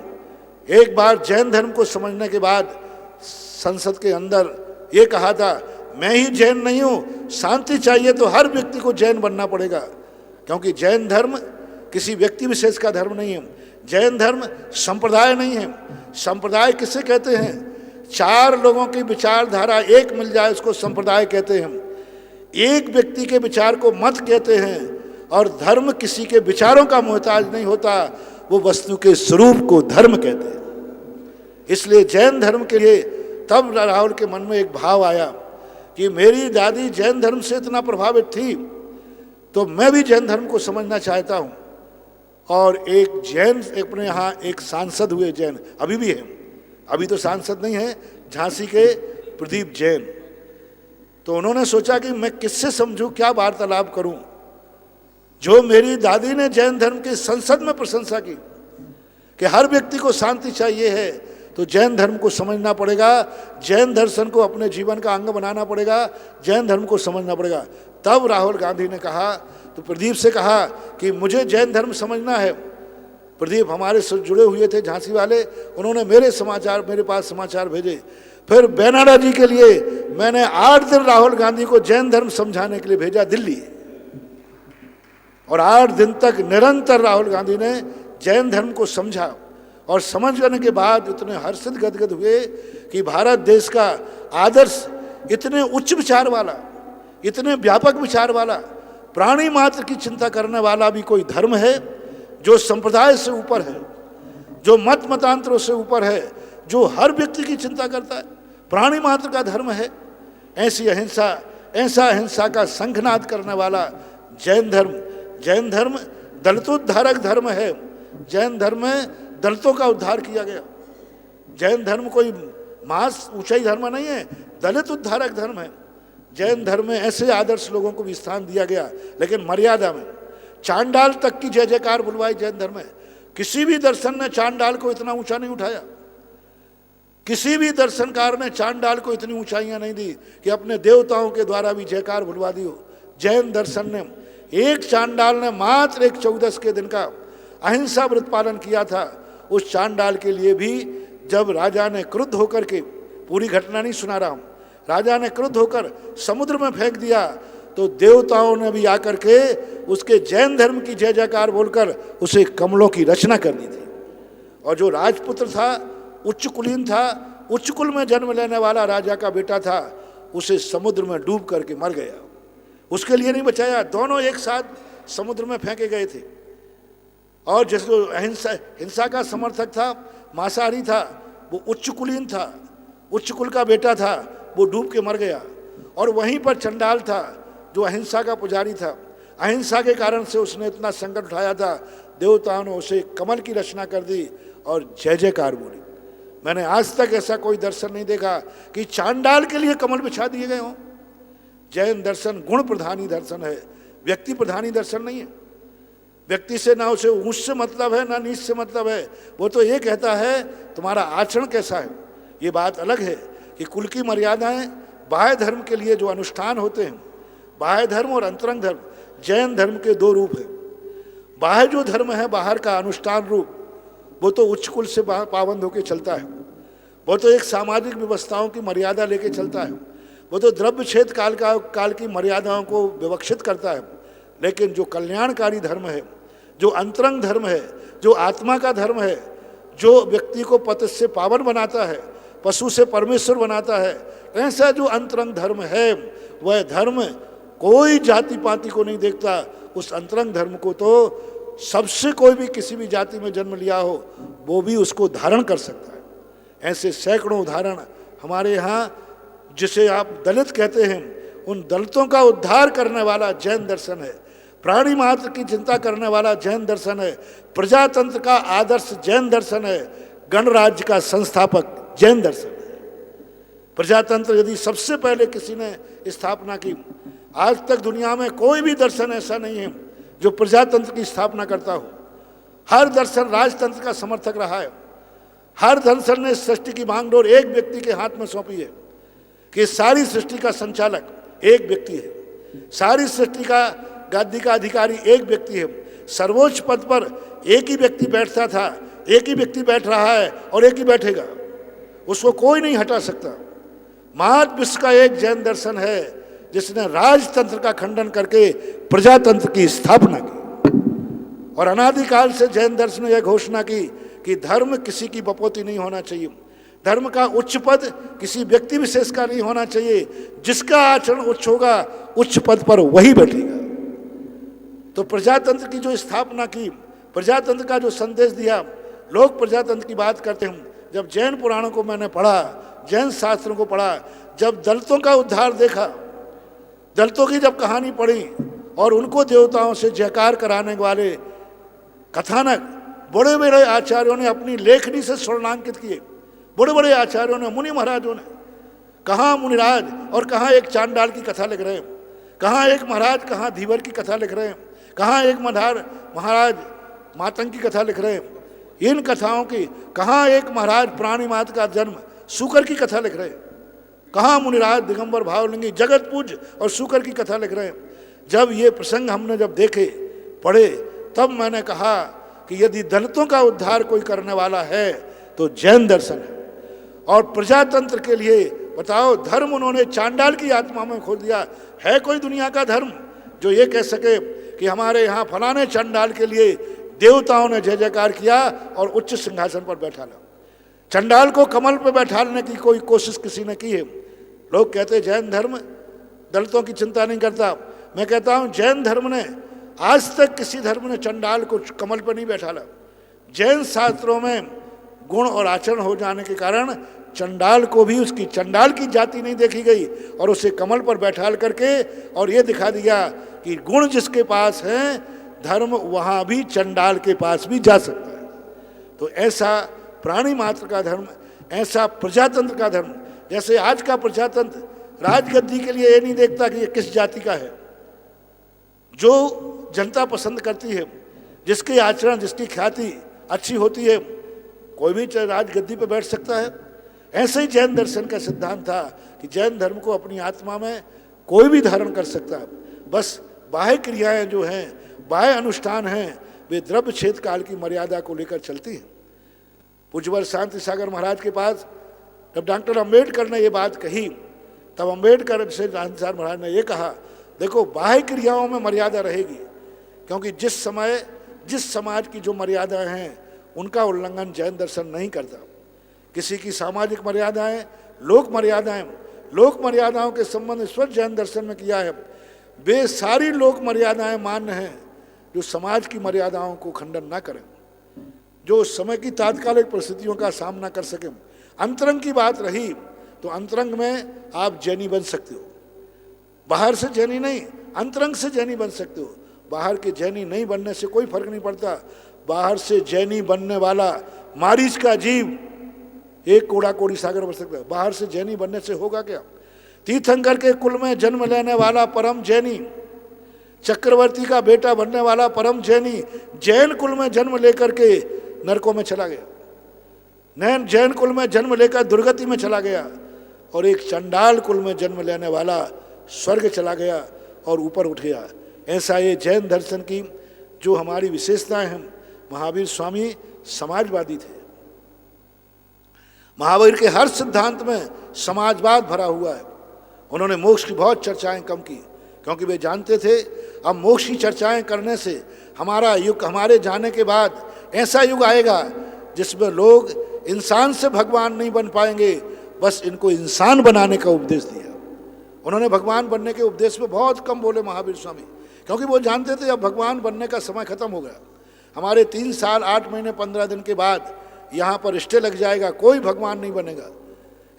एक बार जैन धर्म को समझने के बाद संसद के अंदर ये कहा था, मैं ही जैन नहीं हूं, शांति चाहिए तो हर व्यक्ति को जैन बनना पड़ेगा, क्योंकि जैन धर्म किसी व्यक्ति विशेष का धर्म नहीं है, जैन धर्म संप्रदाय नहीं है। संप्रदाय किसे कहते हैं? 4 लोगों की विचारधारा एक मिल जाए उसको संप्रदाय कहते हैं। एक व्यक्ति के विचार को मत कहते हैं। और धर्म किसी के विचारों का मोहताज नहीं होता, वो वस्तु के स्वरूप को धर्म कहते हैं। इसलिए जैन धर्म के लिए तब राहुल के मन में एक भाव आया कि मेरी दादी जैन धर्म से इतना प्रभावित थी तो मैं भी जैन धर्म को समझना चाहता हूँ। और एक जैन अपने यहाँ एक सांसद हुए जैन, अभी भी हैं, अभी तो सांसद नहीं है, झांसी के प्रदीप जैन। तो उन्होंने सोचा कि मैं किससे समझूं, क्या वार्तालाप करूं। जो मेरी दादी ने जैन धर्म की संसद में प्रशंसा की कि हर व्यक्ति को शांति चाहिए है, तो जैन धर्म को समझना पड़ेगा, जैन दर्शन को अपने जीवन का अंग बनाना पड़ेगा, जैन धर्म को समझना पड़ेगा। तब राहुल गांधी ने कहा, तो प्रदीप से कहा कि मुझे जैन धर्म समझना है। प्रदीप हमारे से जुड़े हुए थे झांसी वाले, उन्होंने मेरे पास समाचार भेजे। फिर बेनाडा जी के लिए मैंने 8 दिन राहुल गांधी को जैन धर्म समझाने के लिए भेजा दिल्ली, और 8 दिन तक निरंतर राहुल गांधी ने जैन धर्म को समझा। और समझ करने के बाद इतने हर्षित गदगद हुए कि भारत देश का आदर्श इतने उच्च विचार वाला, इतने व्यापक विचार वाला, प्राणी मात्र की चिंता करने वाला भी कोई धर्म है जो संप्रदाय से ऊपर है, जो मत मतांतरों से ऊपर है, जो हर व्यक्ति की चिंता करता है, प्राणी मात्र का धर्म है। ऐसी अहिंसा, ऐसा अहिंसा का शंखनाद करने वाला जैन धर्म। जैन धर्म दलितोद्धारक धर्म है। जैन धर्म में दलितों का उद्धार किया गया। जैन धर्म कोई मास ऊंचाई धर्म नहीं है, दलित उद्धारक धर्म है। जैन धर्म में ऐसे आदर्श लोगों को भी स्थान दिया गया, लेकिन मर्यादा में। चांडाल तक की जय जयकार बुलवाई जैन धर्म में। किसी भी दर्शन ने चांडाल को इतना ऊंचा नहीं उठाया, किसी भी दर्शनकार ने चांडाल को इतनी ऊंचाइयां नहीं दी कि अपने देवताओं के द्वारा भी जयकार बुलवा दी हो। जैन दर्शन ने, एक चांडाल ने मात्र एक 14 के दिन का अहिंसा व्रत पालन किया था। उस चांडाल के लिए भी जब राजा ने क्रुद्ध होकर के, पूरी घटना नहीं सुना रहा हूं, राजा ने क्रुद्ध होकर समुद्र में फेंक दिया, तो देवताओं ने भी आकर के उसके जैन धर्म की जय जयकार बोलकर उसे कमलों की रचना कर दी थी। और जो राजपुत्र था, उच्च कुलीन था, उच्च कुल में जन्म लेने वाला राजा का बेटा था, उसे समुद्र में डूब करके मर गया। उसके लिए नहीं बचाया, दोनों एक साथ समुद्र में फेंके गए थे। और जिसको हिंसा का समर्थक था, मांसाहारी था, वो उच्च कुलीन था, उच्च कुल का बेटा था, वो डूब के मर गया। और वहीं पर चंडाल था जो अहिंसा का पुजारी था। अहिंसा के कारण से उसने इतना संकट उठाया था, देवताओं ने उसे कमल की रचना कर दी और जय जयकार बोली। मैंने आज तक ऐसा कोई दर्शन नहीं देखा कि चांडाल के लिए कमल बिछा दिए गए हों। जैन दर्शन गुण प्रधानी दर्शन है, व्यक्ति प्रधानी दर्शन नहीं है। व्यक्ति से ना उसे ऊंच से मतलब है, ना नीच से मतलब है। वो तो ये कहता है तुम्हारा आचरण कैसा है। ये बात अलग है कि कुल की मर्यादाएं, बाह्य धर्म के लिए जो अनुष्ठान होते हैं, बाह्य धर्म और अंतरंग धर्म, जैन धर्म के दो रूप हैं। बाह्य जो धर्म है, बाहर का अनुष्ठान रूप, वो तो उच्च कुल से पाबंद होकर चलता है। वो तो एक सामाजिक व्यवस्थाओं की मर्यादा लेके चलता है। वो तो द्रव्य छेद काल की मर्यादाओं को विवक्षित करता है। लेकिन जो कल्याणकारी धर्म है, जो अंतरंग धर्म है, जो आत्मा का धर्म है, जो व्यक्ति को पति से पावन बनाता है, पशु से परमेश्वर बनाता है, ऐसा जो अंतरंग धर्म है, वह धर्म कोई जाति पाति को नहीं देखता। उस अंतरंग धर्म को तो सबसे, कोई भी किसी भी जाति में जन्म लिया हो वो भी उसको धारण कर सकता है। ऐसे सैकड़ों उदाहरण हमारे यहाँ, जिसे आप दलित कहते हैं, उन दलितों का उद्धार करने वाला जैन दर्शन है। प्राणी मात्र की चिंता करने वाला जैन दर्शन है। प्रजातंत्र का आदर्श जैन दर्शन है। गणराज्य का संस्थापक जैन दर्शन है। प्रजातंत्र यदि सबसे पहले किसी ने स्थापना की, आज तक दुनिया में कोई भी दर्शन ऐसा नहीं है जो प्रजातंत्र की स्थापना करता हो। हर दर्शन राजतंत्र का समर्थक रहा है। हर दर्शन ने सृष्टि की बागडोर एक व्यक्ति के हाथ में सौंपी है कि सारी सृष्टि का संचालक एक व्यक्ति है, सारी सृष्टि का गादी का अधिकारी एक व्यक्ति है। सर्वोच्च पद पर एक ही व्यक्ति बैठता था, एक ही व्यक्ति बैठ रहा है और एक ही बैठेगा, उसको कोई नहीं हटा सकता। मात्र विश्व का एक जैन दर्शन है जिसने राजतंत्र का खंडन करके प्रजातंत्र की स्थापना की। और अनादिकाल से जैन दर्शन ने यह घोषणा की कि धर्म किसी की बपोती नहीं होना चाहिए। धर्म का उच्च पद किसी व्यक्ति विशेष का नहीं होना चाहिए। जिसका आचरण उच्च होगा, उच्च पद पर वही बैठेगा। तो प्रजातंत्र की जो स्थापना की, प्रजातंत्र का जो संदेश दिया, लोग प्रजातंत्र की बात करते हैं। जब जैन पुराणों को मैंने पढ़ा, जैन शास्त्रों को पढ़ा, जब दलितों का उद्धार देखा, दलितों की जब कहानी पढ़ी और उनको देवताओं से जयकार कराने वाले कथानक बड़े बड़े आचार्यों ने अपनी लेखनी से स्वर्णांकित किए। बड़े बड़े आचार्यों ने, मुनि महाराजों ने, कहाँ मुनिराज और कहाँ एक चांडाल की कथा लिख रहे हैं, कहाँ एक महाराज, कहाँ धीवर की कथा लिख रहे हैं, कहाँ एक महाराज मातंग की कथा लिख रहे हैं। इन कथाओं की कहाँ एक महाराज प्राणी मात का जन्म सूकर की कथा लिख रहे हैं, कहाँ मुनिराज दिगंबर भावलिंगी जगत पूज और सूकर की कथा लिख रहे हैं। जब ये प्रसंग हमने जब देखे, पढ़े, तब मैंने कहा कि यदि दलितों का उद्धार कोई करने वाला है तो जैन दर्शन है। और प्रजातंत्र के लिए बताओ, धर्म उन्होंने चांडाल की आत्मा में खोल दिया। है कोई दुनिया का धर्म जो ये कह सके कि हमारे यहाँ फलाने चांडाल के लिए देवताओं ने जय जयकार किया और उच्च सिंहासन पर बैठा ला। चंडाल को कमल पर बैठाने की कोई कोशिश किसी ने की है। लोग कहते हैं जैन धर्म दलितों की चिंता नहीं करता। मैं कहता हूँ जैन धर्म ने आज तक किसी धर्म ने चंडाल को कमल पर नहीं बैठाला। जैन शास्त्रों में गुण और आचरण हो जाने के कारण चंडाल को भी उसकी चंडाल की जाति नहीं देखी गई और उसे कमल पर बैठाल करके और ये दिखा दिया कि गुण जिसके पास है, धर्म वहाँ भी चंडाल के पास भी जा सकता है। तो ऐसा प्राणी मात्र का धर्म, ऐसा प्रजातंत्र का धर्म, जैसे आज का प्रजातंत्र राजगद्दी के लिए ये नहीं देखता कि ये किस जाति का है, जो जनता पसंद करती है, जिसके आचरण जिसकी ख्याति अच्छी होती है, कोई भी राजगद्दी पर बैठ सकता है। ऐसे ही जैन दर्शन का सिद्धांत था कि जैन धर्म को अपनी आत्मा में कोई भी धारण कर सकता है, बस बाह्य क्रियाएं जो हैं, बाह्य अनुष्ठान हैं, वे द्रव्य छेद काल की मर्यादा को लेकर चलती हैं। पूज्यवर शांति सागर महाराज के पास जब डॉक्टर अम्बेडकर ने ये बात कही, तब अम्बेडकर से शांति सागर महाराज ने ये कहा, देखो बाह्य क्रियाओं में मर्यादा रहेगी, क्योंकि जिस समय जिस समाज की जो मर्यादाएं हैं उनका उल्लंघन जैन दर्शन नहीं करता। किसी की सामाजिक मर्यादाएं, लोक मर्यादाओं के संबंध ईश्वर जैन दर्शन में किया है। वे सारी लोक मर्यादाएं मान्य हैं जो समाज की मर्यादाओं को खंडन ना करें, जो उस समय की तात्कालिक परिस्थितियों का सामना कर सकें। अंतरंग की बात रही तो अंतरंग में आप जैनी बन सकते हो, बाहर से जैनी नहीं, अंतरंग से जैनी बन सकते हो। बाहर के जैनी नहीं बनने से कोई फर्क नहीं पड़ता। बाहर से जैनी बनने वाला मारीच का जीव एक कोड़ा कोड़ी सागर बन सकता है, बाहर से जैनी बनने से होगा क्या? तीर्थंकर के कुल में जन्म लेने वाला परम जैनी, चक्रवर्ती का बेटा बनने वाला परम जैनी, जैन कुल में जन्म लेकर के नरकों में चला गया, नैन जैन कुल में जन्म लेकर दुर्गति में चला गया, और एक चंडाल कुल में जन्म लेने वाला स्वर्ग चला गया और ऊपर उठ गया। ऐसा ये जैन दर्शन की जो हमारी विशेषताएं हैं। महावीर स्वामी समाजवादी थे। महावीर के हर सिद्धांत में समाजवाद भरा हुआ है। उन्होंने मोक्ष की बहुत चर्चाएं कम की, क्योंकि वे जानते थे अब मोक्ष की चर्चाएं करने से हमारा युग, हमारे जाने के बाद ऐसा युग आएगा जिसमें लोग इंसान से भगवान नहीं बन पाएंगे, बस इनको इंसान बनाने का उपदेश दिया। उन्होंने भगवान बनने के उपदेश में बहुत कम बोले महावीर स्वामी, क्योंकि वो जानते थे अब भगवान बनने का समय खत्म हो गया। हमारे 3 साल 8 महीने 15 दिन के बाद यहाँ पर स्टे लग जाएगा, कोई भगवान नहीं बनेगा।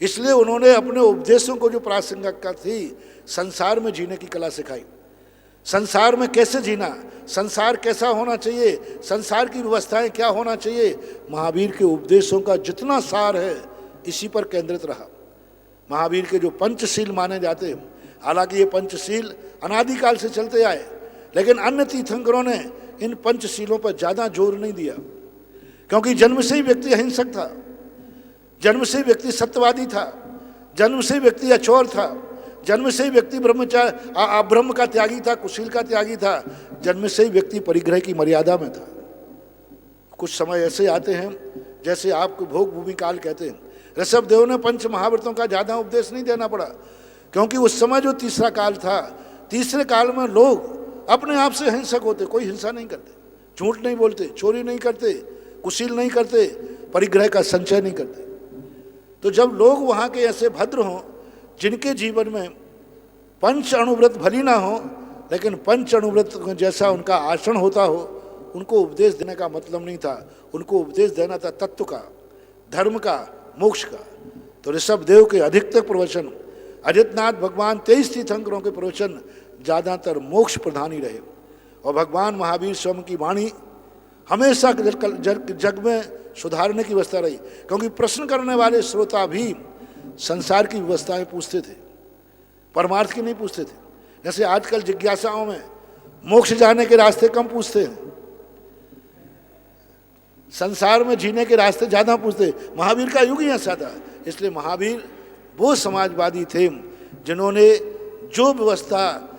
इसलिए उन्होंने अपने उपदेशों को जो प्रासंगिकता थी, संसार में जीने की कला सिखाई। संसार में कैसे जीना, संसार कैसा होना चाहिए, संसार की व्यवस्थाएं क्या होना चाहिए, महावीर के उपदेशों का जितना सार है इसी पर केंद्रित रहा। महावीर के जो पंचशील माने जाते हैं, हालांकि ये पंचशील अनादिकाल से चलते आए, लेकिन अन्य तीर्थंकरों ने इन पंचशीलों पर ज़्यादा जोर नहीं दिया, क्योंकि जन्म से ही व्यक्ति अहिंसक था, जन्म से ही व्यक्ति सत्यवादी था, जन्म से ही व्यक्ति अचोर था, जन्म से ही व्यक्ति ब्रह्म का त्यागी था, कुशील का त्यागी था, जन्म से ही व्यक्ति परिग्रह की मर्यादा में था। कुछ समय ऐसे आते हैं जैसे आपको भोग भूमि काल कहते हैं। ऋषभ देव ने पंच महाव्रतों का ज़्यादा उपदेश नहीं देना पड़ा, क्योंकि उस समय जो तीसरा काल था, तीसरे काल में लोग अपने आप से हिंसक होते, कोई हिंसा नहीं करते, झूठ नहीं बोलते, चोरी नहीं करते, कुशील नहीं करते, परिग्रह का संचय नहीं करते। तो जब लोग वहाँ के ऐसे भद्र हों जिनके जीवन में पंच अणुव्रत भली ना हो, लेकिन पंच अणुव्रत जैसा उनका आचरण होता हो, उनको उपदेश देने का मतलब नहीं था। उनको उपदेश देना था तत्व का, धर्म का, मोक्ष का। तो ऋषभ देव के अधिकतर प्रवचन, अजितनाथ भगवान 23 तीर्थंकरों के प्रवचन ज़्यादातर मोक्ष प्रधान ही रहे। और भगवान महावीर स्वयं की वाणी हमेशा जग में सुधारने की व्यवस्था रही, क्योंकि प्रश्न करने वाले श्रोता भी संसार की व्यवस्थाएं पूछते थे, परमार्थ की नहीं पूछते थे। जैसे आजकल जिज्ञासाओं में मोक्ष जाने के रास्ते कम पूछते हैं, संसार में जीने के रास्ते ज़्यादा पूछते। महावीर का युग ही ऐसा था। इसलिए महावीर वो समाजवादी थे जिन्होंने जो व्यवस्था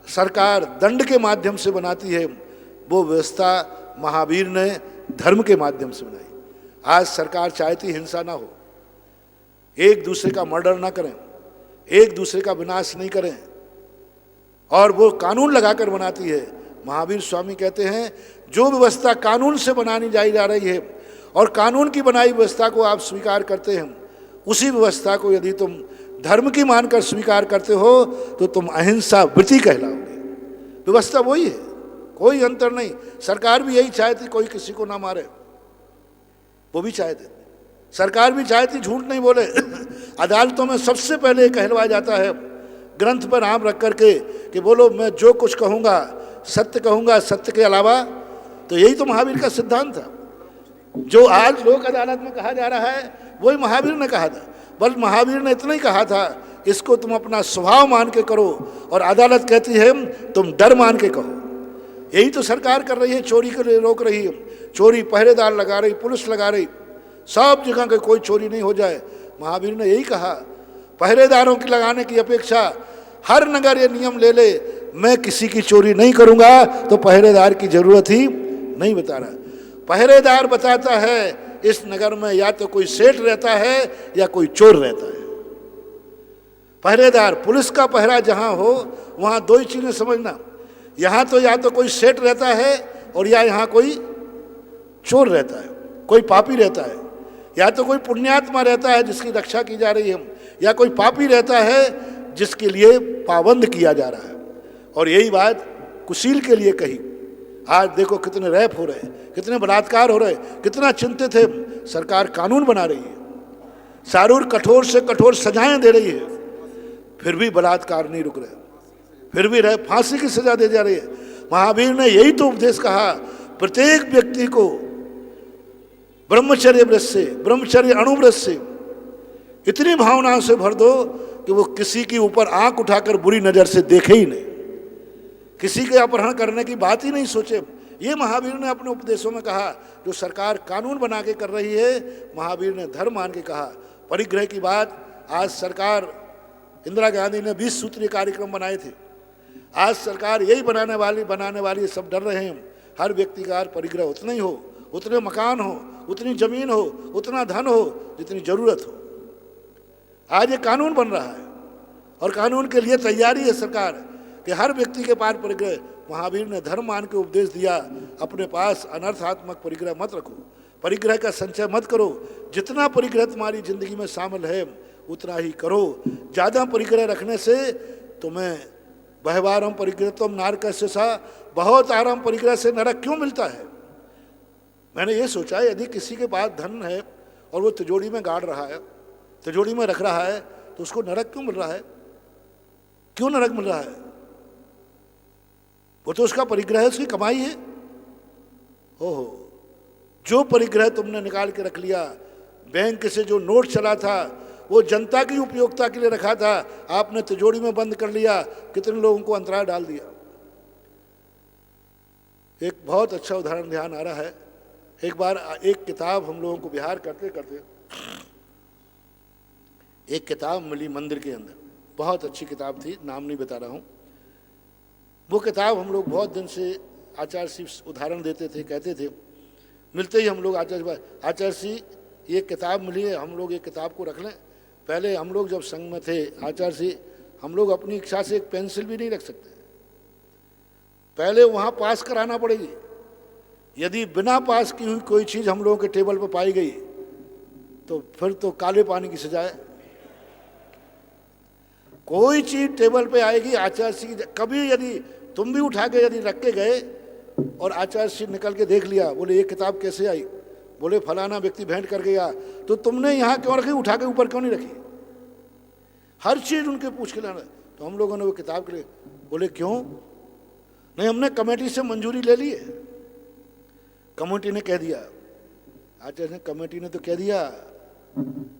सरकार दंड के माध्यम से बनाती है, वो व्यवस्था महावीर ने धर्म के माध्यम से बनाई। आज सरकार चाहती हिंसा ना हो, एक दूसरे का मर्डर ना करें, एक दूसरे का विनाश नहीं करें, और वो कानून लगाकर बनाती है। महावीर स्वामी कहते हैं जो व्यवस्था कानून से बनानी जा रही है और कानून की बनाई व्यवस्था को आप स्वीकार करते हैं, उसी व्यवस्था को यदि तुम धर्म की मानकर स्वीकार करते हो तो तुम अहिंसा व्रती कहलाओगे। व्यवस्था वही है, कोई अंतर नहीं। सरकार भी यही चाहती कोई किसी को ना मारे, वो भी चाहते, सरकार भी चाहती झूठ नहीं बोले। अदालतों में सबसे पहले कहलवाया जाता है ग्रंथ पर नाम रख करके कि बोलो मैं जो कुछ कहूँगा सत्य कहूँगा, सत्य के अलावा। तो यही तो महावीर का सिद्धांत था। जो आज लोक अदालत में कहा जा रहा है वही महावीर ने कहा था। बल्कि महावीर ने इतना ही कहा था, इसको तुम अपना स्वभाव मान के करो, और अदालत कहती है तुम डर मान के कहो। यही तो सरकार कर रही है, चोरी के लिए रोक रही है, चोरी पहरेदार लगा रही, पुलिस लगा रही, सब जगह के कोई चोरी नहीं हो जाए। महावीर ने यही कहा, पहरेदारों की लगाने की अपेक्षा हर नगर ये नियम ले ले, मैं किसी की चोरी नहीं करूंगा, तो पहरेदार की जरूरत ही नहीं बता रहा। पहरेदार बताता है इस नगर में या तो कोई सेठ रहता है या कोई चोर रहता है। पहरेदार, पुलिस का पहरा जहां हो वहां दो ही चीजें समझना, यहां तो या तो कोई सेठ रहता है और या यहां कोई चोर रहता है, कोई पापी रहता है। या तो कोई पुण्यात्मा रहता है जिसकी रक्षा की जा रही है, या कोई पापी रहता है जिसके लिए पाबंद किया जा रहा है। और यही बात कुशील के लिए कही। आज देखो कितने रैप हो रहे हैं, कितने बलात्कार हो रहे हैं, कितना चिंतित है। सरकार कानून बना रही है, सारूर कठोर से कठोर सजाएं दे रही है, फिर भी बलात्कार नहीं रुक रहे, फिर भी रैप, फांसी की सजा दे जा रही है। महावीर ने यही तो उपदेश कहा, प्रत्येक व्यक्ति को ब्रह्मचर्य व्रत से, ब्रह्मचर्य अणुव्रत से इतनी भावनाओं से भर दो कि वो किसी के ऊपर आंख उठाकर बुरी नजर से देखे ही नहीं, किसी के अपहरण करने की बात ही नहीं सोचे। ये महावीर ने अपने उपदेशों में कहा। जो सरकार कानून बना के कर रही है, महावीर ने धर्म मान के कहा। परिग्रह की बात आज सरकार, इंदिरा गांधी ने 20 सूत्रीय कार्यक्रम बनाए थे, आज सरकार यही बनाने वाली सब डर रहे हैं। हर व्यक्ति का परिग्रह उतना ही हो, उतने मकान हो, उतनी जमीन हो, उतना धन हो जितनी जरूरत हो। आज ये कानून बन रहा है और कानून के लिए तैयारी है सरकार कि हर व्यक्ति के पास परिग्रह। महावीर ने धर्म मान के उपदेश दिया, अपने पास अनर्थात्मक परिग्रह मत रखो, परिग्रह का संचय मत करो। जितना परिग्रह तुम्हारी जिंदगी में शामिल है उतना ही करो। ज़्यादा परिग्रह रखने से तुम्हें बहवारम परिग्रह तुम नारक से सा, बहुत आराम परिग्रह से नरक क्यों मिलता है। मैंने ये सोचा, यदि किसी के पास धन है और वो तिजोरी में गाड़ रहा है, तिजोरी में रख रहा है, तो उसको नरक क्यों मिल रहा है? क्यों नरक मिल रहा है? वो तो उसका परिग्रह है, उसकी कमाई है। ओहो, जो परिग्रह तुमने निकाल के रख लिया, बैंक से जो नोट चला था वो जनता की उपयोगिता के लिए रखा था, आपने तिजोरी में बंद कर लिया, कितने लोगों को अंतराय डाल दिया। एक बहुत अच्छा उदाहरण ध्यान आ रहा है। एक बार एक किताब हम लोगों को विहार करते करते एक किताब मिली मंदिर के अंदर, बहुत अच्छी किताब थी, नाम नहीं बता रहा हूँ। वो किताब हम लोग बहुत दिन से आचार्य जी उदाहरण देते थे, कहते थे, मिलते ही हम लोग आचार्य जी ये किताब मिली है, हम लोग ये किताब को रख लें। पहले हम लोग जब संघ में थे आचार्य जी, हम लोग अपनी इच्छा से एक पेंसिल भी नहीं रख सकते, पहले वहाँ पास कराना पड़ेगी। यदि बिना पास की हुई कोई चीज़ हम लोगों के टेबल पर पाई गई तो फिर तो काले पानी की सजा है। कोई चीज़ टेबल पे आएगी आचार्य जी, कभी यदि तुम भी उठा के यदि रख के गए और आचार्य जी निकल के देख लिया, बोले ये किताब कैसे आई, बोले फलाना व्यक्ति भेंट कर गया, तो तुमने यहाँ क्यों रखी, उठा के ऊपर क्यों नहीं रखी? हर चीज़ उनके पूछ के लाना। तो हम लोगों ने वो किताब के लिए बोले क्यों नहीं, हमने कमेटी से मंजूरी ले ली है। कमेटी ने कह दिया, आचार्य ने, कमेटी ने तो कह दिया,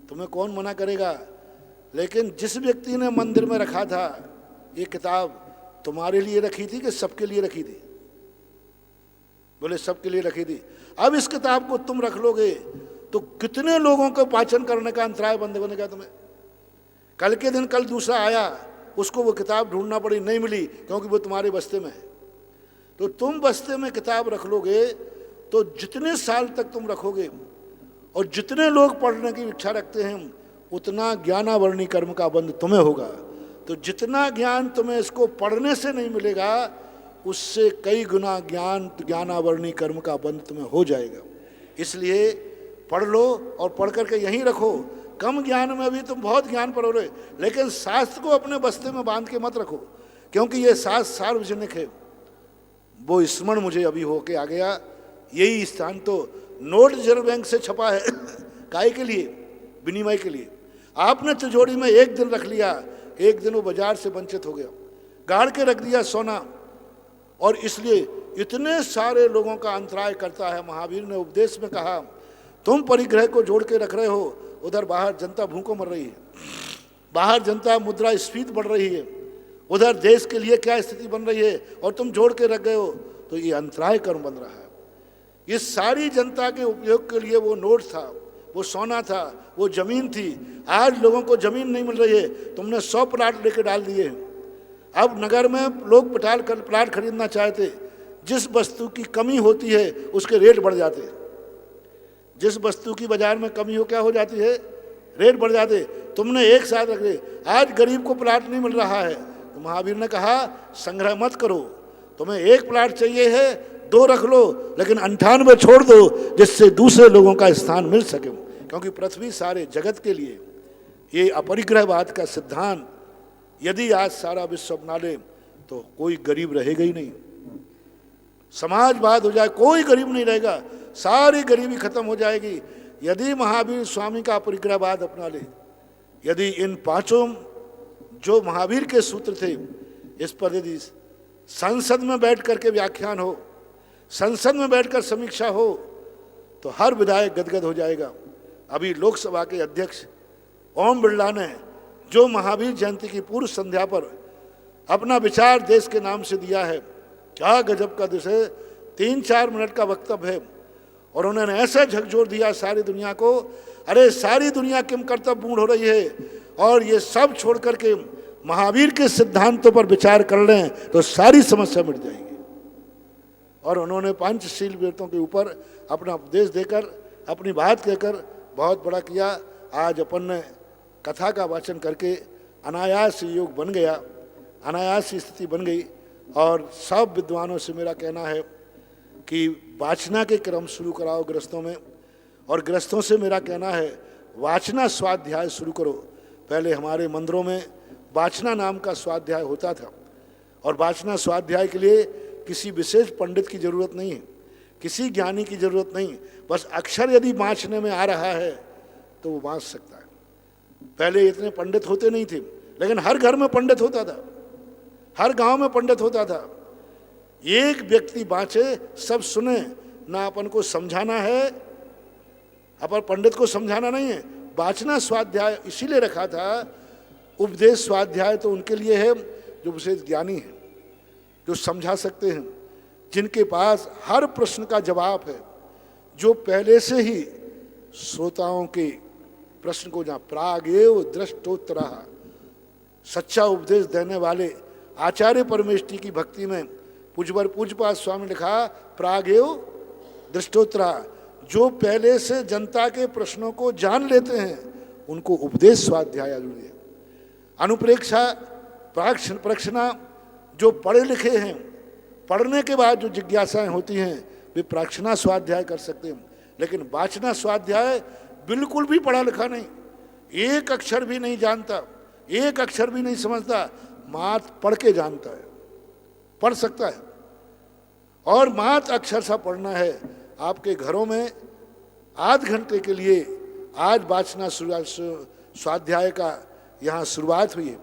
तुम्हें कौन मना करेगा। लेकिन जिस व्यक्ति ने मंदिर में रखा था ये किताब, तुम्हारे लिए रखी थी कि सबके लिए रखी थी? बोले सबके लिए रखी थी। अब इस किताब को तुम रख लोगे तो कितने लोगों को पाचन करने का अंतराय बंद बनेगा तुम्हें। कल के दिन कल दूसरा आया, उसको वो किताब ढूंढना पड़ी, नहीं मिली, क्योंकि वो तुम्हारे बस्ते में है। तो तुम बस्ते में किताब रख लोगे तो जितने साल तक तुम रखोगे और जितने लोग पढ़ने की इच्छा रखते हैं उतना ज्ञानावरणी कर्म का बंध तुम्हें होगा। तो जितना ज्ञान तुम्हें इसको पढ़ने से नहीं मिलेगा, उससे कई गुना ज्ञानावरणी कर्म का बंध तुम्हें हो जाएगा। इसलिए पढ़ लो और पढ़ करके यहीं रखो। कम ज्ञान में भी तुम बहुत ज्ञान पढ़ो रहे, लेकिन शास्त्र को अपने बस्ते में बांध के मत रखो, क्योंकि ये शास्त्र सार्वजनिक है। वो स्मरण मुझे अभी होके आ गया, यही स्थान तो नोट रिजर्व बैंक से छपा है काय के लिए, विनिमय के लिए। आपने तिजोरी में एक दिन रख लिया, एक दिन वो बाजार से वंचित हो गया, गाड़ के रख दिया सोना, और इसलिए इतने सारे लोगों का अंतराय करता है। महावीर ने उपदेश में कहा तुम परिग्रह को जोड़ के रख रहे हो, उधर बाहर जनता भूखों मर रही है, बाहर जनता मुद्रास्फीति बढ़ रही है, उधर देश के लिए क्या स्थिति बन रही है, और तुम जोड़ के रख गए हो। तो ये अंतराय कर्म बन रहा है। ये सारी जनता के उपयोग के लिए वो नोट था, वो सोना था, वो जमीन थी। आज लोगों को जमीन नहीं मिल रही है, तुमने 100 प्लाट लेके डाल दिए। अब नगर में लोग प्लाट खरीदना चाहते, जिस वस्तु की कमी होती है उसके रेट बढ़ जाते। जिस वस्तु की बाजार में कमी हो क्या हो जाती है, रेट बढ़ जाते। तुमने एक साथ रख दे, आज गरीब को प्लाट नहीं मिल रहा है, तो महावीर ने कहा संग्रह मत करो, तुम्हें एक प्लाट चाहिए है 2 रख लो, लेकिन 98 छोड़ दो, जिससे दूसरे लोगों का स्थान मिल सके। क्योंकि पृथ्वी सारे जगत के लिए ये अपरिग्रहवाद का सिद्धांत यदि आज सारा विश्व अपना ले तो कोई गरीब रहेगा ही नहीं। समाजवाद हो जाए, कोई गरीब नहीं रहेगा, सारी गरीबी खत्म हो जाएगी यदि महावीर स्वामी का अपरिग्रहवाद अपना ले। यदि इन 5 जो महावीर के सूत्र थे, इस पर यदि संसद में बैठ करके व्याख्यान हो, संसद में बैठकर समीक्षा हो, तो हर विधायक गदगद हो जाएगा। अभी लोकसभा के अध्यक्ष ओम बिरला ने जो महावीर जयंती की पूर्व संध्या पर अपना विचार देश के नाम से दिया है, क्या गजब का दृश्य, 3-4 मिनट का वक्तव्य है, और उन्होंने ऐसा झकझोर दिया सारी दुनिया को, अरे सारी दुनिया किम कर्तव्य मूढ़ हो रही है, और ये सब छोड़ करके महावीर के सिद्धांतों पर विचार कर लें तो सारी समस्या मिट जाएगी। और उन्होंने पंचशील व्रतों के ऊपर अपना उपदेश देकर, अपनी बात कहकर बहुत बड़ा किया। आज अपन ने कथा का वाचन करके अनायास योग बन गया, अनायास स्थिति बन गई। और सब विद्वानों से मेरा कहना है कि वाचना के क्रम शुरू कराओ गृहस्थों में, और गृहस्थों से मेरा कहना है वाचना स्वाध्याय शुरू करो। पहले हमारे मंदिरों में वाचना नाम का स्वाध्याय होता था, और वाचना स्वाध्याय के लिए किसी विशेष पंडित की जरूरत नहीं है, किसी ज्ञानी की जरूरत नहीं, बस अक्षर यदि बाँचने में आ रहा है तो वो बाँच सकता है। पहले इतने पंडित होते नहीं थे, लेकिन हर घर में पंडित होता था, हर गांव में पंडित होता था। एक व्यक्ति बाँचे, सब सुने, ना अपन को समझाना है, अपन पंडित को समझाना नहीं है। वाचना स्वाध्याय इसीलिए रखा था, उपदेश स्वाध्याय तो उनके लिए है जो विशेष ज्ञानी है, जो समझा सकते हैं, जिनके पास हर प्रश्न का जवाब है, जो पहले से ही श्रोताओं के प्रश्न को जहाँ प्रागेव दृष्टोत्तरा, सच्चा उपदेश देने वाले आचार्य परमेष्ठी की भक्ति में पूज्यवर पूज्यपाद स्वामी लिखा प्रागेव दृष्टोत्तरा, जो पहले से जनता के प्रश्नों को जान लेते हैं उनको उपदेश स्वाध्याय जरूरी है। अनुप्रेक्षा प्रक्षणा, जो पढ़े लिखे हैं, पढ़ने के बाद जो जिज्ञासाएं होती हैं वे प्राक्षणा स्वाध्याय कर सकते हैं, लेकिन वाचना स्वाध्याय बिल्कुल भी पढ़ा लिखा नहीं, एक अक्षर भी नहीं जानता, एक अक्षर भी नहीं समझता, मात पढ़ के जानता है, पढ़ सकता है। और मात अक्षर सा पढ़ना है। आपके घरों में आध घंटे के लिए आज वाचना स्वाध्याय का यहाँ शुरुआत हुई है।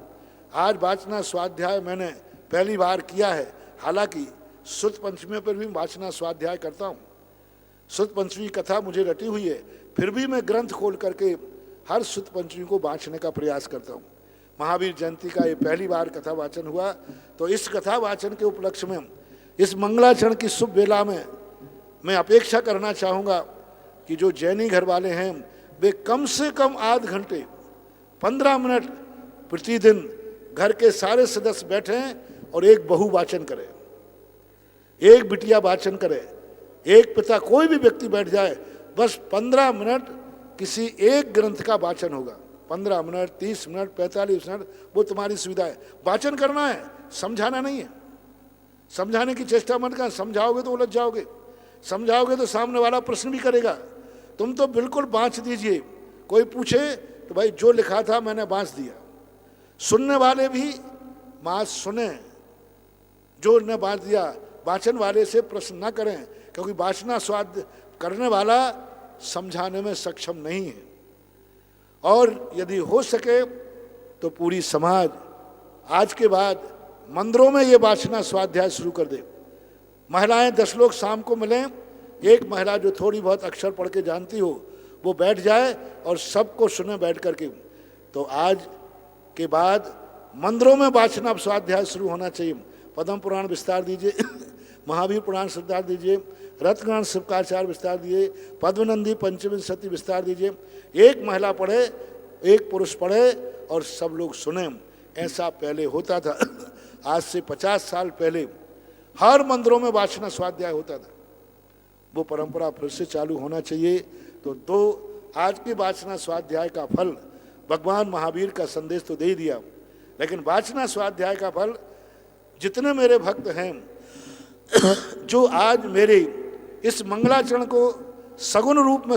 आज वाचना स्वाध्याय मैंने पहली बार किया है, हालांकि सुत पंचमी पर भी वाचना स्वाध्याय करता हूँ। सुत पंचमी कथा मुझे रटी हुई है, फिर भी मैं ग्रंथ खोल करके हर सुत पंचमी को वाचने का प्रयास करता हूँ। महावीर जयंती का ये पहली बार कथा वाचन हुआ, तो इस कथा वाचन के उपलक्ष्य में इस मंगलाचरण की शुभ वेला में मैं अपेक्षा करना चाहूँगा कि जो जैनी घर वाले हैं वे कम से कम आध घंटे 15 मिनट प्रतिदिन घर के सारे सदस्य बैठें और एक बहू वाचन करे, एक बिटिया वाचन करे, एक पिता, कोई भी व्यक्ति बैठ जाए, बस 15 मिनट किसी एक ग्रंथ का वाचन होगा। 15 मिनट, 30 मिनट, 45 मिनट, वो तुम्हारी सुविधा है। वाचन करना है, समझाना नहीं है। समझाने की चेष्टा मत कर, समझाओगे तो उलझ जाओगे, समझाओगे तो सामने वाला प्रश्न भी करेगा। तुम तो बिल्कुल बाँच दीजिए, कोई पूछे तो भाई जो लिखा था मैंने बाँच दिया। सुनने वाले भी बात सुने, जो ने बाँच दिया। वाचन वाले से प्रश्न न करें, क्योंकि वाचना स्वाद करने वाला समझाने में सक्षम नहीं है। और यदि हो सके तो पूरी समाज आज के बाद मंदिरों में ये वाचना स्वाध्याय शुरू कर दे। महिलाएं 10 लोग शाम को मिलें, एक महिला जो थोड़ी बहुत अक्षर पढ़ के जानती हो वो बैठ जाए और सबको सुने बैठ करके। तो आज के बाद मंदिरों में वाचना स्वाध्याय शुरू होना चाहिए। पद्म पुराण विस्तार दीजिए, महावीर पुराण विस्तार दीजिए, रत्नगण शिवकाचार्य विस्तार दीजिए, पद्मनंदी पंचविंशति विस्तार दीजिए। एक महिला पढ़े, एक पुरुष पढ़े और सब लोग सुने। ऐसा पहले होता था। आज से 50 साल पहले हर मंदिरों में वाचना स्वाध्याय होता था। वो परंपरा फिर से चालू होना चाहिए। तो आज की वाचना स्वाध्याय का फल भगवान महावीर का संदेश तो दे ही दिया, लेकिन वाचना स्वाध्याय का फल जितने मेरे भक्त हैं जो आज मेरे इस मंगलाचरण को सगुण रूप में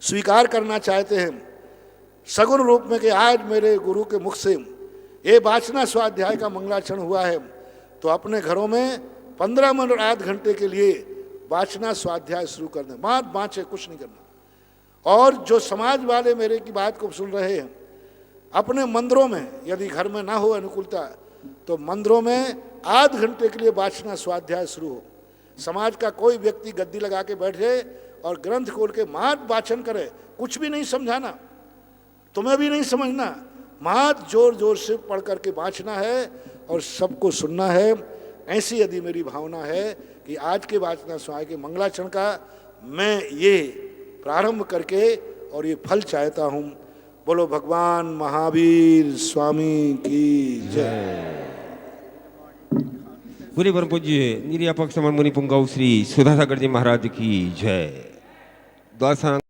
स्वीकार करना चाहते हैं, सगुण रूप में कि आज मेरे गुरु के मुख से ये वाचना स्वाध्याय का मंगलाचरण हुआ है, तो अपने घरों में 15 मिनट आध घंटे के लिए वाचना स्वाध्याय शुरू कर दें। मात बाँचे, कुछ नहीं करना। और जो समाज वाले मेरे की बात को सुन रहे हैं, अपने मंदिरों में यदि घर में ना हो अनुकूलता, तो मंदिरों में आध घंटे के लिए वाचना स्वाध्याय शुरू हो। समाज का कोई व्यक्ति गद्दी लगा के बैठे और ग्रंथ खोल के मात वाचन करे, कुछ भी नहीं समझाना, तुम्हें भी नहीं समझना, मात जोर जोर से पढ़ करके वाचना है और सबको सुनना है। ऐसी यदि मेरी भावना है कि आज के वाचना स्वाध्याय के मंगलाचरण का मैं ये प्रारंभ करके और ये फल चाहता हूँ। बोलो भगवान महावीर स्वामी की जय। पूरे परम पूज्य निर्यापक समन मुनि पुंगव श्री सुधासागर जी महाराज की जय। द्वादशांग